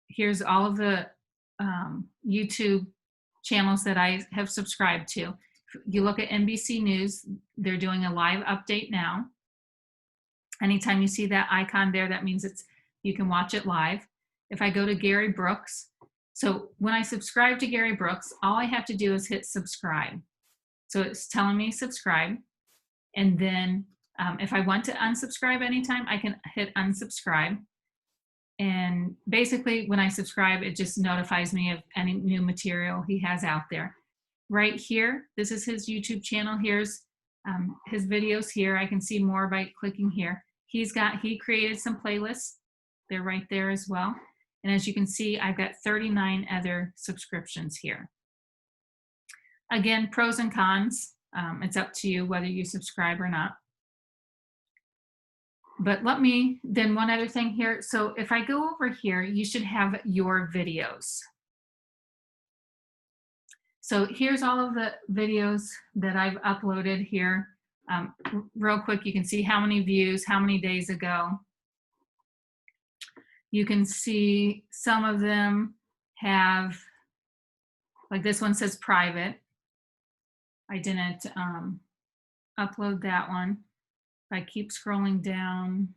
here's all of the YouTube channels that I have subscribed to. If you look at NBC News, they're doing a live update now. Anytime you see that icon there, that means you can watch it live. If I go to Gary Brooks, so when I subscribe to Gary Brooks, all I have to do is hit subscribe. So it's telling me subscribe. And then if I want to unsubscribe anytime, I can hit unsubscribe. And basically when I subscribe, it just notifies me of any new material he has out there. Right here, this is his YouTube channel. Here's his videos here. I can see more by clicking here. He created some playlists. They're right there as well. And as you can see, I've got 39 other subscriptions here. Again, pros and cons. It's up to you whether you subscribe or not. But then one other thing here. So if I go over here, you should have your videos. So here's all of the videos that I've uploaded here. Real quick, you can see how many views, how many days ago. You can see some of them have, like this one says private. I didn't upload that one. If I keep scrolling down,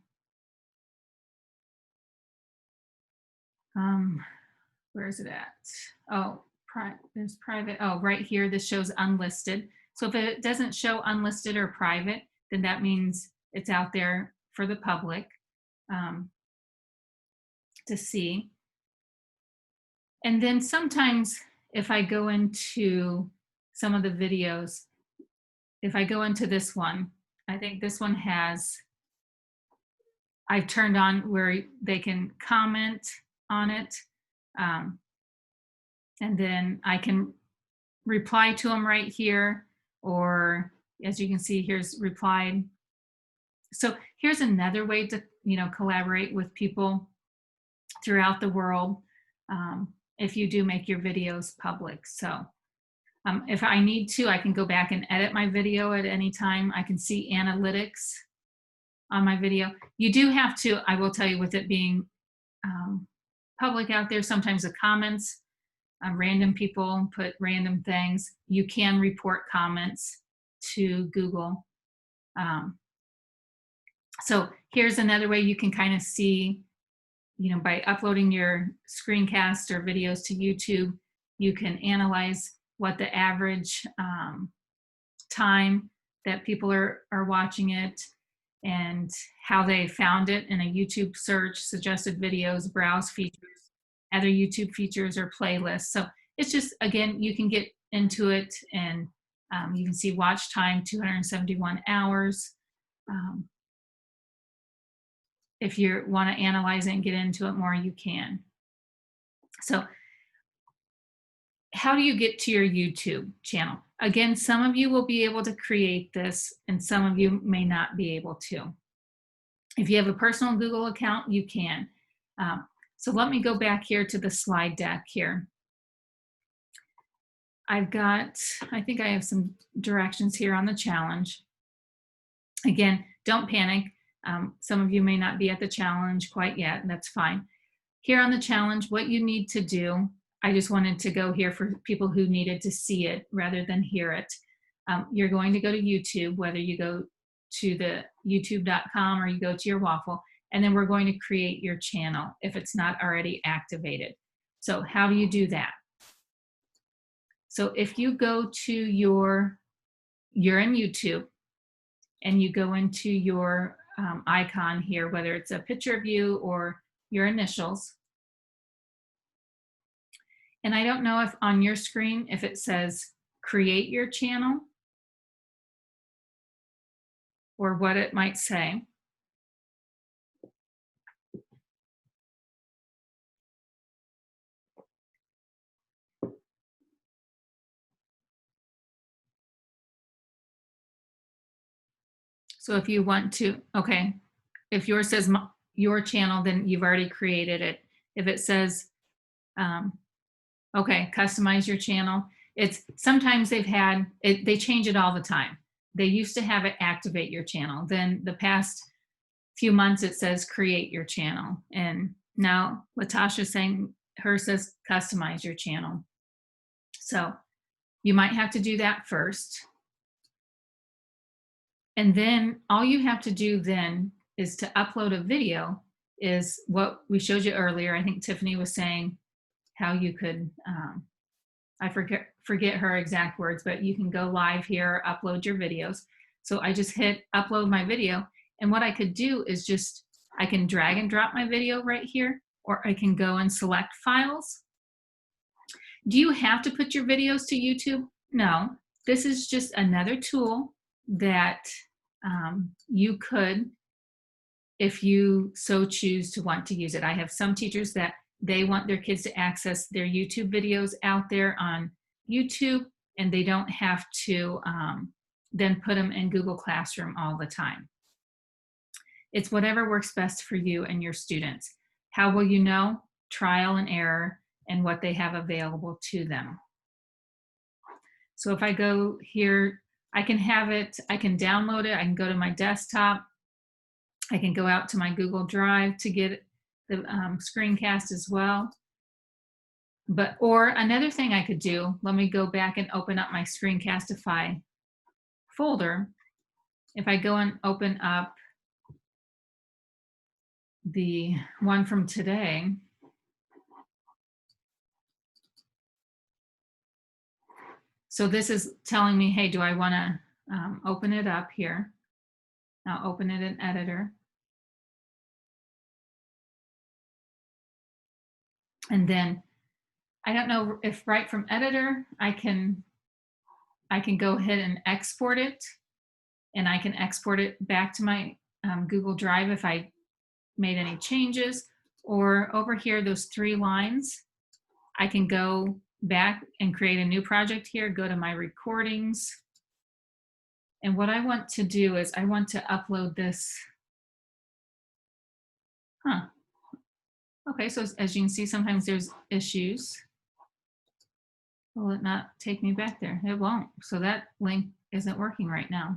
where is it at? Oh, there's private. Oh, right here, this shows unlisted. So if it doesn't show unlisted or private, then that means it's out there for the public to see. And then sometimes if I go into some of the videos, if I go into this one, I think this one I've turned on where they can comment on it. And then I can reply to them right here, or as you can see, here's replied. So here's another way to, collaborate with people throughout the world if you do make your videos public. So if I need to, I can go back and edit my video at any time. I can see analytics on my video. You do have to, I will tell you, with it being public out there, sometimes the comments, random people put random things. You can report comments to Google. So here's another way you can kind of see, by uploading your screencasts or videos to YouTube, you can analyze what the average time that people are watching it and how they found it in a YouTube search, suggested videos, browse features, other YouTube features, or playlists. So it's just, again, you can get into it and you can see watch time, 271 hours. If you want to analyze it and get into it more, you can. So how do you get to your YouTube channel? Again, some of you will be able to create this and some of you may not be able to. If you have a personal Google account, you can. So let me go back here to the slide deck here. I think I have some directions here on the challenge. Again, don't panic. Some of you may not be at the challenge quite yet, and that's fine. Here on the challenge, what you need to do, I just wanted to go here for people who needed to see it rather than hear it. You're going to go to YouTube, whether you go to the youtube.com or you go to your waffle, and then we're going to create your channel if it's not already activated. So how do you do that? So if you go to you're in YouTube and you go into your icon here, whether it's a picture of you or your initials. And I don't know if on your screen, if it says create your channel or what it might say. So if you want to, okay, if yours says your channel, then you've already created it. If it says, okay, customize your channel, it's sometimes they change it all the time. They used to have it activate your channel. Then the past few months it says create your channel. And now Latasha's saying, hers says customize your channel. So you might have to do that first. And then all you have to do then is to upload a video, is what we showed you earlier. I think Tiffany was saying how you could, I forget her exact words, but you can go live here, upload your videos. So I just hit upload my video. And what I could do is just, I can drag and drop my video right here, or I can go and select files. Do you have to put your videos to YouTube? No, this is just another tool that you could, if you so choose to want to use it. I have some teachers that they want their kids to access their YouTube videos out there on YouTube, and they don't have to then put them in Google Classroom all the time. It's whatever works best for you and your students. How will you know? Trial and error and what they have available to them. So if I go here, I can have it, I can download it, I can go to my desktop, I can go out to my Google Drive to get the screencast as well. Or another thing I could do, let me go back and open up my Screencastify folder. If I go and open up the one from today, so this is telling me, hey, do I want to open it up here? I'll open it in Editor. And then I don't know if right from Editor, I can go ahead and export it, and I can export it back to my Google Drive if I made any changes. Or over here, those 3 lines, I can go back and create a new project here, go to my recordings. And what I want to do is I want to upload this. Okay, so as you can see, sometimes there's issues. Will it not take me back there? It won't. So that link isn't working right now.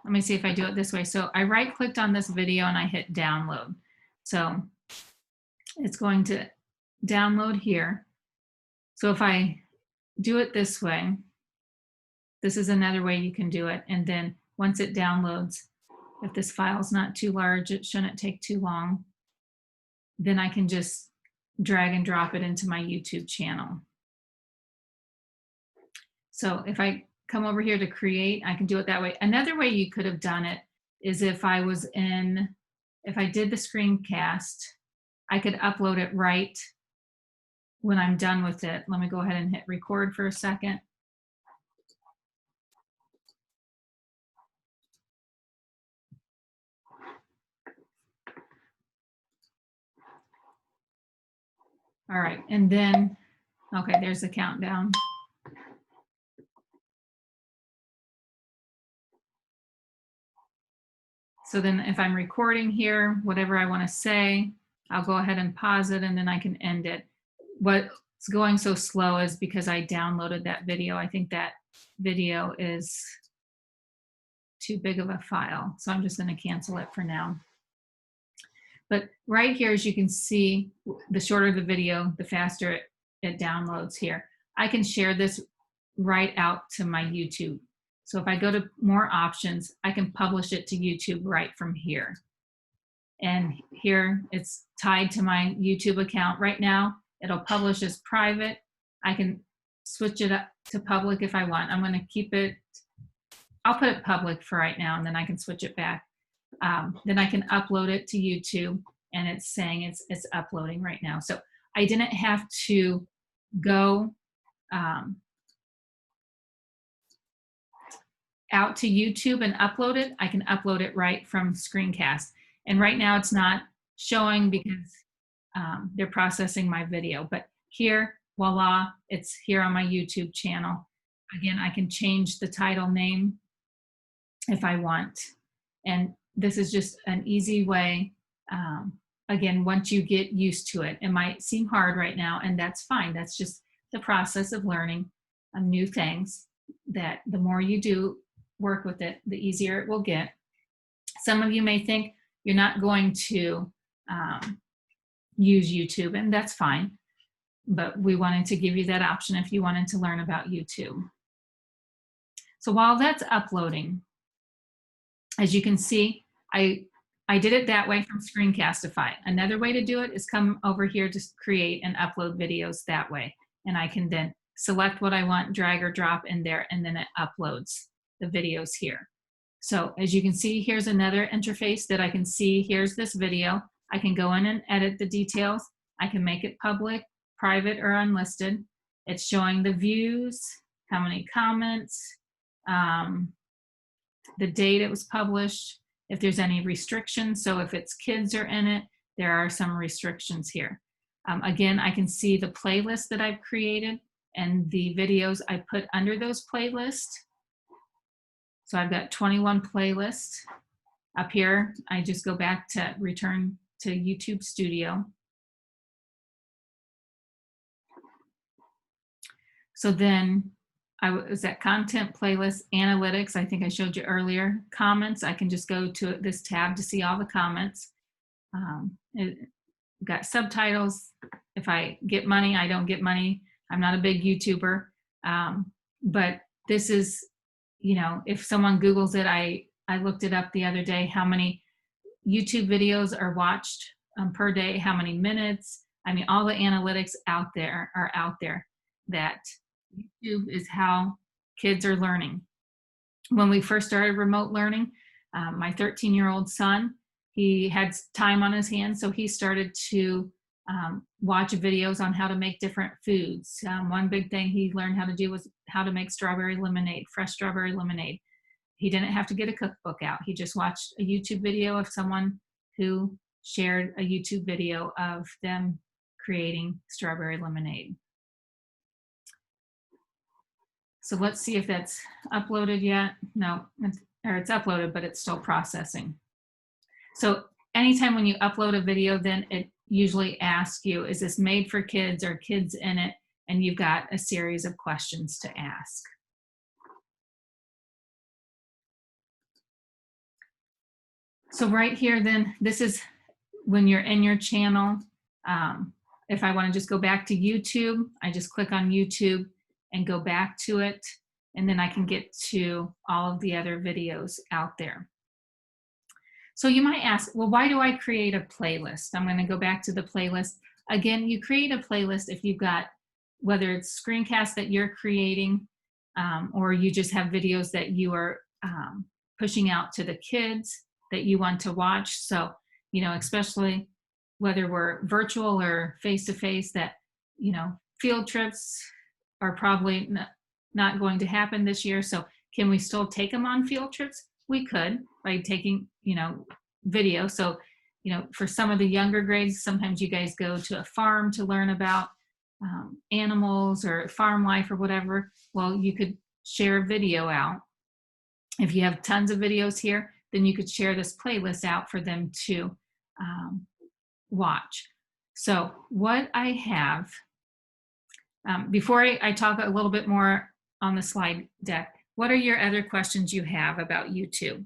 Let me see if I do it this way. So I right-clicked on this video and I hit download. So it's going to download here. So if I do it this way, this is another way you can do it. And then once it downloads, if this file's not too large, it shouldn't take too long, then I can just drag and drop it into my YouTube channel. So if I come over here to create, I can do it that way. Another way you could have done it is if I did the screencast, I could upload it right when I'm done with it, let me go ahead and hit record for a second. All right, and then, okay, there's the countdown. So then if I'm recording here, whatever I want to say, I'll go ahead and pause it and then I can end it. What's going so slow is because I downloaded that video. I think that video is too big of a file. So I'm just going to cancel it for now. But right here, as you can see, the shorter the video, the faster it downloads here. I can share this right out to my YouTube. So if I go to more options, I can publish it to YouTube right from here. And here it's tied to my YouTube account right now. It'll publish as private. I can switch it up to public if I want. I'm going to keep it, I'll put it public for right now, and then I can switch it back. Then I can upload it to YouTube, and it's saying it's uploading right now. So I didn't have to go out to YouTube and upload it. I can upload it right from Screencast. And right now it's not showing because they're processing my video. But here, voila, it's here on my YouTube channel. Again, I can change the title name if I want. And this is just an easy way. Again, once you get used to it, it might seem hard right now, and that's fine. That's just the process of learning new things, that the more you do work with it, the easier it will get. Some of you may think you're not going to use YouTube, and that's fine. But we wanted to give you that option if you wanted to learn about YouTube. So while that's uploading, as you can see, I did it that way from Screencastify. Another way to do it is come over here to create and upload videos that way. And I can then select what I want, drag or drop in there, and then it uploads the videos here. So as you can see, here's another interface that I can see. Here's this video. I can go in and edit the details. I can make it public, private, or unlisted. It's showing the views, how many comments, the date it was published, if there's any restrictions. So if it's kids are in it, there are some restrictions here. Again, I can see the playlist that I've created and the videos I put under those playlists. So I've got 21 playlists. Up here, I just go back to return to YouTube Studio. So then I was at content, playlist, analytics. I think I showed you earlier. Comments, I can just go to this tab to see all the comments. Got subtitles. If I get money, I don't get money. I'm not a big YouTuber. But this is, you know, if someone Googles it, I looked it up the other day, how many YouTube videos are watched per day, how many minutes. I mean, all the analytics out there are out there, that YouTube is how kids are learning. When we first started remote learning, my 13-year-old son, he had time on his hands, so he started to watch videos on how to make different foods. One big thing he learned how to do was how to make strawberry lemonade, fresh strawberry lemonade. He didn't have to get a cookbook out. He just watched a YouTube video of someone who shared a YouTube video of them creating strawberry lemonade. So let's see if that's uploaded yet. No, it's uploaded, but it's still processing. So anytime when you upload a video, then it usually asks you, is this made for kids or kids in it? And you've got a series of questions to ask. So right here, then, this is when you're in your channel. If I want to just go back to YouTube, I just click on YouTube and go back to it, and then I can get to all of the other videos out there. So you might ask, well, why do I create a playlist? I'm going to go back to the playlist. Again, you create a playlist if you've got, whether it's screencasts that you're creating, or you just have videos that you are pushing out to the kids that you want to watch. So, you know, especially whether we're virtual or face-to-face, that you know, field trips are probably not going to happen this year. So can we still take them on field trips? We could by taking, you know, video. So, you know, for some of the younger grades, sometimes you guys go to a farm to learn about animals or farm life or whatever. Well, you could share a video out. If you have tons of videos here, then you could share this playlist out for them to watch. So what I have, before I talk a little bit more on the slide deck, what are your other questions you have about YouTube?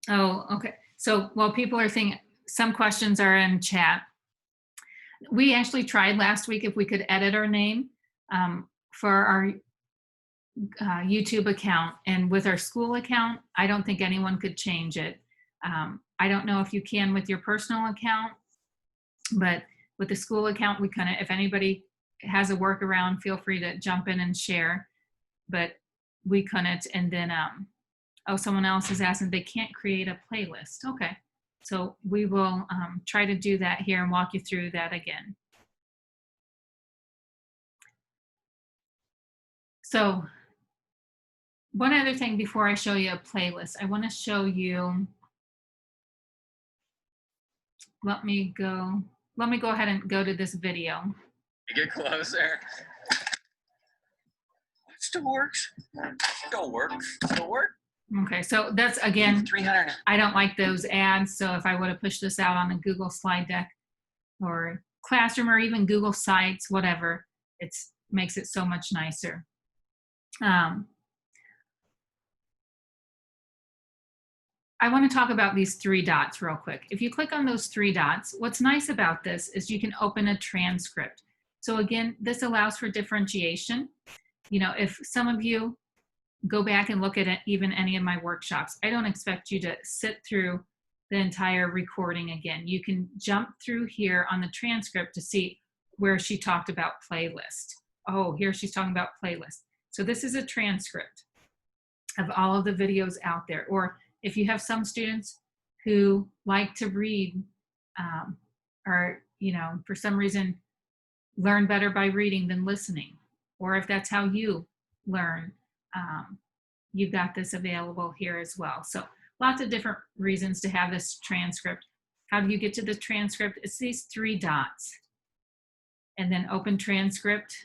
Oh, okay. So while people are thinking, some questions are in chat. We actually tried last week if we could edit our name for our YouTube account, and with our school account, I don't think anyone could change it. I don't know if you can with your personal account, but with the school account, we kind of, if anybody has a workaround, feel free to jump in and share, but we couldn't. And then, oh, someone else is asking, they can't create a playlist. Okay, so we will try to do that here and walk you through that again. So one other thing before I show you a playlist, I want to show you, let me go ahead and go to this video. You get closer. Still works. Still works. Still work. Okay, so that's, again, 300. I don't like those ads, so if I would have pushed this out on a Google slide deck or Classroom or even Google Sites, whatever, it makes it so much nicer. I want to talk about these 3 dots real quick. If you click on those 3 dots, what's nice about this is you can open a transcript. So again, this allows for differentiation. You know, if some of you go back and look at it, even any of my workshops, I don't expect you to sit through the entire recording again. You can jump through here on the transcript to see where she talked about playlist. Oh, here she's talking about playlist. So this is a transcript of all of the videos out there. Or if you have some students who like to read or, you know, for some reason learn better by reading than listening, or if that's how you learn, you've got this available here as well. So lots of different reasons to have this transcript. How do you get to the transcript? It's these 3 dots. And then open transcript,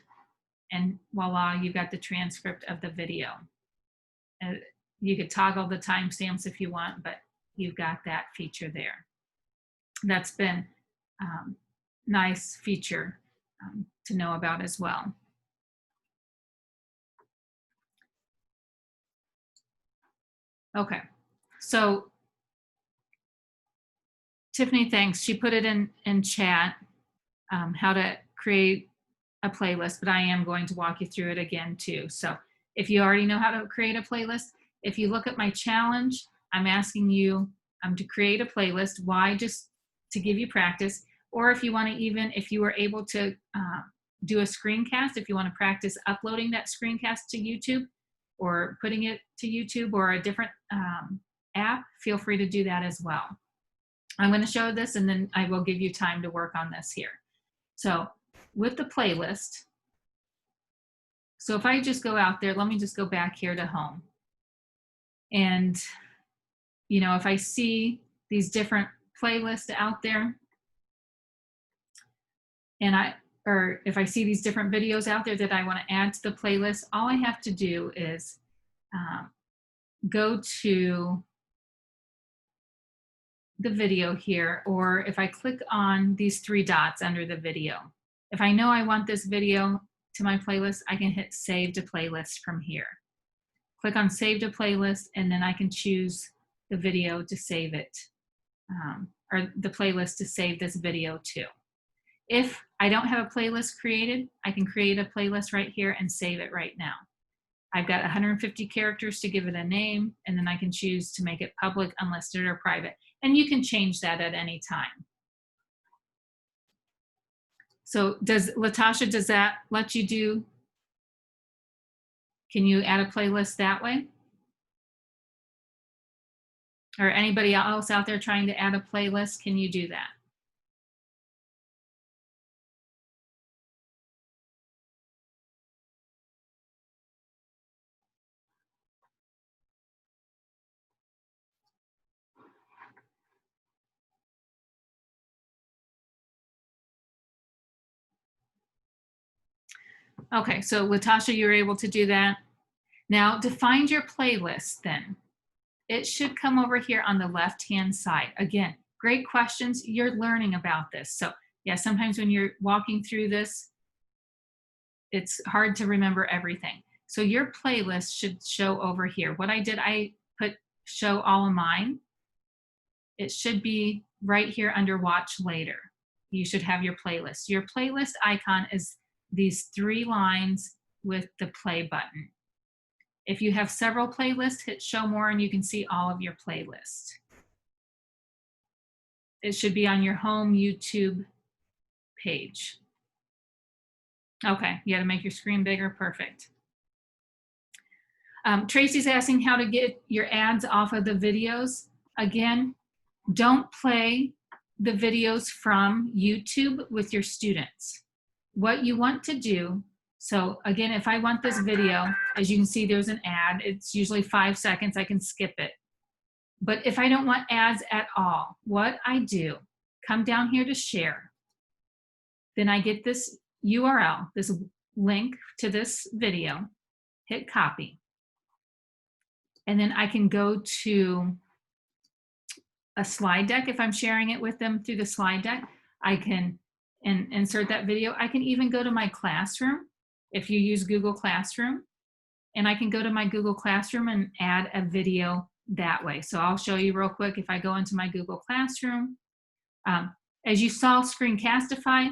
and voila, you've got the transcript of the video. And you could toggle the timestamps if you want, but you've got that feature there. That's been nice feature to know about as well. Okay, so Tiffany, thanks. She put it in chat, how to create a playlist, but I am going to walk you through it again too. So if you already know how to create a playlist, if you look at my challenge, I'm asking you to create a playlist. Why? Just to give you practice. Or if you want to, even if you were able to do a screencast, if you want to practice uploading that screencast to YouTube or putting it to YouTube or a different app, feel free to do that as well. I'm going to show this and then I will give you time to work on this here. So with the playlist, so if I just go out there, let me just go back here to home. And, you know, if I see these different playlists out there, and or if I see these different videos out there that I want to add to the playlist, all I have to do is go to the video here, or if I click on these 3 dots under the video, if I know I want this video to my playlist, I can hit Save to Playlist from here. Click on Save to Playlist, and then I can choose the video to save it, or the playlist to save this video to. If I don't have a playlist created, I can create a playlist right here and save it right now. I've got 150 characters to give it a name, and then I can choose to make it public, unlisted, or private. And you can change that at any time. So Latasha, does that let you do, can you add a playlist that way? Or anybody else out there trying to add a playlist, can you do that? Okay, so Latasha, you're able to do that. Now to find your playlist then, it should come over here on the left-hand side. Again, great questions. You're learning about this. So yeah, sometimes when you're walking through this, it's hard to remember everything. So your playlist should show over here. What I did, I put show all of mine. It should be right here under watch later. You should have your playlist. Your playlist icon is these 3 lines with the play button. If you have several playlists, hit show more and you can see all of your playlists. It should be on your home YouTube page. Okay, you got to make your screen bigger. Perfect. Tracy's asking how to get your ads off of the videos. Again, don't play the videos from YouTube with your students. What you want to do, so again, if I want this video, as you can see, there's an ad. It's usually 5 seconds. I can skip it. But if I don't want ads at all, what I do, come down here to share. Then I get this URL, this link to this video, hit copy. And then I can go to a slide deck. If I'm sharing it with them through the slide deck, I can insert that video. I can even go to my classroom if you use Google Classroom, and I can go to my Google Classroom and add a video that way. So I'll show you real quick. If I go into my Google Classroom, as you saw Screencastify,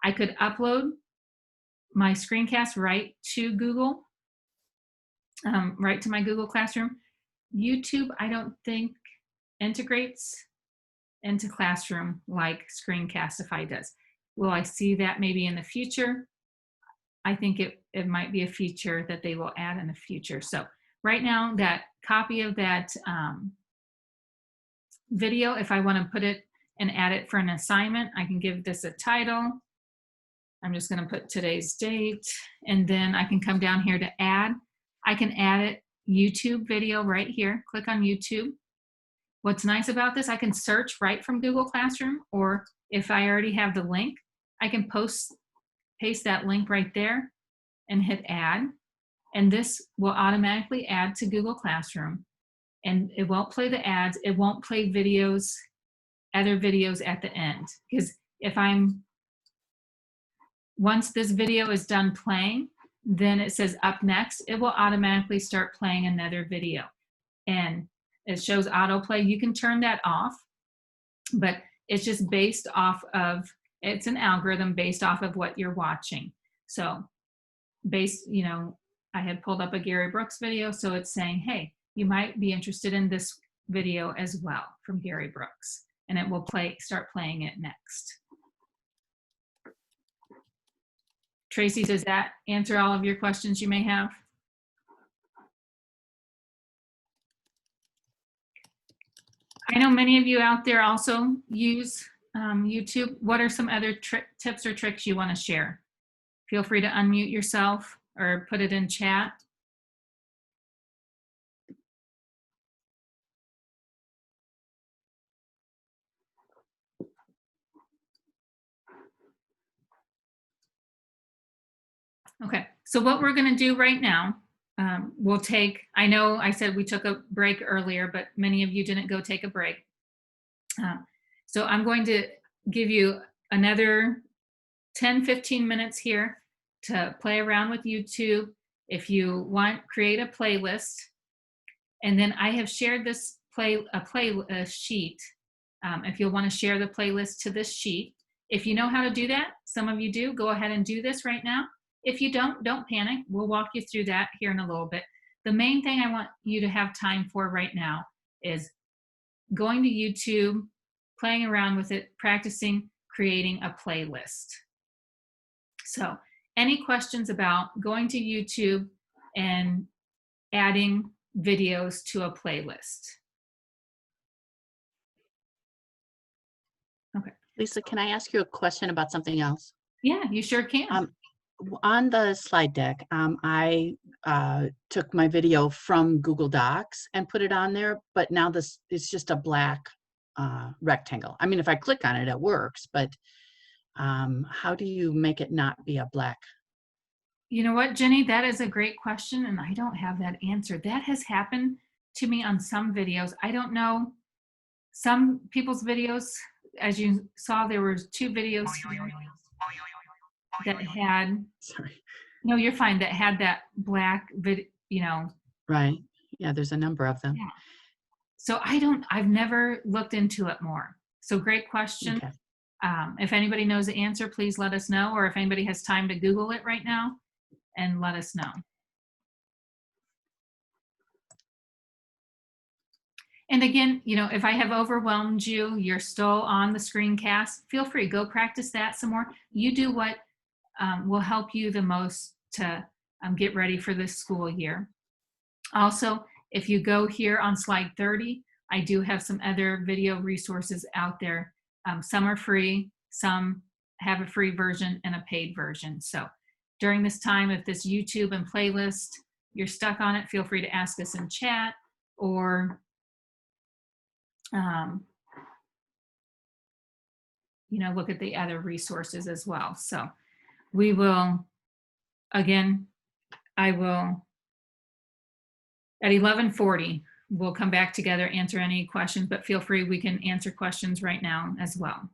I could upload my screencast right to Google, right to my Google Classroom. YouTube, I don't think integrates into Classroom like Screencastify does. Will I see that maybe in the future? I think it might be a feature that they will add in the future. So right now, that copy of that video, if I want to put it and add it for an assignment, I can give this a title. I'm just going to put today's date, and then I can come down here to add. I can add it YouTube video right here. Click on YouTube. What's nice about this, I can search right from Google Classroom, or if I already have the link, I can paste that link right there and hit add. And this will automatically add to Google Classroom. And it won't play the ads. It won't play videos, other videos at the end. Because once this video is done playing, then it says up next, it will automatically start playing another video. And it shows autoplay. You can turn that off, but it's just based off of, it's an algorithm based off of what you're watching. So I had pulled up a Gary Brooks video, so it's saying, hey, you might be interested in this video as well from Gary Brooks, and it will start playing it next. Tracy, does that answer all of your questions you may have? I know many of you out there also use YouTube. What are some other tips or tricks you want to share? Feel free to unmute yourself or put it in chat. Okay, so what we're going to do right now, we'll take, I know I said we took a break earlier, but many of you didn't go take a break. So I'm going to give you another 10-15 minutes here to play around with YouTube. If you want, create a playlist. And then I have shared this playlist sheet. If you'll want to share the playlist to this sheet. If you know how to do that, some of you do, go ahead and do this right now. If you don't panic. We'll walk you through that here in a little bit. The main thing I want you to have time for right now is going to YouTube, playing around with it, practicing creating a playlist. So any questions about going to YouTube and adding videos to a playlist? Lisa, can I ask you a question about something else? Yeah, you sure can. On the slide deck, I took my video from Google Docs and put it on there, but now this is just a black rectangle. I mean, if I click on it, it works, but how do you make it not be a black? You know what, Jenny, that is a great question, and I don't have that answer. That has happened to me on some videos. I don't know. Some people's videos, as you saw, there were 2 videos here that had, Sorry. no, you're fine, that had that black you know. Right. Yeah, there's a number of them. Yeah. So I've never looked into it more. So great question. Okay. If anybody knows the answer, please let us know, or if anybody has time to Google it right now and let us know. And again, you know, if I have overwhelmed you, you're still on the screencast, feel free, go practice that some more. You do what will help you the most to get ready for this school year. Also, if you go here on slide 30, I do have some other video resources out there. Some are free, some have a free version and a paid version. So during this time, if this YouTube and playlist, you're stuck on it, feel free to ask us in chat, or you know, look at the other resources as well. So we will, again, I will, at 11:40, we'll come back together, answer any questions, but feel free, we can answer questions right now as well.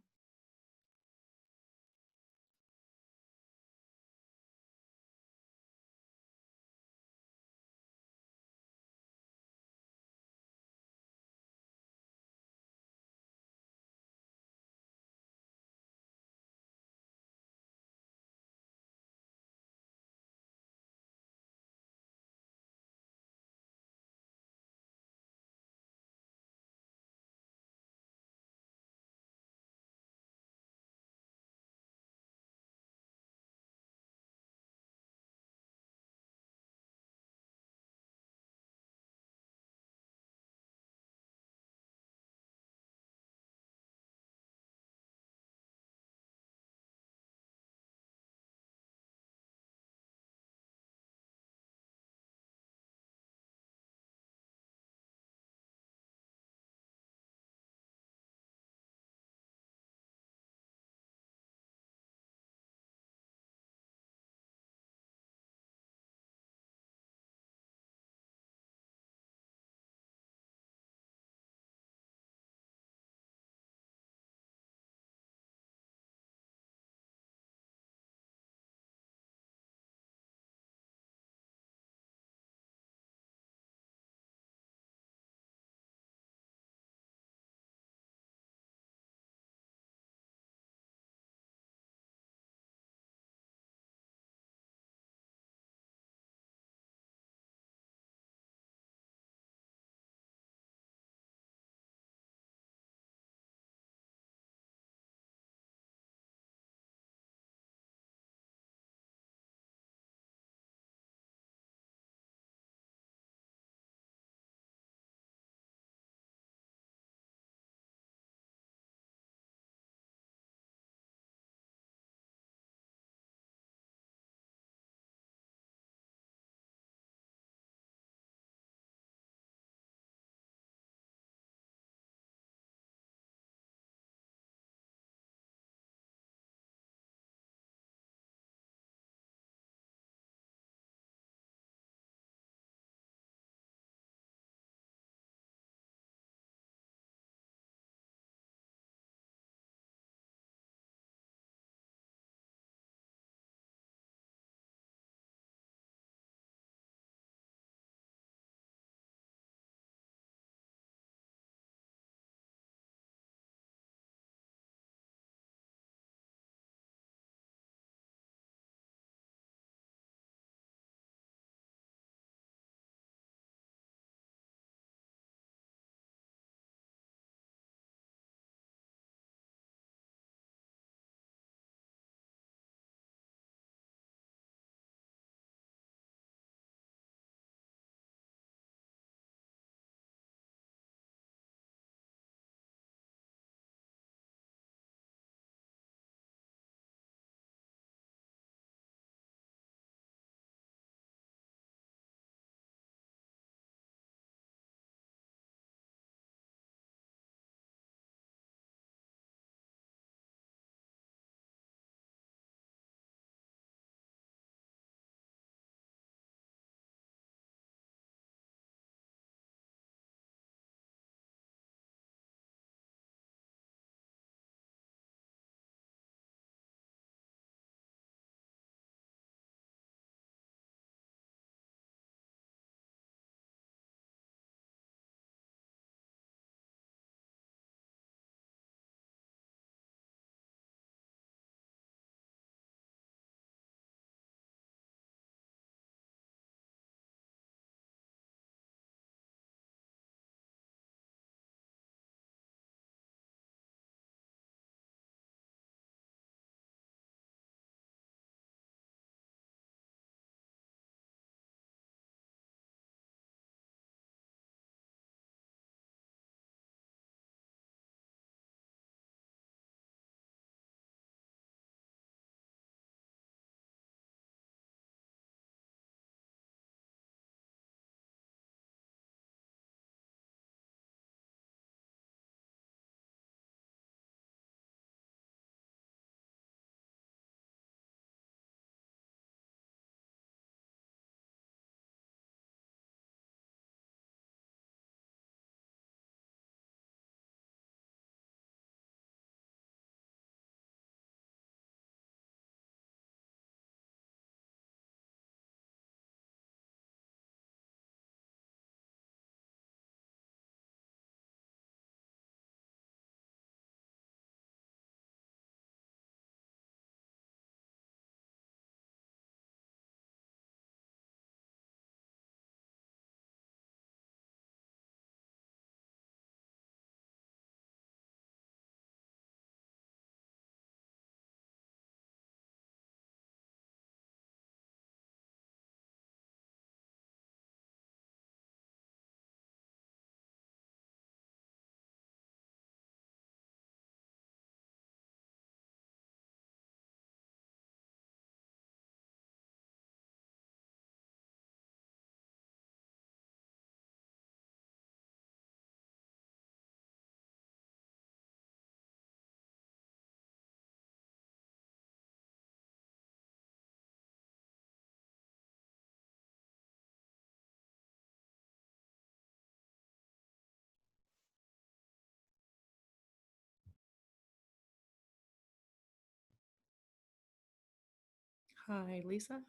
Hi, Lisa.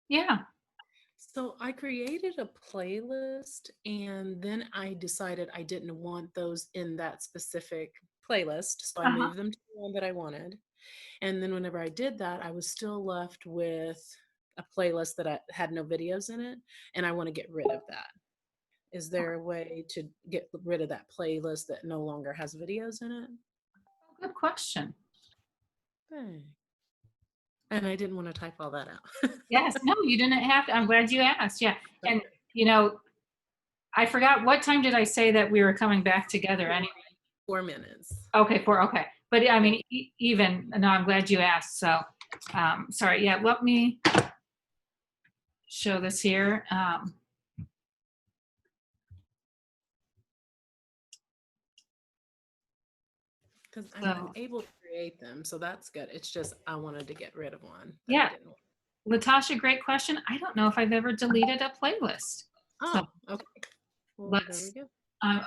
Yeah. So I created a playlist and then I decided I didn't want those in that specific playlist. So I Uh-huh. moved them to the one that I wanted. And then whenever I did that, I was still left with a playlist that had no videos in it. And I want to get rid of that. Is there a way to get rid of that playlist that no longer has videos in it? Good question. Thanks. And I didn't want to type all that out. Yes, no, you didn't have to. I'm glad you asked. Yeah. And, Okay. you know, I forgot, what time did I say that we were coming back together anyway? 4 minutes. Okay, okay. But I mean, even, no, I'm glad you asked. So, sorry. Yeah, let me show this here. Because So- I'm able to create them, so that's good. It's just I wanted to get rid of one. that I Yeah. didn't want. Latasha, great question. I don't know if I've ever deleted a playlist. Oh, okay. Well, there Let's we go.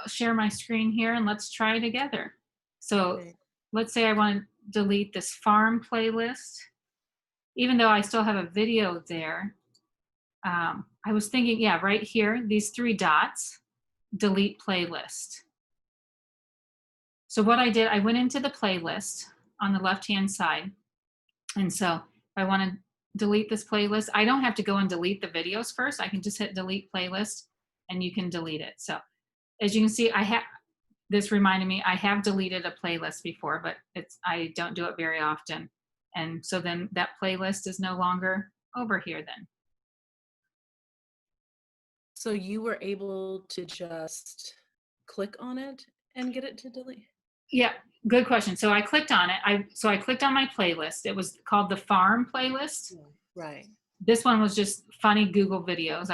share my screen here and let's try together. So Okay. let's say I want to delete this farm playlist, even though I still have a video there. I was thinking, yeah, right here, these 3 dots, delete playlist. So what I did, I went into the playlist on the left-hand side. And so if I want to delete this playlist, I don't have to go and delete the videos first. I can just hit delete playlist and you can delete it. So as you can see, this reminded me, I have deleted a playlist before, but I don't do it very often. And so then that playlist is no longer over here then. So you were able to just click on it and get it to delete? Yeah, good question. So I clicked on it. I clicked on my playlist. It was called the Farm playlist. Right. This one was just funny Google videos.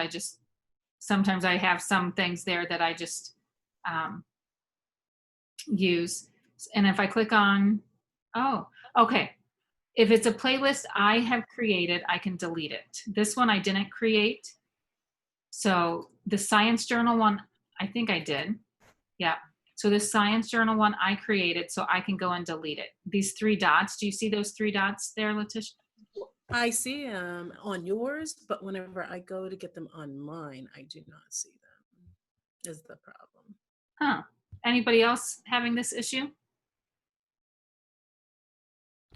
Sometimes I have some things there that I just use. And if I click on, oh, okay. If it's a playlist I have created, I can delete it. This one I didn't create. So the Science Journal one, I think I did. Yeah. So the Science Journal one I created, so I can go and delete it. These 3 dots, do you see those 3 dots there, Letitia? I see them on yours, but whenever I go to get them on mine, I do not see them, is the problem. Huh. Anybody else having this issue?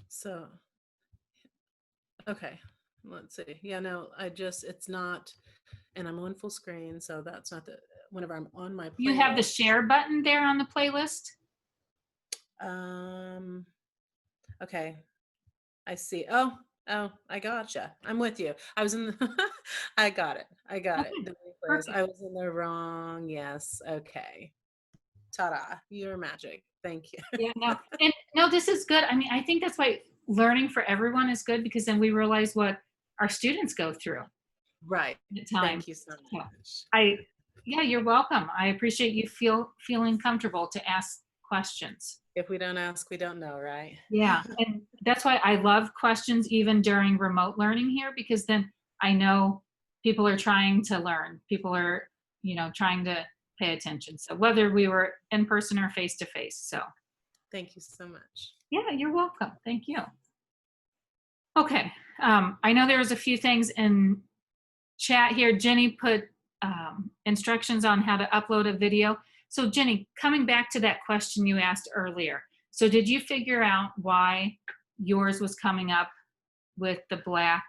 So, okay, let's see. Yeah, no, it's not, and I'm on full screen, so that's not whenever I'm on my playlist. You have the share button there on the playlist? Okay, I see. Oh, I gotcha. I'm with you. I was in the, I got it. Okay, I was in the wrong, yes, okay. Ta-da, you're magic. Thank you. Yeah, no, and no, this is good. I mean, I think that's why learning for everyone is good, because then we realize what our students go through Right. at times. Thank you so much. Yeah, you're welcome. I appreciate you feeling comfortable to ask questions. If we don't ask, we don't know, right? Yeah, and that's why I love questions even during remote learning here, because then I know people are trying to learn. People are, trying to pay attention. So whether we were in person or face to face. So Thank you so much. yeah, you're welcome. Thank you. Okay, I know there was a few things in chat here. Jenny put instructions on how to upload a video. So Jenny, coming back to that question you asked earlier. So did you figure out why yours was coming up with the black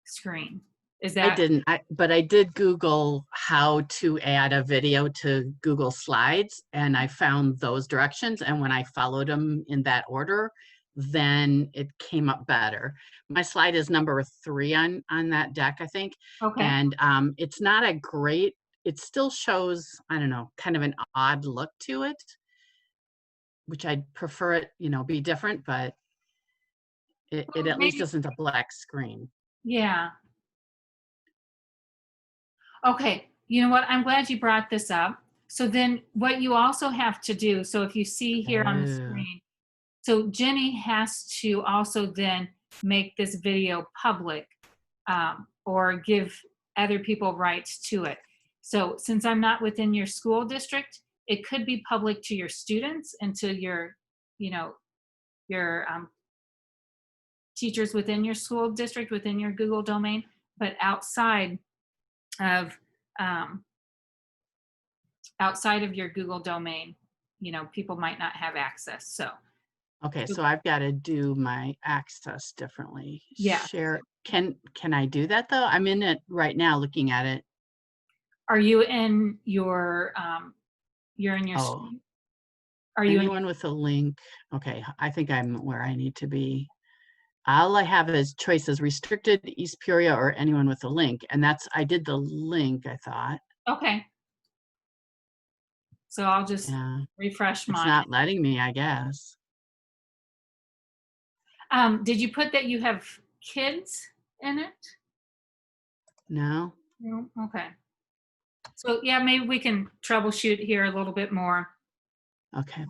screen? Is that? I didn't, but I did Google how to add a video to Google Slides, and I found those directions. And when I followed them in that order, then it came up better. My slide is number 3 on that deck, I think. Okay. And it's not a great, it still shows, I don't know, kind of an odd look to it, which I'd prefer it, be different, but it at least isn't a black screen. Yeah. Okay, you know what? I'm glad you brought this up. So then what you also have to do, so if you see here on the screen, so Jenny has to also then make this video public or give other people rights to it. So since I'm not within your school district, it could be public to your students and to your, your teachers within your school district, within your Google domain, but outside of your Google domain, you know, people might not have access. So Okay, so I've got to do my access differently. Yeah. Share. Can I do that though? I'm in it right now looking at it. are you in your you're in your Oh, screen? Are you in, anyone with a link? Okay, I think I'm where I need to be. All I have is choices restricted, East Peoria, or anyone with a link. And that's, I did the link, I thought. okay. So I'll just Yeah, refresh it's mine. not letting me, I guess. Did you put that you have kids in it? No? No? Okay. So yeah, maybe we can troubleshoot here a little bit more. Okay.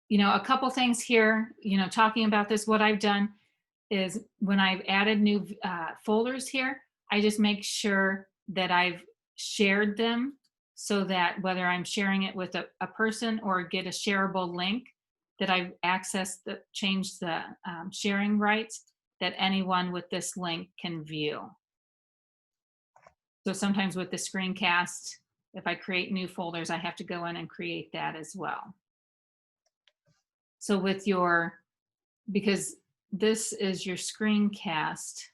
You know, a couple things here, you know, talking about this, what I've done is when I've added new folders here, I just make sure that I've shared them so that whether I'm sharing it with a person or get a shareable link, that I've changed the sharing rights, that anyone with this link can view. So sometimes with the screencast, if I create new folders, I have to go in and create that as well. So with because this is your screencast.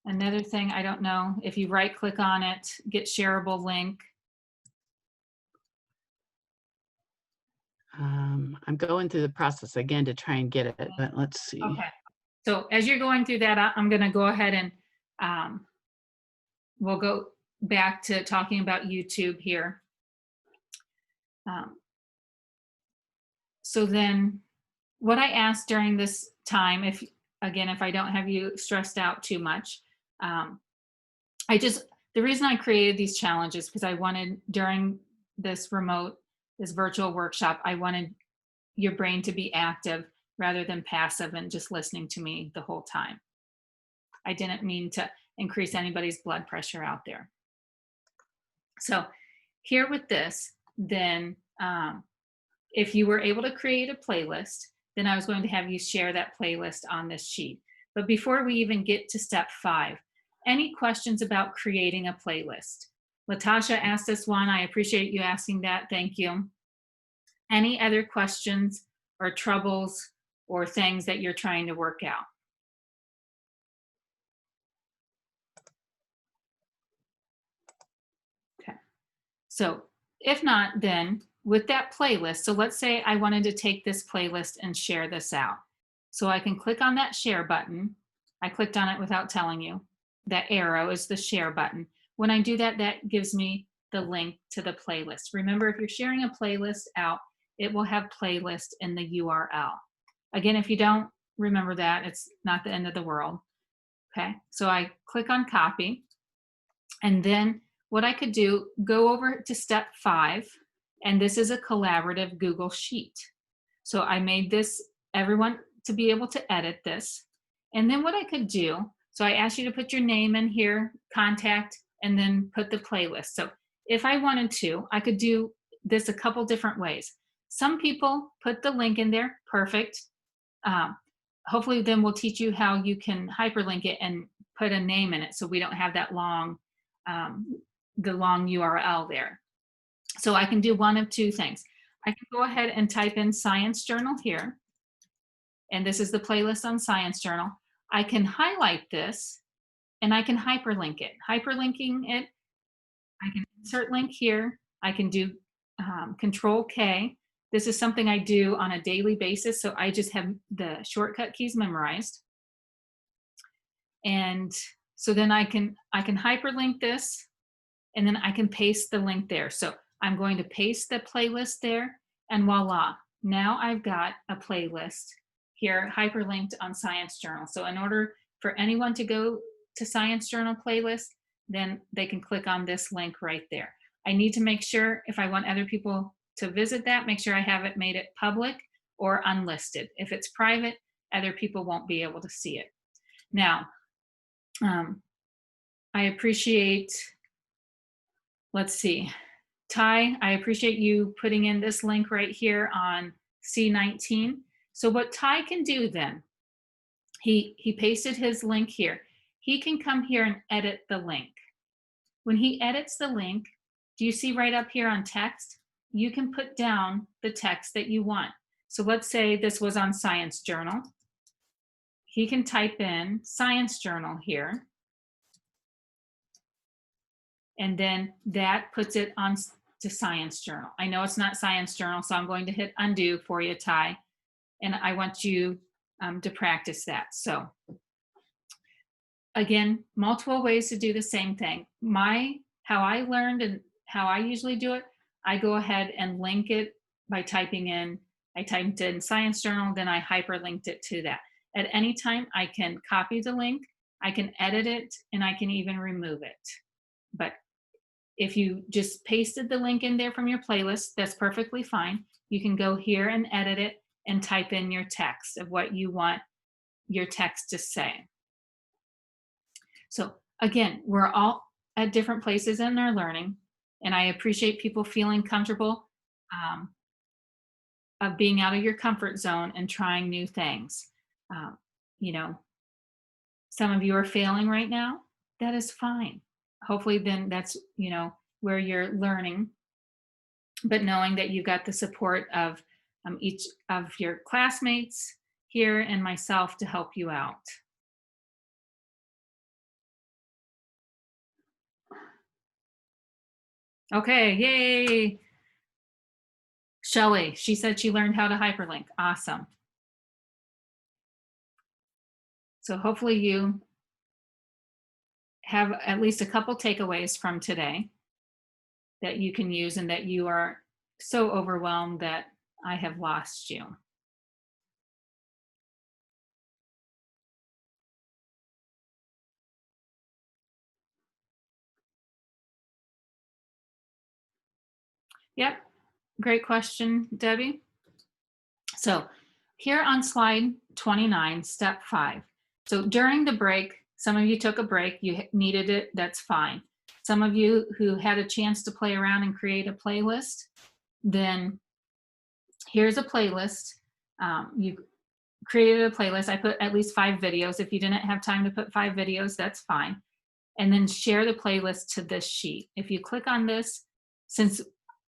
Another thing, I don't know, if you right click on it, get shareable link. I'm going through the process again to try and get it, but let's see. Okay. So as you're going through that, I'm going to go ahead and we'll go back to talking about YouTube here. So then what I asked during this time, if I don't have you stressed out too much, the reason I created these challenges because I wanted during this virtual workshop, I wanted your brain to be active rather than passive and just listening to me the whole time. I didn't mean to increase anybody's blood pressure out there. So here with this, then if you were able to create a playlist, then I was going to have you share that playlist on this sheet. But before we even get to step 5, any questions about creating a playlist? Latasha asked us one. I appreciate you asking that. Thank you. Any other questions or troubles or things that you're trying to work out? Okay. So if not, then with that playlist, so let's say I wanted to take this playlist and share this out. So I can click on that share button. I clicked on it without telling you. That arrow is the share button. When I do that, that gives me the link to the playlist. Remember, if you're sharing a playlist out, it will have playlist in the URL. Again, if you don't remember that, it's not the end of the world. Okay, so I click on copy. And then what I could do, go over to step 5, and this is a collaborative Google Sheet. So I made this, everyone to be able to edit this. And then what I could do, so I asked you to put your name in here, contact, and then put the playlist. So if I wanted to, I could do this a couple different ways. Some people put the link in there, perfect. Hopefully then we'll teach you how you can hyperlink it and put a name in it so we don't have that long, the long URL there. So I can do one of two things. I can go ahead and type in Science Journal here. And this is the playlist on Science Journal. I can highlight this and I can hyperlink it. Hyperlinking it, I can insert link here. I can do Control K. This is something I do on a daily basis, so I just have the shortcut keys memorized. And so then I can hyperlink this, and then I can paste the link there. So I'm going to paste the playlist there, and voila, now I've got a playlist here hyperlinked on Science Journal. So in order for anyone to go to Science Journal playlist, then they can click on this link right there. I need to make sure if I want other people to visit that, make sure I have it made it public or unlisted. If it's private, other people won't be able to see it. Now, I appreciate, let's see, Ty, I appreciate you putting in this link right here on C19. So what Ty can do then, he pasted his link here. He can come here and edit the link. When he edits the link, do you see right up here on text? You can put down the text that you want. So let's say this was on Science Journal. He can type in Science Journal here. And then that puts it on to Science Journal. I know it's not Science Journal, so I'm going to hit undo for you, Ty. And I want you to practice that. So again, multiple ways to do the same thing. How I learned and how I usually do it, I go ahead and link it by typing in, I typed in Science Journal, then I hyperlinked it to that. At any time, I can copy the link, I can edit it, and I can even remove it. But if you just pasted the link in there from your playlist, that's perfectly fine. You can go here and edit it and type in your text of what you want your text to say. So again, we're all at different places in our learning, and I appreciate people feeling comfortable of being out of your comfort zone and trying new things. You know, some of you are failing right now. That is fine. Hopefully then that's, you know, where you're learning, but knowing that you've got the support of each of your classmates here and myself to help you out. Okay, yay. Shelly, she said she learned how to hyperlink. Awesome. So hopefully you have at least a couple takeaways from today that you can use, and that you are so overwhelmed that I have lost you. Yep, great question, Debbie. So here on slide 29, step 5. So during the break, some of you took a break, you needed it, that's fine. Some of you who had a chance to play around and create a playlist, then here's a playlist. You created a playlist. I put at least 5 videos. If you didn't have time to put 5 videos, that's fine. And then share the playlist to this sheet. If you click on this, since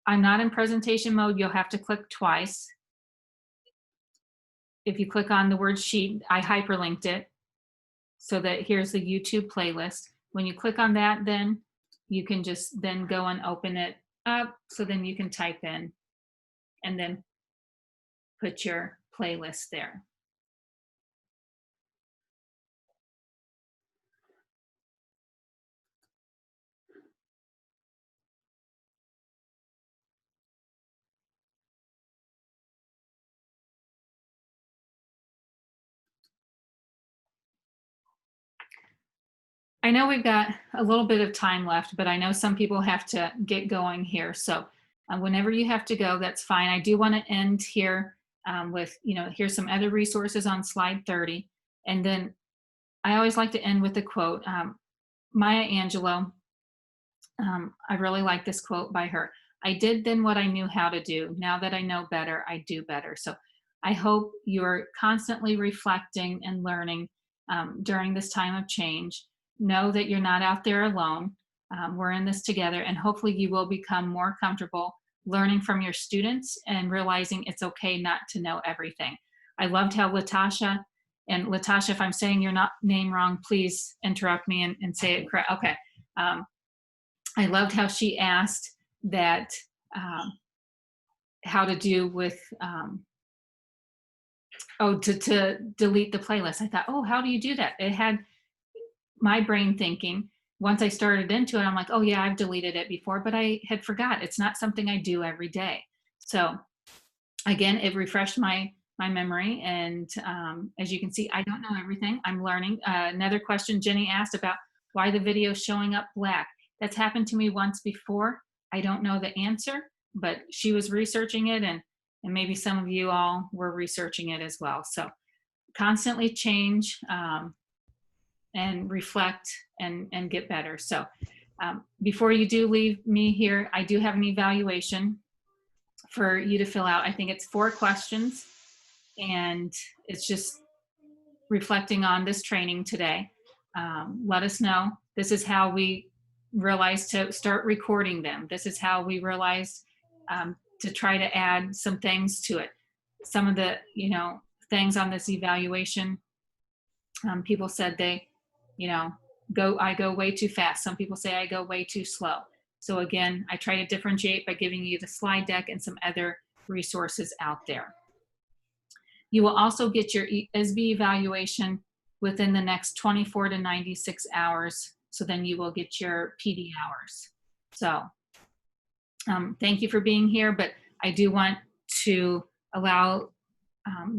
I'm not in presentation mode, you'll have to click twice. If you click on the word sheet, I hyperlinked it so that here's the YouTube playlist. When you click on that, then you can just then go and open it up. So then you can type in and then put your playlist there. I know we've got a little bit of time left, but I know some people have to get going here. So whenever you have to go, that's fine. I do want to end here with, you know, here's some other resources on slide 30. And then I always like to end with a quote. Maya Angelou, I really like this quote by her. I did then what I knew how to do. Now that I know better, I do better. So I hope you're constantly reflecting and learning during this time of change. Know that you're not out there alone. We're in this together, and hopefully you will become more comfortable learning from your students and realizing it's okay not to know everything. I loved how Latasha, and Latasha, if I'm saying your name wrong, please interrupt me and say it correct. Okay. I loved how she asked that how to do with, to delete the playlist. I thought, oh, how do you do that? It had my brain thinking, once I started into it, I'm like, oh yeah, I've deleted it before, but I had forgot. It's not something I do every day. So again, it refreshed my memory. And as you can see, I don't know everything. I'm learning. Another question Jenny asked about why the video is showing up black. That's happened to me once before. I don't know the answer, but she was researching it, and maybe some of you all were researching it as well. So constantly change and reflect and get better. So before you do leave me here, I do have an evaluation for you to fill out. I think it's 4 questions. and it's just reflecting on this training today. Let us know. This is how we realized to start recording them. This is how we realized to try to add some things to it. Some of the, things on this evaluation, people said they, I go way too fast. Some people say I go way too slow. So again, I try to differentiate by giving you the slide deck and some other resources out there. You will also get your ISB evaluation within the next 24 to 96 hours. So then you will get your PD hours. So thank you for being here, but I do want to allow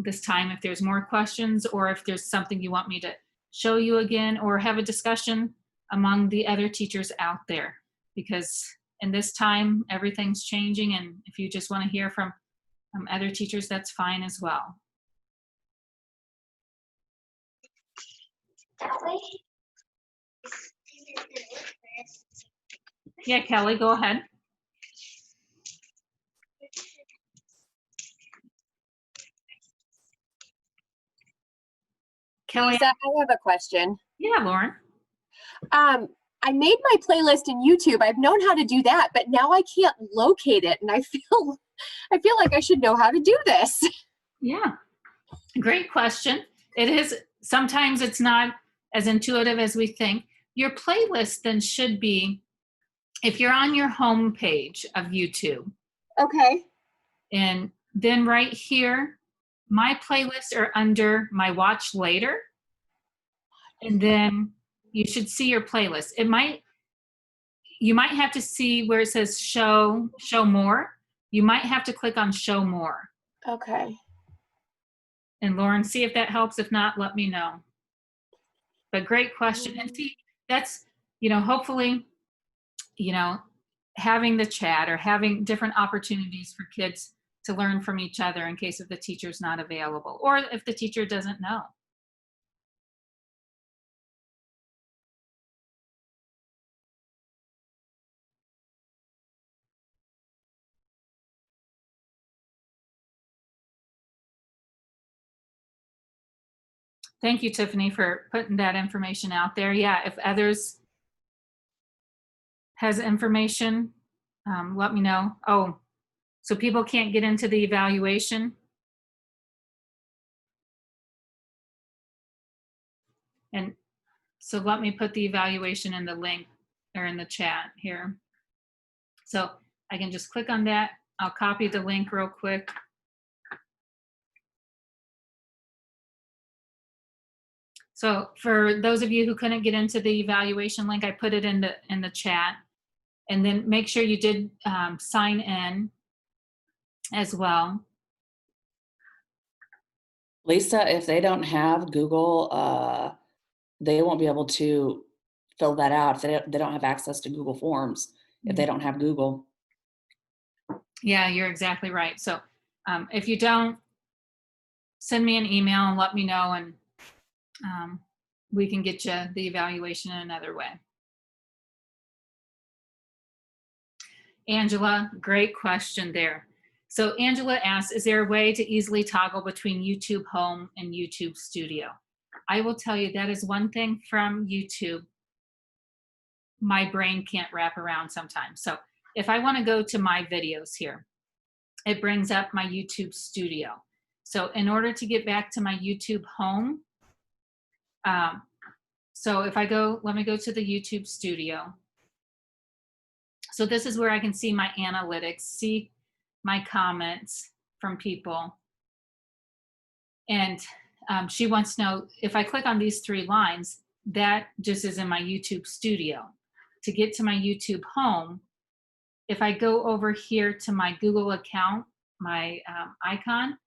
this time if there's more questions or if there's something you want me to show you again or have a discussion among the other teachers out there, because in this time everything's changing, and if you just want to hear from other teachers, that's fine as well. Yeah, Kelly, go ahead. Kelly. Lisa, I have a question. Yeah, Lauren. I made my playlist in YouTube. I've known how to do that, but now I can't locate it, and I feel like I should know how to do this. Yeah, great question. It is, sometimes it's not as intuitive as we think. Your playlist then should be, if you're on your home page of YouTube. Okay. And then right here, my playlists are under my watch later. And then you should see your playlist. You might have to see where it says show more. You might have to click on show more. Okay. And Lauren, see if that helps. If not, let me know. But great question. And see, that's, hopefully, having the chat or having different opportunities for kids to learn from each other in case if the teacher's not available or if the teacher doesn't know. Thank you, Tiffany, for putting that information out there. Yeah, if others has information, let me know. Oh, so people can't get into the evaluation? And so let me put the evaluation in the link or in the chat here. So I can just click on that. I'll copy the link real quick. So for those of you who couldn't get into the evaluation link, I put it in the chat. And then make sure you did sign in as well. Lisa, if they don't have Google, they won't be able to fill that out. If they don't have access to Google Forms, if they don't have Google. Yeah, you're exactly right. So if you don't, send me an email and let me know, and we can get you the evaluation in another way. Angela, great question there. So Angela asks, is there a way to easily toggle between YouTube Home and YouTube Studio? I will tell you that is one thing from YouTube my brain can't wrap around sometimes. So if I want to go to my videos here, it brings up my YouTube Studio. So in order to get back to my YouTube Home, so if I go, let me go to the YouTube Studio. So this is where I can see my analytics, see my comments from people. And she wants to know, if I click on these three lines, that just is in my YouTube Studio. To get to my YouTube Home, if I go over here to my Google account, my icon,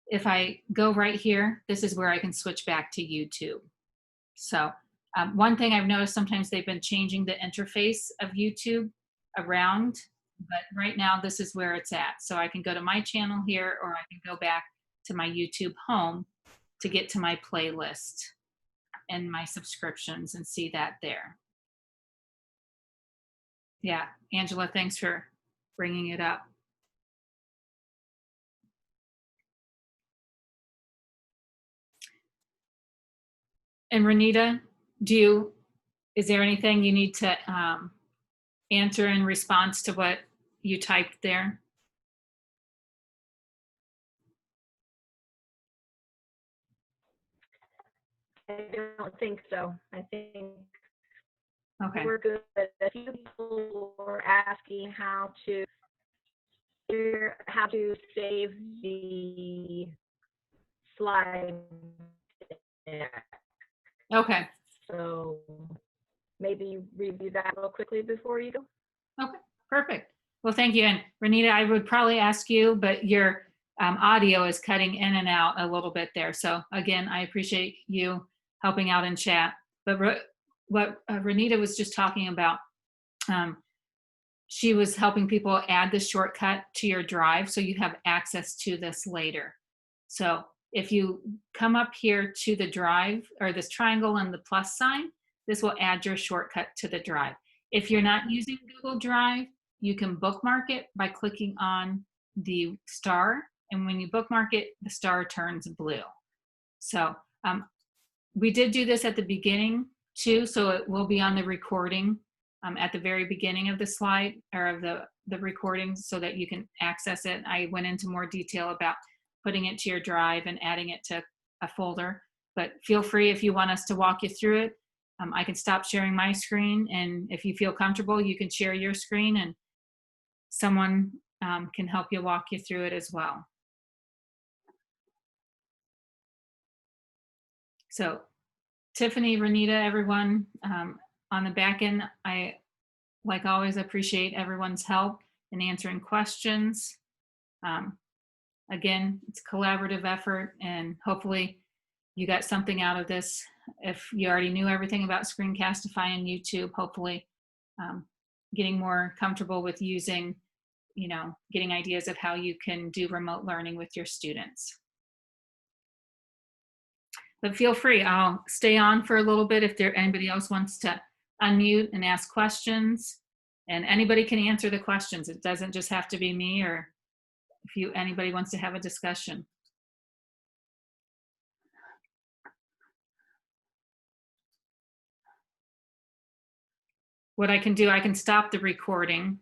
if I go right here, this is where I can switch back to YouTube. So one thing I've noticed, sometimes they've been changing the interface of YouTube around, but right now this is where it's at. So I can go to my channel here, or I can go back to my YouTube Home to get to my playlist and my subscriptions and see that there. Yeah, Angela, thanks for bringing it up. And Renita, is there anything you need to answer in response to what you typed there? I don't think so. I think Okay. we're good. A few people were asking how to save the slide deck. Okay. So maybe review that real quickly before you go. Okay, perfect. Well, thank you. And Renita, I would probably ask you, but your audio is cutting in and out a little bit there. So again, I appreciate you helping out in chat. But what Renita was just talking about, she was helping people add the shortcut to your drive so you have access to this later. So if you come up here to the drive, or this triangle and the plus sign, this will add your shortcut to the drive. If you're not using Google Drive, you can bookmark it by clicking on the star. And when you bookmark it, the star turns blue. So we did do this at the beginning too, so it will be on the recording at the very beginning of the slide, or of the recording, so that you can access it. I went into more detail about putting it to your drive and adding it to a folder, but feel free if you want us to walk you through it. I can stop sharing my screen, and if you feel comfortable, you can share your screen and someone can help you walk you through it as well. So Tiffany, Renita, everyone on the back end, I, like always, appreciate everyone's help in answering questions. Again, it's a collaborative effort, and hopefully you got something out of this. If you already knew everything about Screencastify and YouTube, hopefully getting more comfortable with using, getting ideas of how you can do remote learning with your students. But feel free, I'll stay on for a little bit if anybody else wants to unmute and ask questions. And anybody can answer the questions. It doesn't just have to be me, or if anybody wants to have a discussion. What I can do, I can stop the recording